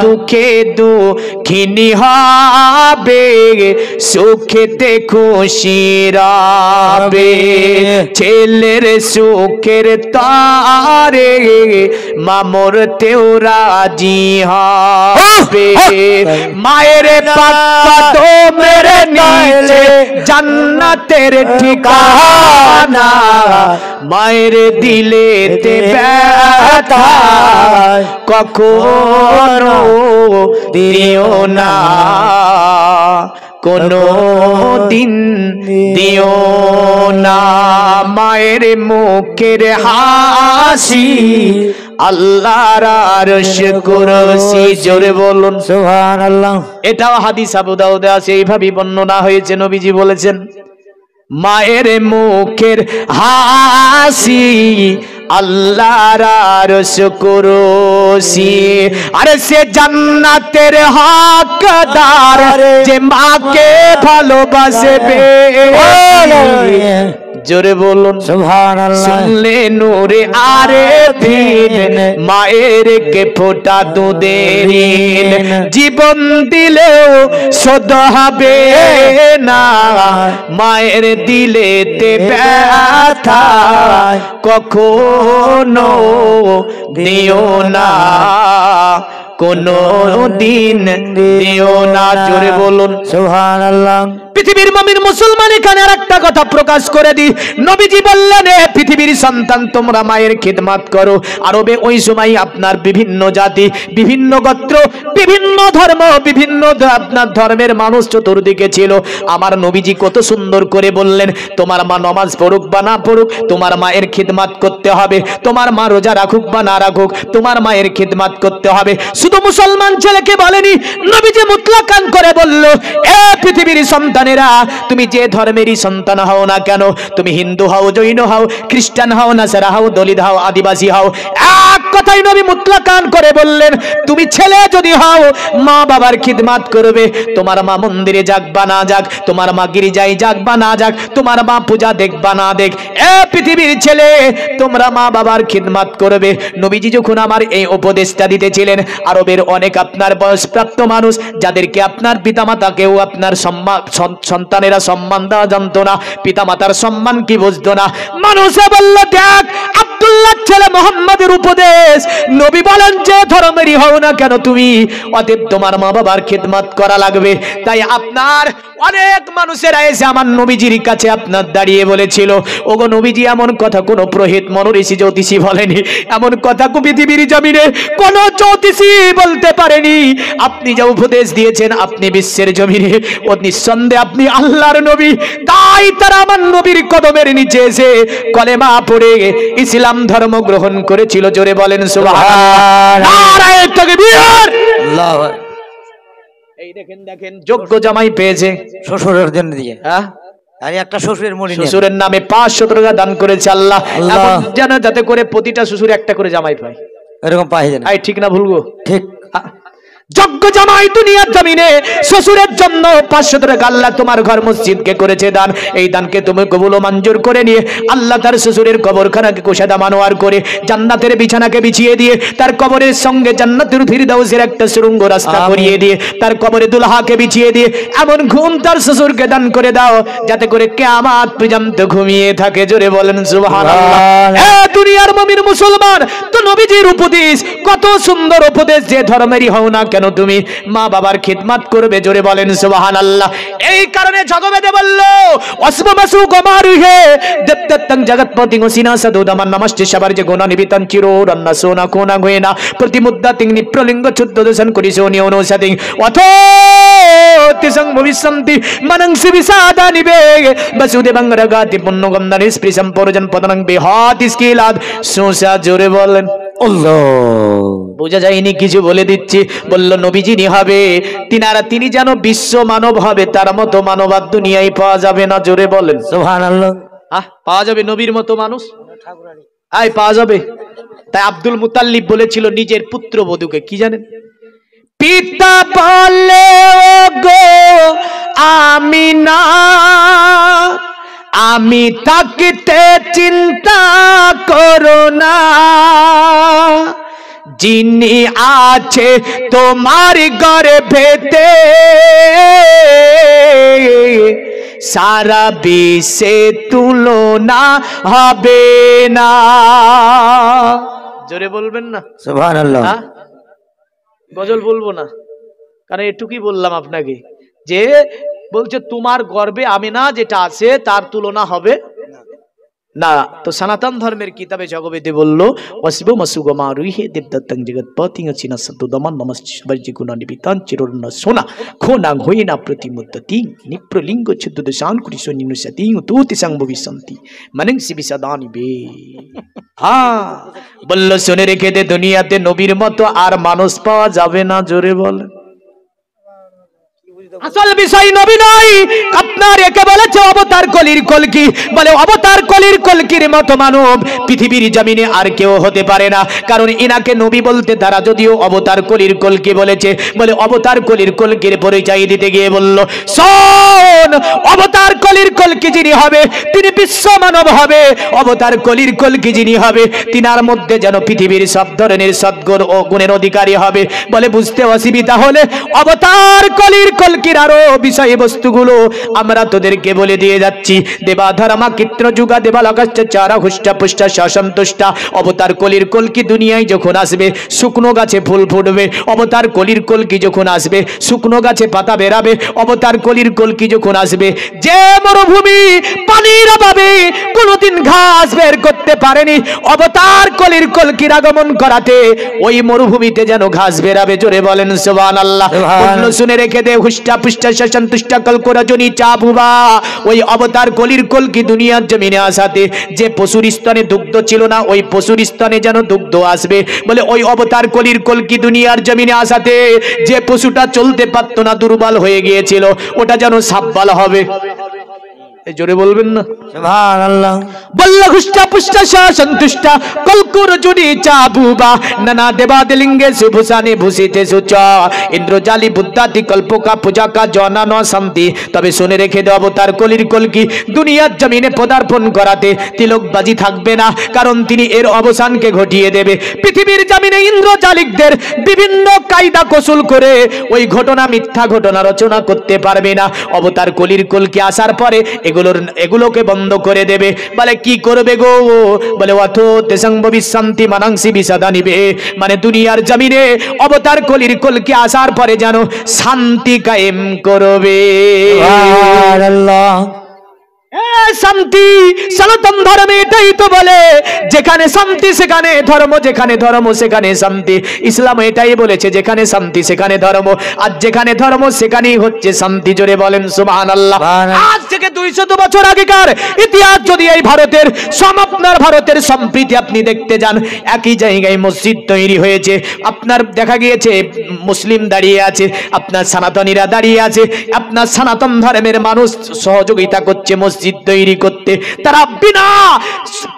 দুঃখে দুঃখিনী হবে, সুখেতে খুশি রবে, ছেলের সুখের তারে মামরতেও রাজি হবে, মায়ের পাপা তো মেরে নিচে জান্নাতের ঠিকানা, মায়ের দিলেতে ব্যথা কখনো দিও না, কোনো দিন দিও না, মায়ের মুখের হাসি আল্লাহর আরশ কুরসি। জোরে বলুন সুবহানাল্লাহ। এটাও হাদিস আবু দাউদে আছে, এইভাবে বর্ণনা হয়েছে। নবীজি বলেছেন মায়ের মুখের হাসি আল্লাহর আরশ কুরসি, আরে সে জান্নাতের হকদার যে মাকে ভালোবাসবে। জোরে বলুন সুবহানাল্লাহ। শুনলে নূরে আরেফিন মায়ের কে ফোঁটা দুধের, জীবন দিলেও শোধ হবে না, মায়ের দিলেতে ব্যথা কখনো দিও না, কোনো দিন দিও না। জোরে বলুন সুবহানাল্লাহ। পৃথিবীর মুমিন মুসলমান এখানে আরেকটা কথা প্রকাশ করে দি, নবীজি বললেন এ পৃথিবীর সন্তান তোমরা মায়ের খিদমত করো। আরবে ওই সময় আপনার বিভিন্ন জাতি, বিভিন্ন গোত্র, বিভিন্ন ধর্ম, বিভিন্ন আপনার ধর্মের মানুষ চতুর্দিকে ছিল। আমার নবীজি কত সুন্দর করে বললেন, তোমার মা নামাজ পড়ুক বা না পড়ুক, তোমার মায়ের খিদমত করতে হবে। তোমার মা রোজা রাখুক বা না রাখুক, তোমার মায়ের খিদমত করতে হবে। শুধু মুসলমান ছেলেকে বলেনি, নবীজি মুতলাকান করে বলল, এ পৃথিবীর সন্তানেরা, তুমি যে ধর্মেরই সন্তান হও না কেন, তুমি হিন্দু হও, জৈন হও, খ্রিস্টান হও, নাসারা হও, দলিত হও, আদিবাসী হও, এক কথাই নবী মুতলাকান করে বললেন, তুমি ছেলে যদি হও মা বাবার খিদমত করবে। তোমার মা মন্দিরে যাক বা না যাক, তোমার মা গির্জায় যাক বা না যাক, তোমার মা পূজা দেখ বা না দেখ, এ পৃথিবীর ছেলে তোমরা মা বাবার খিদমত করবে। নবীজি যখন আমার এই উপদেশটা দিতেছিলেন, আরবের অনেক আপনার বয়সপ্রাপ্ত মানুষ যাদেরকে আপনার পিতামাতাকেও আপনার সন্তানেরা সম্মান দেওয়া জানতো না, পিতামাতার সম্মান কি বুঝতো না, মানুষে বলল দেখ আব্দুল্লাহ ছেলে মোহাম্মদের উপদেশ, নবী বলেন যে ধর্মেরই হও না কেন তুমি, অতএব তোমার মা বাবার খিদমত করা লাগবে। তাই আপনার অনেক মানুষেরা এসে আমার নবীজির কাছে আপনার দাঁড়িয়ে বলেছিল, ওগো নবীজি এমন কথা কোনো পুরোহিত মনোঋষি জ্যোতিষী বলেনি, এমন কথা পৃথিবীর জমিনে কোন জ্যোতিষী বলতে পারেনি। আপনি যে উপদেশ দিয়েছেন আপনি বিশ্বের জমিনে, ও নিঃসন্দেহে আপনি আল্লাহর নবী। তাই তারা আমার নবীর কদমের নিচে এসে কলেমা পড়ে ইসলাম ধর্ম গ্রহণ করেছিল। জোরে বলেন সুবহানাল্লাহ, নারায়ে তাকবীর। আল্লাহু। এই দেখেন দেখেন যোগ্য জামাই পেয়েছে শ্বশুরের জন্য দিয়ে, হ্যাঁ, আর একটা শ্বশুরের মনি শ্বশুরের নামে 500 টাকা দান করেছে আল্লাহ, এমন যেন যাতে করে প্রতিটা শ্বশুর একটা করে জামাই পায়, এরকম পাই যেন। আই ঠিক না ভুলবো? ঠিক। যোগ্য জামাই দুনিয়ার জমিনে শ্বশুরের জন্য 500 টাকা আল্লাহ তোমার ঘর মসজিদকে করেছে দান। এই দানকে তুমি কবুল ও মঞ্জুর করে নিয়ে আল্লাহ তার শ্বশুরের কবরখানাকে কুশাদা মানোয়ার করে জান্নাতের বিছানাকে বিছিয়ে দিয়ে তার কবরের সঙ্গে জান্নাতুল ফিরদাউসের একটা সুড়ঙ্গ রাস্তা করিয়ে দিয়ে তার কবরে দুলহাকে বিছিয়ে দিয়ে এমন ঘুম তার শ্বশুরকে দান করে দাও যাতে করে কিয়ামত পর্যন্ত ঘুমিয়ে থাকে। জোরে বলেন সুবহানাল্লাহ। এ দুনিয়ার মুমিন মুসলমান, তো নবীজির উপদেশ কত সুন্দর উপদেশ, যে ধর্মেরই হও না কেন তুমি মা বাবার খিদমত করবে। জোরে বলেন সুবহানাল্লাহ। এই কারণে জগবেদে বলল অসমাসু গমারুহে দেবদত্তং জগৎপতি গোসিনা সদুদমান নমস্তে সবার যে গুণ নিবিতন চিরো রন্ন সোনা কোনা গোয়েনা প্রতিমুদ্দা তিং নিপ্রলিঙ্গ চুদ্দ দর্শন করিসো নিয়নো সদিং অথো তিসং ভবিষ্যন্তি মনংসি বিসাদা নিবে বসুদেবং রগাতি পুণ্যগন্ধনি স্পৃশম পরজন পদনং বিহাতি স্কিলাদ সোসা। জোরে বলেন আল্লাহ। বোঝা যায়নি কিছু, বলে দিচ্ছি। বলল নবীজিনি হবে, তিনি যেন বিশ্ব মানব হবে, তার মতো মানব আর দুনিয়ায় পাওয়া যাবে না। জোরে বলেন সুবহানাল্লাহ। পাওয়া যাবে নবীর মতো মানুষ, পাওয়া যাবে। তাই আব্দুল মুতাল্লিব বলেছিল নিজের পুত্র বধূকে, কি জানেন? পিতা বলে গো আমিনা, আমি তাকিতে চিন্তা করো না, যিনি আছে তোমার গর্ভেতে সারা বিশ্বে তুলনা হবে না। জোরে বলবেন না সুবহানাল্লাহ। গজল বলবো না, কারণ এটুকুই বললাম আপনাকে, যে বলছে তোমার গর্ভে আমিনা যেটা আছে তার তুলনা হবে না। তো সনাতন ধর্মের কিতাবে জগবেদে বললো অসিব মাসুগমা রুহে দেবদত্তং জগৎপতি চিনা সদ্দমান নমস্তে গুণ নিবিতান চিরন্ন সোনা খোনা হইনা প্রতিমুদ্দতি নিপ্রলিঙ্গ ছুদ্দ দশান করিসো নিনুসতি তুতি সং ভবিষ্যন্তি মনংসি বিসাদানি বে। হ্যাঁ বললো শুনে রেখে দে, দুনিয়াতে নবীর মতো আর মানুষ পাওয়া যাবে না। জোরে বলে আসল বিষয় নবী নয়, আপনার একে বলেছে অবতার কলির কলকি, বলে অবতার কলির কলকির মতো মানব পৃথিবীর জমিনে আর কেউ হতে পারে না। কারণ ইনাকে নবী বলতে তারা যদিও অবতার কলির কলকি বলেছে, বলে অবতার কলির কলকির পরিচয় দিতে গিয়ে বলল শোন, অবতার কলির কলকি যিনি হবে তিনি বিশ্ব মানব হবে। অবতার কলির কলকি যিনি হবে তিনার মধ্যে যেন পৃথিবীর সব ধরনের সদ্গুণ ও গুণের অধিকারী হবে। বলে বুঝতে অসুবিধা হলে অবতার কলির কলকি কলকির আরো বিষয়বস্তুগুলো আমরা তোদেরকে বলে দিয়ে যাচ্ছি। দেবা ধর্মা কীর্তন যুগা দেবালকাশ্চ চারা হুষ্টা পুষ্টা সসন্তুষ্টা। অবতার কলির কলকি দুনিয়ায় যখন আসবে শুকনো গাছে ফুল ফুটবে। অবতার কলির কলকি যখন আসবে শুকনো গাছে পাতা বেরাবে। অবতার কলির কলকি যখন আসবে, যে মরুভূমি পানির অভাবে কোনোদিন ঘাস বের করতে পারেনি, অবতার কলির কলকির আগমন করাতে ওই মরুভূমিতে যেন ঘাস বেরাবে। জোরে বলেন সুবহানাল্লাহ। বলল শুনে রেখে দে, হুষ্টা পুষ্টা সসন্তুষ্টা কলকরজনী চাবুবা। ওই অবতার কলির কলকি দুনিয়ার জমিনে আসাতে যে পশুর স্তনে দুগ্ধ ছিল না, ওই পশুর স্তনে যেন দুগ্ধ আসবে। বলে ওই অবতার কলির কলকি দুনিয়ার জমিনে আসাতে যে পশুটা চলতে পারত না, দুর্বল হয়ে গিয়েছিল, ওটা যেন সাব্বাল হবে। জোরে বলবেন না সুবহানাল্লাহ। বল্ল হুষ্টা পুষ্টা সন্তুষ্টা কলকুর জুড়ি চাবুবা। নানা দেবাদিলিঙ্গে সুভূষানে ভূষিতে সুচ। ইন্দ্রজালি বুদ্ধাতি কল্পকা পূজা কা জনা ন শান্তি। তবে শুনে রেখে দেব, অবতার কলির কলকি দুনিয়ার জমিনে পদার্পণ করাতে তিলকবাজি থাকবে না, কারণ তিনি এর অবসানকে ঘটিয়ে দেবে। পৃথিবীর জমিনে ইন্দ্রজালিকদের বিভিন্ন কায়দা কৌশল করে ওই ঘটনা মিথ্যা ঘটনা রচনা করতে পারবে না। অবতার কলির কলকি আসার পরে এগুলোকে বন্ধ করে দেবে। বলে কি করবে গো? বলে অথ তেসং ভবিষ্যন্তি মানাংসি বিষাদা নিবে। মানে দুনিয়ার জমিনে অবতার কলির কলকি আসার পরে যেন শান্তি কায়েম করবে। সুবহানাল্লাহ। শান্তি সনাতন ধর্মে এটাই তো বলে, যেখানে শান্তি সেখানে ধর্ম, যেখানে ধর্ম সেখানে শান্তি। ইসলাম এটাই বলেছে, যেখানে শান্তি সেখানে ধর্ম, আর যেখানে ধর্ম সেখানেই হচ্ছে শান্তি। জোরে বলেন সুবহানাল্লাহ। আজ থেকে 200 বছর আগেকার ইতিহাস যদি এই ভারতের আপনার ভারতের সম্প্রীতি আপনি দেখতে যান, একই জায়গায় মসজিদ তৈরি হয়েছে, আপনার দেখা গিয়েছে মুসলিম দাঁড়িয়ে আছে, আপনার সনাতনীরা দাঁড়িয়ে আছে, আপনার সনাতন ধর্মের মানুষ সহযোগিতা করছে মসজিদ তৈরি করতে। তারা বিনা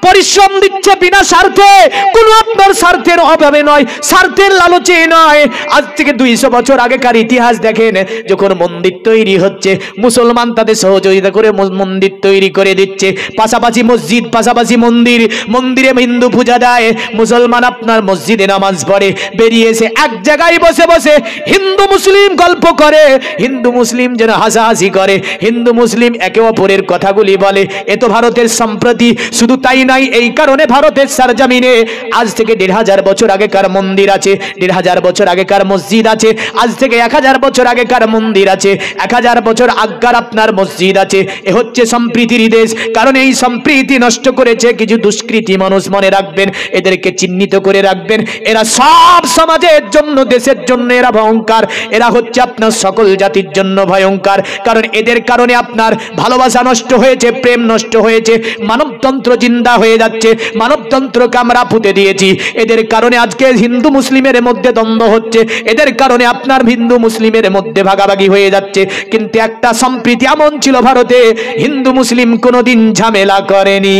পরিশ্রম দিচ্ছে, বিনা স্বার্থে, কোন আপনার স্বার্থের অভাবে নয়, স্বার্থের লালচে নয়। আজ থেকে 200 বছর আগেকার ইতিহাস দেখেন, যখন মন্দির তৈরি হচ্ছে মুসলমান তাদের সহযোগিতা করে মন্দির তৈরি করে দিচ্ছে, পাশাপাশি মসজিদ, পাশাপাশি মন্দির, মন্দিরে হিন্দু পূজা দেয়, মুসলমান আপনার মসজিদে নামাজ পড়ে। বেরিয়ে এসে এক জায়গায় বসে বসে হিন্দু মুসলিম গল্প করে, হিন্দু মুসলিম যেন হাসাহাসি করে, হিন্দু মুসলিম একে অপরের কথাগুলি বলে। এ তো ভারতের সম্প্রতি। শুধু তাই নয়, এই কারণে ভারতের সরজমিনে আজ থেকে 1500 বছর আগেকার মন্দির আছে, 1500 বছর আগেকার মসজিদ আছে, আজ থেকে 1000 বছর আগেকার মন্দির আছে, 1000 বছর আগেকার আপনার মসজিদ আছে। এ হচ্ছে সম্প্রীতির দেশ। কারণ এই সম্প্রীতি নষ্ট করেছে কিছু দুষ্কৃতী মানুষ। মনে রাখবেন, এদেরকে চিহ্নিত করে রাখবেন। এরা সব সমাজের জন্য, দেশের জন্য এরা ভয়ঙ্কর। এরা হচ্ছে আপনার সকল জাতির জন্য ভয়ঙ্কর। কারণ এদের কারণে আপনার ভালোবাসা নষ্ট হয়েছে, প্রেম নষ্ট হয়েছে, মানবতন্ত্র জিন্দা হয়ে যাচ্ছে, মানবতন্ত্রকে আমরা পুঁতে দিয়েছি। এদের কারণে আজকে হিন্দু মুসলিমের মধ্যে দ্বন্দ্ব হচ্ছে, এদের কারণে আপনার হিন্দু মুসলিমের মধ্যে ভাগাভাগি হয়ে যাচ্ছে। কিন্তু একটা সম্প্রীতি এমন ছিল ভারতে, হিন্দু মুসলিম কোনোদিন ঝামেলা করেনি।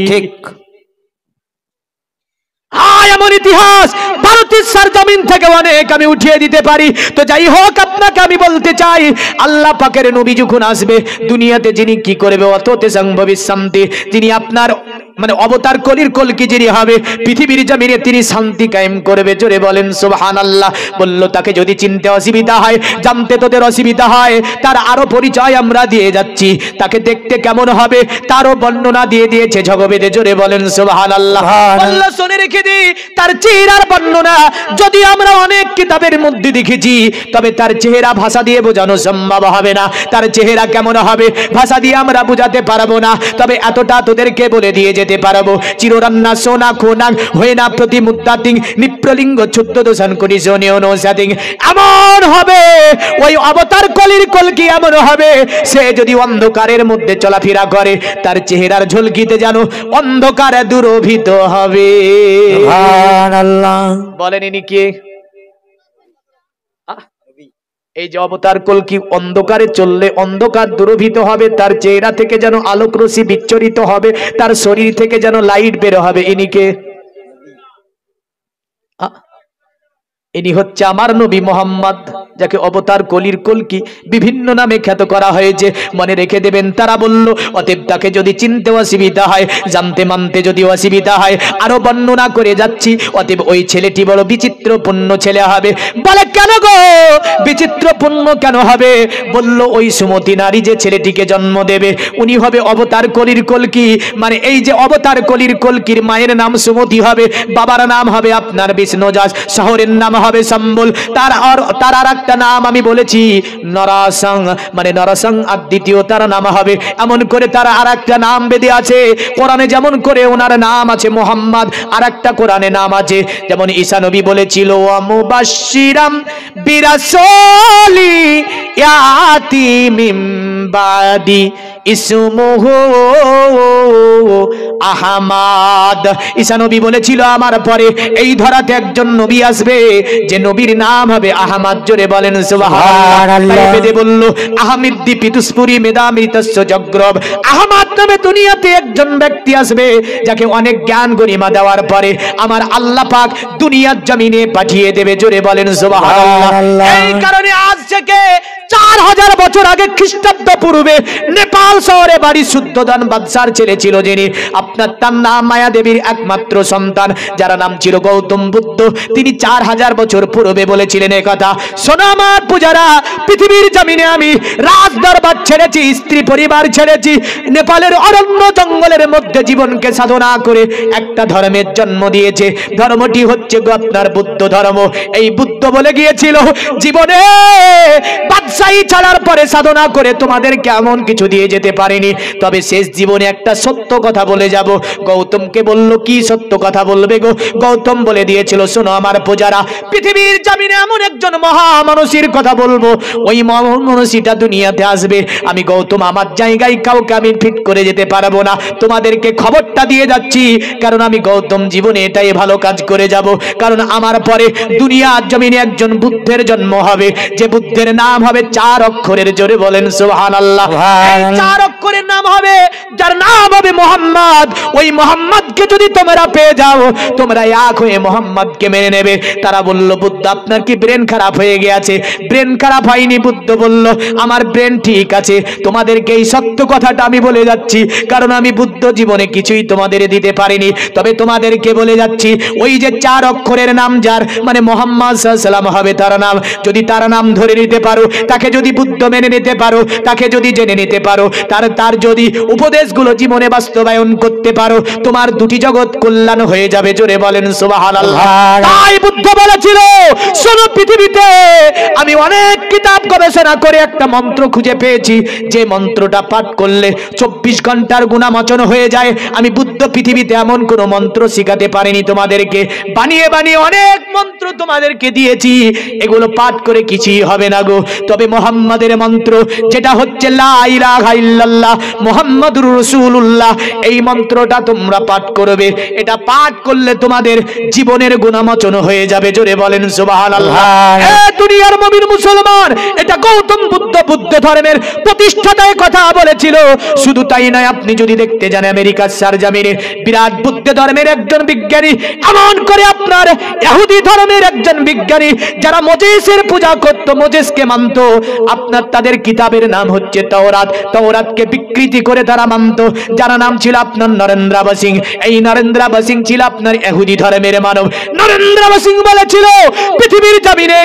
ঠিক। এমন ইতিহাস ভারতের সরজমিন থেকে অনেক আমি উঠিয়ে দিতে পারি। তো যাই হোক, আপনাকে আমি বলতে চাই, আল্লাহ পাকের নবী যখন আসবে দুনিয়াতে, যিনি কি করবে অত তেসং ভবিষ্যন্তি, তিনি আপনার মানে অবতার কলির কলকি যিনি হবে, পৃথিবীর জমিনে তিনি শান্তি কায়েম করবে। জোরে বলেন সুবহানাল্লাহ। বলল তাকে যদি চিনতে অসুবিধা হয়, জানতে তোদের অসুবিধা হয়, তার আরো পরিচয় আমরা দিয়ে যাচ্ছি। তাকে দেখতে কেমন হবে তারও বর্ণনা দিয়ে দিয়েছে জগবেদে। জোরে বলেন সুবহানাল্লাহ। আল্লাহ শুনে রেখে দি, তার চেহারার বর্ণনা যদি আমরা অনেক কিতাবের মধ্যে দেখেছি, তবে তার চেহারা ভাষা দিয়ে বোঝানো সম্ভব হবে না। তার চেহারা কেমন হবে ভাষা দিয়ে আমরা বোঝাতে পারবো না। তবে এতটা তোদেরকে বলে দিয়ে যেতে পারবো, চিররান্না সোনা খোনাং হয়ে না প্রতি মুদ্দাতিং নিপ্রলিঙ্গ ছুদ্দ দোষণ করি জনীয় নৌসাতিং। এমন হবে ওই অবতার কলির কলকি, এমন হবে সে যদি অন্ধকারের মধ্যে চলাফেরা করে, তার চেহারার ঝলকিতে যেন অন্ধকারে দুরভিত হবে। সুবহানাল্লাহ। বলেন ইনি কে? এই যে অবতার কলকি অন্ধকারে চললে অন্ধকার দূরভীত হবে, তার চেহারা থেকে যেন আলোক রশ্মি বিচ্ছরিত হবে, তার শরীর থেকে যেন লাইট বের হবে। ইনি কে? ইনি হচ্ছে আমার নবী মোহাম্মদ, যাকে অবতার কলির কলকি বিভিন্ন নামে খ্যাত করা হয়েছে। মনে রেখে দেবেন। তারা বলল অতএব তাকে যদি চিনতে অসুবিধা হয়, জানতে মানতে যদি অসুবিধা হয়, আরো বর্ণনা করে যাচ্ছি, অতএব ওই ছেলেটি বড় বিচিত্রপূর্ণ ছেলে হবে। বলে কেন গো বিচিত্রপূর্ণ কেন হবে? বলল ওই সুমতি নারী যে ছেলেটিকে জন্ম দেবে উনি হবে অবতার কলির কলকি। মানে এই যে অবতার কলির কলকির মায়ের নাম সুমতি হবে, বাবার নাম হবে আপনার বিষ্ণুদাস, শহরের নাম হবে সম্বল, তার আর একটা নাম আমি বলেছি নরসং, মানে নরসং, আর দ্বিতীয় তার নাম হবে, এমন করে তার আর একটা নাম বেদে আছে। কোরআনে যেমন করে ওনার নাম আছে মোহাম্মদ, আর একটা কোরআনে নাম আছে যেমন ঈসা নবী বলেছিল মুবাশশিরাম বিরাসূলি ইয়াতি মিন বাদি ইসমুহু আহমদ। ঈসা নবী বলেছিল আমার পরে এই ধরাতে একজন নবী আসবে যে নবীর নাম হবে আহমদ। জোরে বলেন সুবহানাল্লাহ। বেদে বলল আহমিদ্দি পিতুসপুরি মেধামৃতস্য জগ্রব, আহমদ নামে দুনিয়াতে একজন ব্যক্তি আসবে যাকে অনেক জ্ঞান গরিমা দেওয়ার পরে আমার আল্লাহ পাক দুনিয়ার জমিনে পাঠিয়ে দেবে। জোরে বলেন সুবহানাল্লাহ। এই কারণে আজ থেকে 4000 বছর আগে খ্রিস্টাব্দ পূর্বে নেপাল শহরে বাড়ি শুদ্ধদান বাদশার ছেলে ছিল যিনি, আপনার তার নাম মায়া দেবীর একমাত্র সন্তান, যার নাম ছিল গৌতম বুদ্ধ। তিনি 4000 বছর পূর্বে বলেছিলেন এই কথা, শোনো আমার পূজারা, পৃথিবীর জমিনে আমি রাজ দরবার ছেড়েছি, স্ত্রী পরিবার ছেড়েছি, নেপালের অরণ্য জঙ্গলের মধ্যে জীবনকে সাধনা করে একটা ধর্মের জন্ম দিয়েছে। ধর্মটি হচ্ছে আপনার বুদ্ধ ধর্ম। এই বুদ্ধ বলে গিয়েছিল জীবনে বাদশাহী ছাড়ার পরে সাধনা করে তোমাদেরকে এমন কিছু দিয়ে যেতে পারেনি, তবে শেষ জীবনে একটা সত্য কথা বলে যাব। গৌতমকে বলল কি সত্য কথা বলবে গো? গৌতম বলে দিয়েছিল শোনো আমার পূজারা, পৃথিবীর জমিনে এমন একজন মহামানসীর কথা বলবো, ওই মহামানসীটা দুনিয়াতে আসবে। আমি গৌতম আমার জায়গায় কাউকে আমি ফিট করে যেতে পারবো না, তোমাদেরকে খবরটা দিয়ে যাচ্ছি, কারণ আমি গৌতম জীবনে এটাই ভালো কাজ করে যাব। কারণ আমার পরে দুনিয়ার জমিনে একজন বুদ্ধের জন্ম হবে, যে বুদ্ধের নাম হবে 4 অক্ষরের। জোরে বলেন সুবহানাল্লাহ। এই 4 অক্ষরের নাম হবে, যার নাম হবে মোহাম্মদ। ওই মোহাম্মদকে যদি তোমরা পেয়ে যাও, তোমরা এক হয়ে মোহাম্মদকে মেনে নেবে। তারা বলল বুদ্ধ আপনার কি ব্রেন খারাপ হয়ে গেছে? ব্রেন খারাপ হয়নি। বুদ্ধ বলল আমার ব্রেন ঠিক আছে, তোমাদেরকে এই সত্য কথাটা আমি বলে যাচ্ছি, কারণ আমি বুদ্ধ জীবনে কিছুই তোমাদের দিতে পারিনি, তবে তোমাদেরকে বলে যাচ্ছি ওই যে 4 অক্ষরের নাম যার, মানে মোহাম্মদ সাল্লাল্লাহু আলাইহি ওয়াসাল্লাম হবে তার নাম, যদি তার নাম ধরে নিতে পারো, তাকে যদি বুদ্ধ মেনে নিতে পারো, তাকে যদি জেনে নিতে পারো, তার যদি উপদেশগুলো জীবনে বাস্তবায়ন করতে পারো, তোমার দুটি জগৎ কল্যাণ হয়ে যাবে। জোরে বলেন সুবহানাল্লাহ। তাই বুদ্ধ বলেছিল শোনো, পৃথিবীতে আমি অনেক কিতাব গবেষণা করে একটা মন্ত্র খুঁজে পেয়েছি, যে মন্ত্রটা পাঠ করলে 24 ঘন্টার গুনাহ মোচন হয়ে যায়। আমি বুদ্ধ পৃথিবীতে এমন কোন মন্ত্র শিখাতে পারিনি তোমাদেরকে, বানিয়ে বানিয়ে অনেক মন্ত্র তোমাদেরকে দিয়েছি, এগুলো পাঠ করে কিছুই হবে না গো। তবে মুহাম্মাদের মন্ত্র যেটা হচ্ছে লা ইলাহা ইল্লাল্লাহ মুহাম্মাদুর রাসূলুল্লাহ, এই মন্ত্রটা তোমরা পাঠ করবে। এটা পাঠ করলে তোমাদের জীবনের গুনাহ মোচন হয়ে যাবে। জোরে বলেন সুবহানাল্লাহ। এ দুনিয়ার মুমিন মুসলমান, এটা গৌতম বুদ্ধ বুদ্ধ ধর্মের প্রতিষ্ঠাতার কথা বলেছিল। শুধু তাই নয়, আপনি যদি দেখতে যান আমেরিকার সারজামিনে বিরাট বুদ্ধ ধর্মের একজন বিজ্ঞানী, এমন করে আপনার ইহুদি ধর্মের একজন বিজ্ঞানী যারা মোজেসের পূজা করত, মোজেসকে মানত, আপনার তাদের কিতাবের নাম হচ্ছে তাওরাত, তাওরাতকে বিকৃতি করে তারা মানত, যার নাম ছিল আপনার নরেন্দ্র বসিং। এই নরেন্দ্র বসিং ছিল আপনার ইহুদি ধর্মের মানব। নরেন্দ্র বসিং বলেছিল পৃথিবীর জমিনে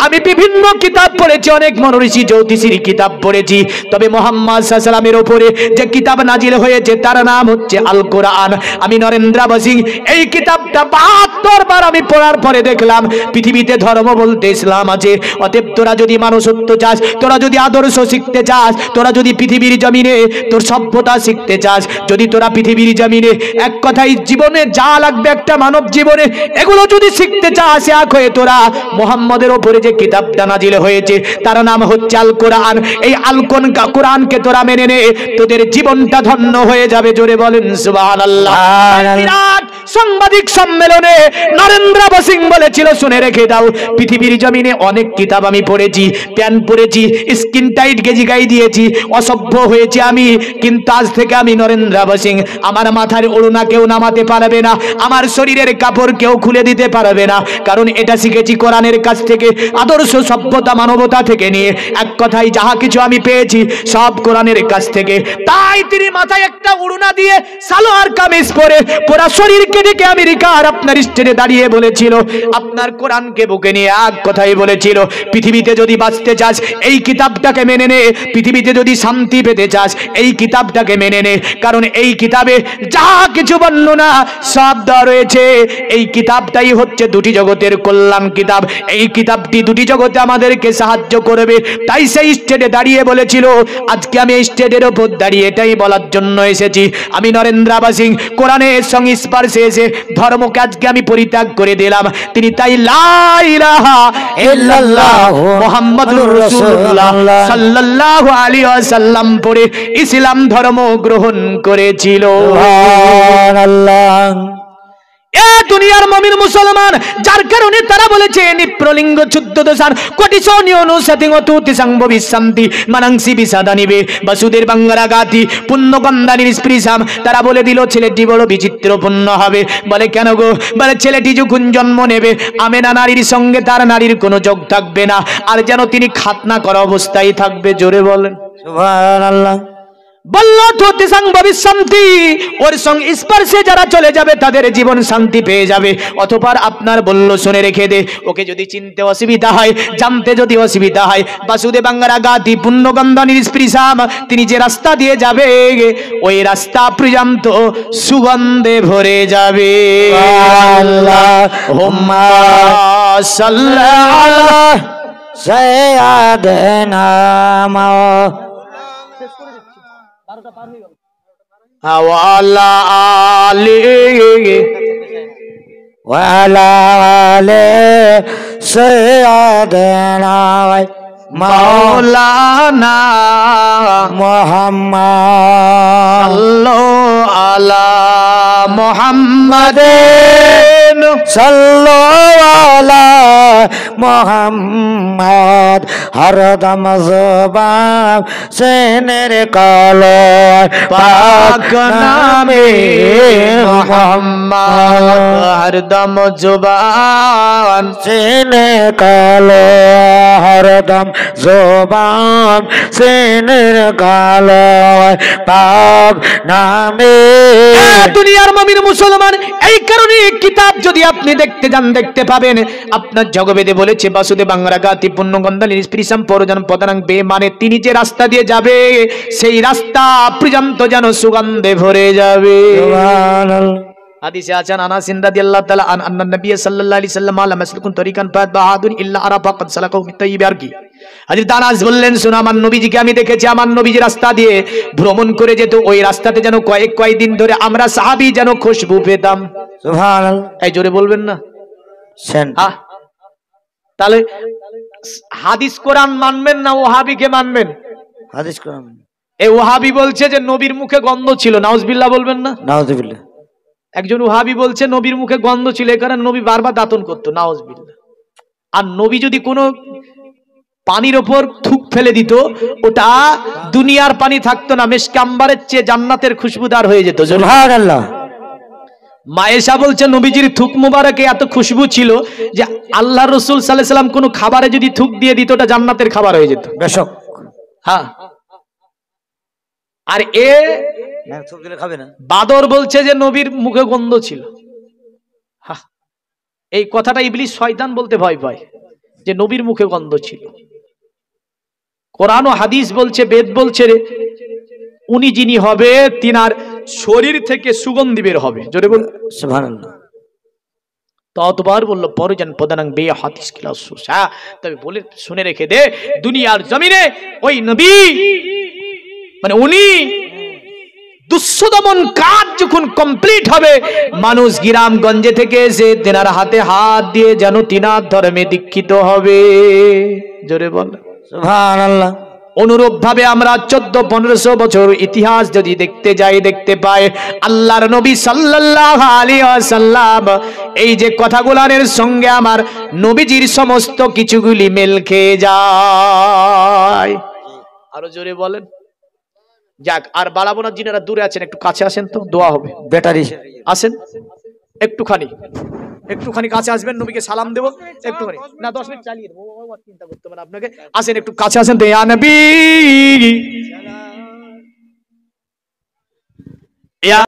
আমি বিভিন্ন কিতাব পড়েছি, অনেক মনীষী জ্যোতিষীর কিতাব পড়েছি, তবে মুহাম্মদ সাল্লাল্লাহু আলাইহি ওয়াসাল্লামের উপরে যে কিতাব নাজিল হয়েছে তার নাম হচ্ছে আল কোরআন। আমি নরেন্দ্র বসিং এই কিতাবটা 72 বার আমি পড়ার পরে দেখলাম পৃথিবীতে ধর্ম বলতে ইসলাম আছে। অতএব তোরা যদি মানুষত্ব চাস, তোরা যদি আদর্শ শিখতে চাস, তোরা যদি পৃথিবীর জমিনে তোর সভ্যতা শিখতে চাস, যদি তোরা পৃথিবীর জমিনে এক কথাই জীবনে যা লাগবে একটা মানব জীবনে, এগুলো যদি শিখতে চাস, এক হয়ে তোরা মুহাম্মদের উপরে যে কিতাবটা নাজিল হয়েছে তার নাম হচ্ছে আল কোরআন, এই আল কোরআনকে তোরা মেনে নে, তোদের জীবনটা ধন্য হয়ে যাবে। জোরে বলেন সুবহানাল্লাহ। বিরাট সাংবাদিক সম্মেলনে নরেন্দ্র নরেন্দ্র সিং বলেছিল, শুনে রেখে দাও, পৃথিবীর জমিনে অনেক কিতাব আমি পড়েছি, প্যান পড়েছি, স্কিন টাইট গেজি গাই দিয়েছি, অসভ্য হয়েছে আমি, কিন্তু আজ থেকে আমি নরেন্দ্র সিং, আমার মাথার ওড়না কেউ নামাতে পারবে না, আমার শরীরের কাপড় কেউ খুলে দিতে পারবে না, কারণ এটা শিখেছি কোরআনের কাছ থেকে, আদর্শ সভ্যতা মানবতা থেকে নিয়ে, এক কথায় যাহা কিছু আমি পেয়েছি সব কোরআনের কাছ থেকে। তাই তিনি মাথায় একটা ওড়না দিয়ে সালোয়ার কামিজ পরে পুরা শরীরকে ঢেকে আমেরিকার আপনার স্টেজে দাঁড়িয়ে বলেছিল, আপনার কোরআনকে বুকে নিয়ে এক কথাই বলেছিল, পৃথিবীতে যদি বাঁচতে চাস এই কিতাবটাকে মেনে নে, পৃথিবীতে যদি শান্তি পেতে চাস এই কিতাবটাকে মেনে নে, কারণ এই কিতাবে যা কিছু বর্ণনা সব দেওয়া রয়েছে, এই কিতাবটাই হচ্ছে দুটি জগতের কল্যাণ কিতাব, এই কিতাবটি দুটি জগতে আমাদেরকে সাহায্য করবে। তাই সেই স্টেজে দাঁড়িয়ে বলেছিল, আজকে আমি এই স্টেজের ওপর দাঁড়িয়ে এটাই বলার জন্য এসেছি, আমি নরেন্দ্র সিং কোরআনের সংস্পর্শে এসে ধর্মকে আজকে আমি পরিত্যাগ করে দিলাম। তিনি তাই লা ইলাহা ইল্লাল্লাহ মুহাম্মাদুর রাসূলুল্লাহ সাল্লাল্লাহু আলাইহি ওয়াসাল্লাম পড়ে ইসলাম ধর্ম গ্রহণ করেছিল। সুবহানাল্লাহ। এ দুনিয়ার মুমিন মুসলমান, যার কারণে তারা বলেছে নিপ্রলিঙ্গ 14 দশার কোটি সনি অনুসাতি অতুতি সংভ বিশান্তি মানাংসি বিসাদা নিবে বাসুদের বাঙ্গারা গাতি পুণ্যগন্ধানির স্পৃশাম। তারা বলে দিল ছেলেটি বড় বিচিত্রপূর্ণ হবে। বলে কেন গো? বলে ছেলেটি যখন জন্ম নেবে আমেনা নারীর সঙ্গে তার নারীর কোনো যোগ থাকবে না, আর যেন তিনি খাতনা করা অবস্থায় থাকবে। জোরে বলেন সুবহানাল্লাহ। বললো ধুতি সংভ বিশান্তি, ওর সঙ্গে স্পর্শে যারা চলে যাবে তাদের জীবন শান্তি পেয়ে যাবে। অতঃপর আপনার বলল শুনে রেখে দে, ওকে যদি চিনতে অসুবিধা হয়, জানতে যদি অসুবিধা হয়, বাসুদেব বাঙ্গারা গাতি পুণ্যগন্ধানির স্পৃশাম, তিনি যে রাস্তা দিয়ে যাবে ওই রাস্তা পর্যন্ত সুগন্ধে ভরে যাবে। আল্লাহুম্মা সাল্লি আলা সাইয়্যিদিনা ওয়ালা আলি ওয়ালা আলি সাইয়্যিদিনা মাওলানা মুহাম্মদ সাল্লাল্লাহু আলা মুহাম্মাদিন সাল্লাল্লাহু আলা মুহাম্মদ হরদম জবান সেনের কালো পাক নামে মুহাম্মদ হরদম জবান সেনের কালো হরদম জবান সেনের কালো পাক নামে। দুনিয়ার মুমিন মুসলমান, এই কারণে কিতাব যদি আপনি দেখতে যান দেখতে পাবেন। আপনার জগবেদে বলেছে বাসুদেব বাঙ্গারা গাতি পুণ্যগন্ধানির স্পৃশাম পরজন পদানাং বে, মানে তিনি যে রাস্তা দিয়ে যাবে সেই রাস্তা পর্যন্ত যেন সুগন্ধে ভরে যাবে। সুবহানাল্লাহ। হাদিসে আছে আনাস রাদিয়াল্লাহু তাআলা আন্না নবী সাল্লাল্লাহু আলাইহি সাল্লাম লা মাসলুকুন তরিকান ফাদবাহাদুন ইল্লা আরাফা কদ সালাকাহু মিতাইয়িব আরকি। হযরত আনাস বললেন, শুনো, আমার নবীজিকে আমি দেখেছি, আমার নবীজি রাস্তা দিয়ে ভ্রমণ করে যেত, ওই রাস্তাতে যেন কয়েকদিন ধরে আমরা সাহাবী যেন খুশবু পেতাম। সুবহানাল্লাহ। এই জোরে বলবেন না? হ্যাঁ। তাহলে হাদিস কোরআন মানবেন না ওহাবিকে মানবেন? হাদিস কোরআন। এই ওহাবি বলছে যে নবীর মুখে গন্ধ ছিল, নাউজুবিল্লাহ বলবেন না? নাউজুবিল্লাহ। একজন ওহাবি বলছে নবীর মুখে গন্ধ ছিল, এই কারণে নবী বারবার দাতন করতো, নাউজুবিল্লাহ। আর নবী যদি কোনো পানির ওপর থুক ফেলে দিত, ওটা দুনিয়ার পানি থাকতো না, মেশকে আম্বারের চেয়ে জান্নাতের খুশবুদার হয়ে যেত। সুবহানাল্লাহ। মায়েশা বলছে নবীজির থুক মুবারকে এত খুশবু ছিল যে আল্লাহ রাসূল সাল্লাল্লাহু আলাইহি সাল্লাম কোনো খাবারে যদি থুক দিয়ে দিত ওটা জান্নাতের খাবার হয়ে যেত। বেশক। হ্যাঁ। আর এ থুক দিলে খাবে না। বাদর বলছে যে নবীর মুখে গন্ধ ছিল। হ্যাঁ, এই কথাটা ইবলিস শয়তান বলতে ভয় পায় যে নবীর মুখে গন্ধ ছিল। কোরআন ও হাদিস বলছে, বেদ বলছে উনি যিনি হবে তিনার শরীর থেকে সুগন্ধি বের হবে। জোরে বল সুবহানাল্লাহ। ততবার বলল পরজন পদানাং বে হাদিস কিলাসুস। হ্যাঁ, তবে বলে শুনে রেখে দে, দুনিয়ার জমিনে ওই নবী মানে উনি দুঃসদমন কাজ যখন কমপ্লিট হবে, মানুষ গ্রামগঞ্জে থেকে এসে তেনার হাতে হাত দিয়ে যেন তিনার ধর্মে দীক্ষিত হবে। জোরে বল সুবহানাল্লাহ। অনুরূপ ভাবে আমরা 1400-1500 বছর ইতিহাস যদি দেখতে যাই, দেখতে পাই আল্লাহর নবী সাল্লাল্লাহু আলাইহি ওয়াসাল্লাম এই যে কথাগুলার সঙ্গে আমার নবীজির সমস্ত কিছুগুলি মেল খেয়ে যায়। আরো জোরে বলেন। যাক, আর বাড়াবো না, যিনারা দূরে আছেন একটু কাছে আসেন তো, দোয়া হবে। ব্যাটারি আসেন একটুখানি কাছে আসবেন, নবীকে সালাম দেবো একটুখানি, না 10 মিনিট চালিয়ে দেবো, চিন্তা করতে হবে না আপনাকে। আসেন একটু কাছে আসেন তো, ইয়া নবী ইয়া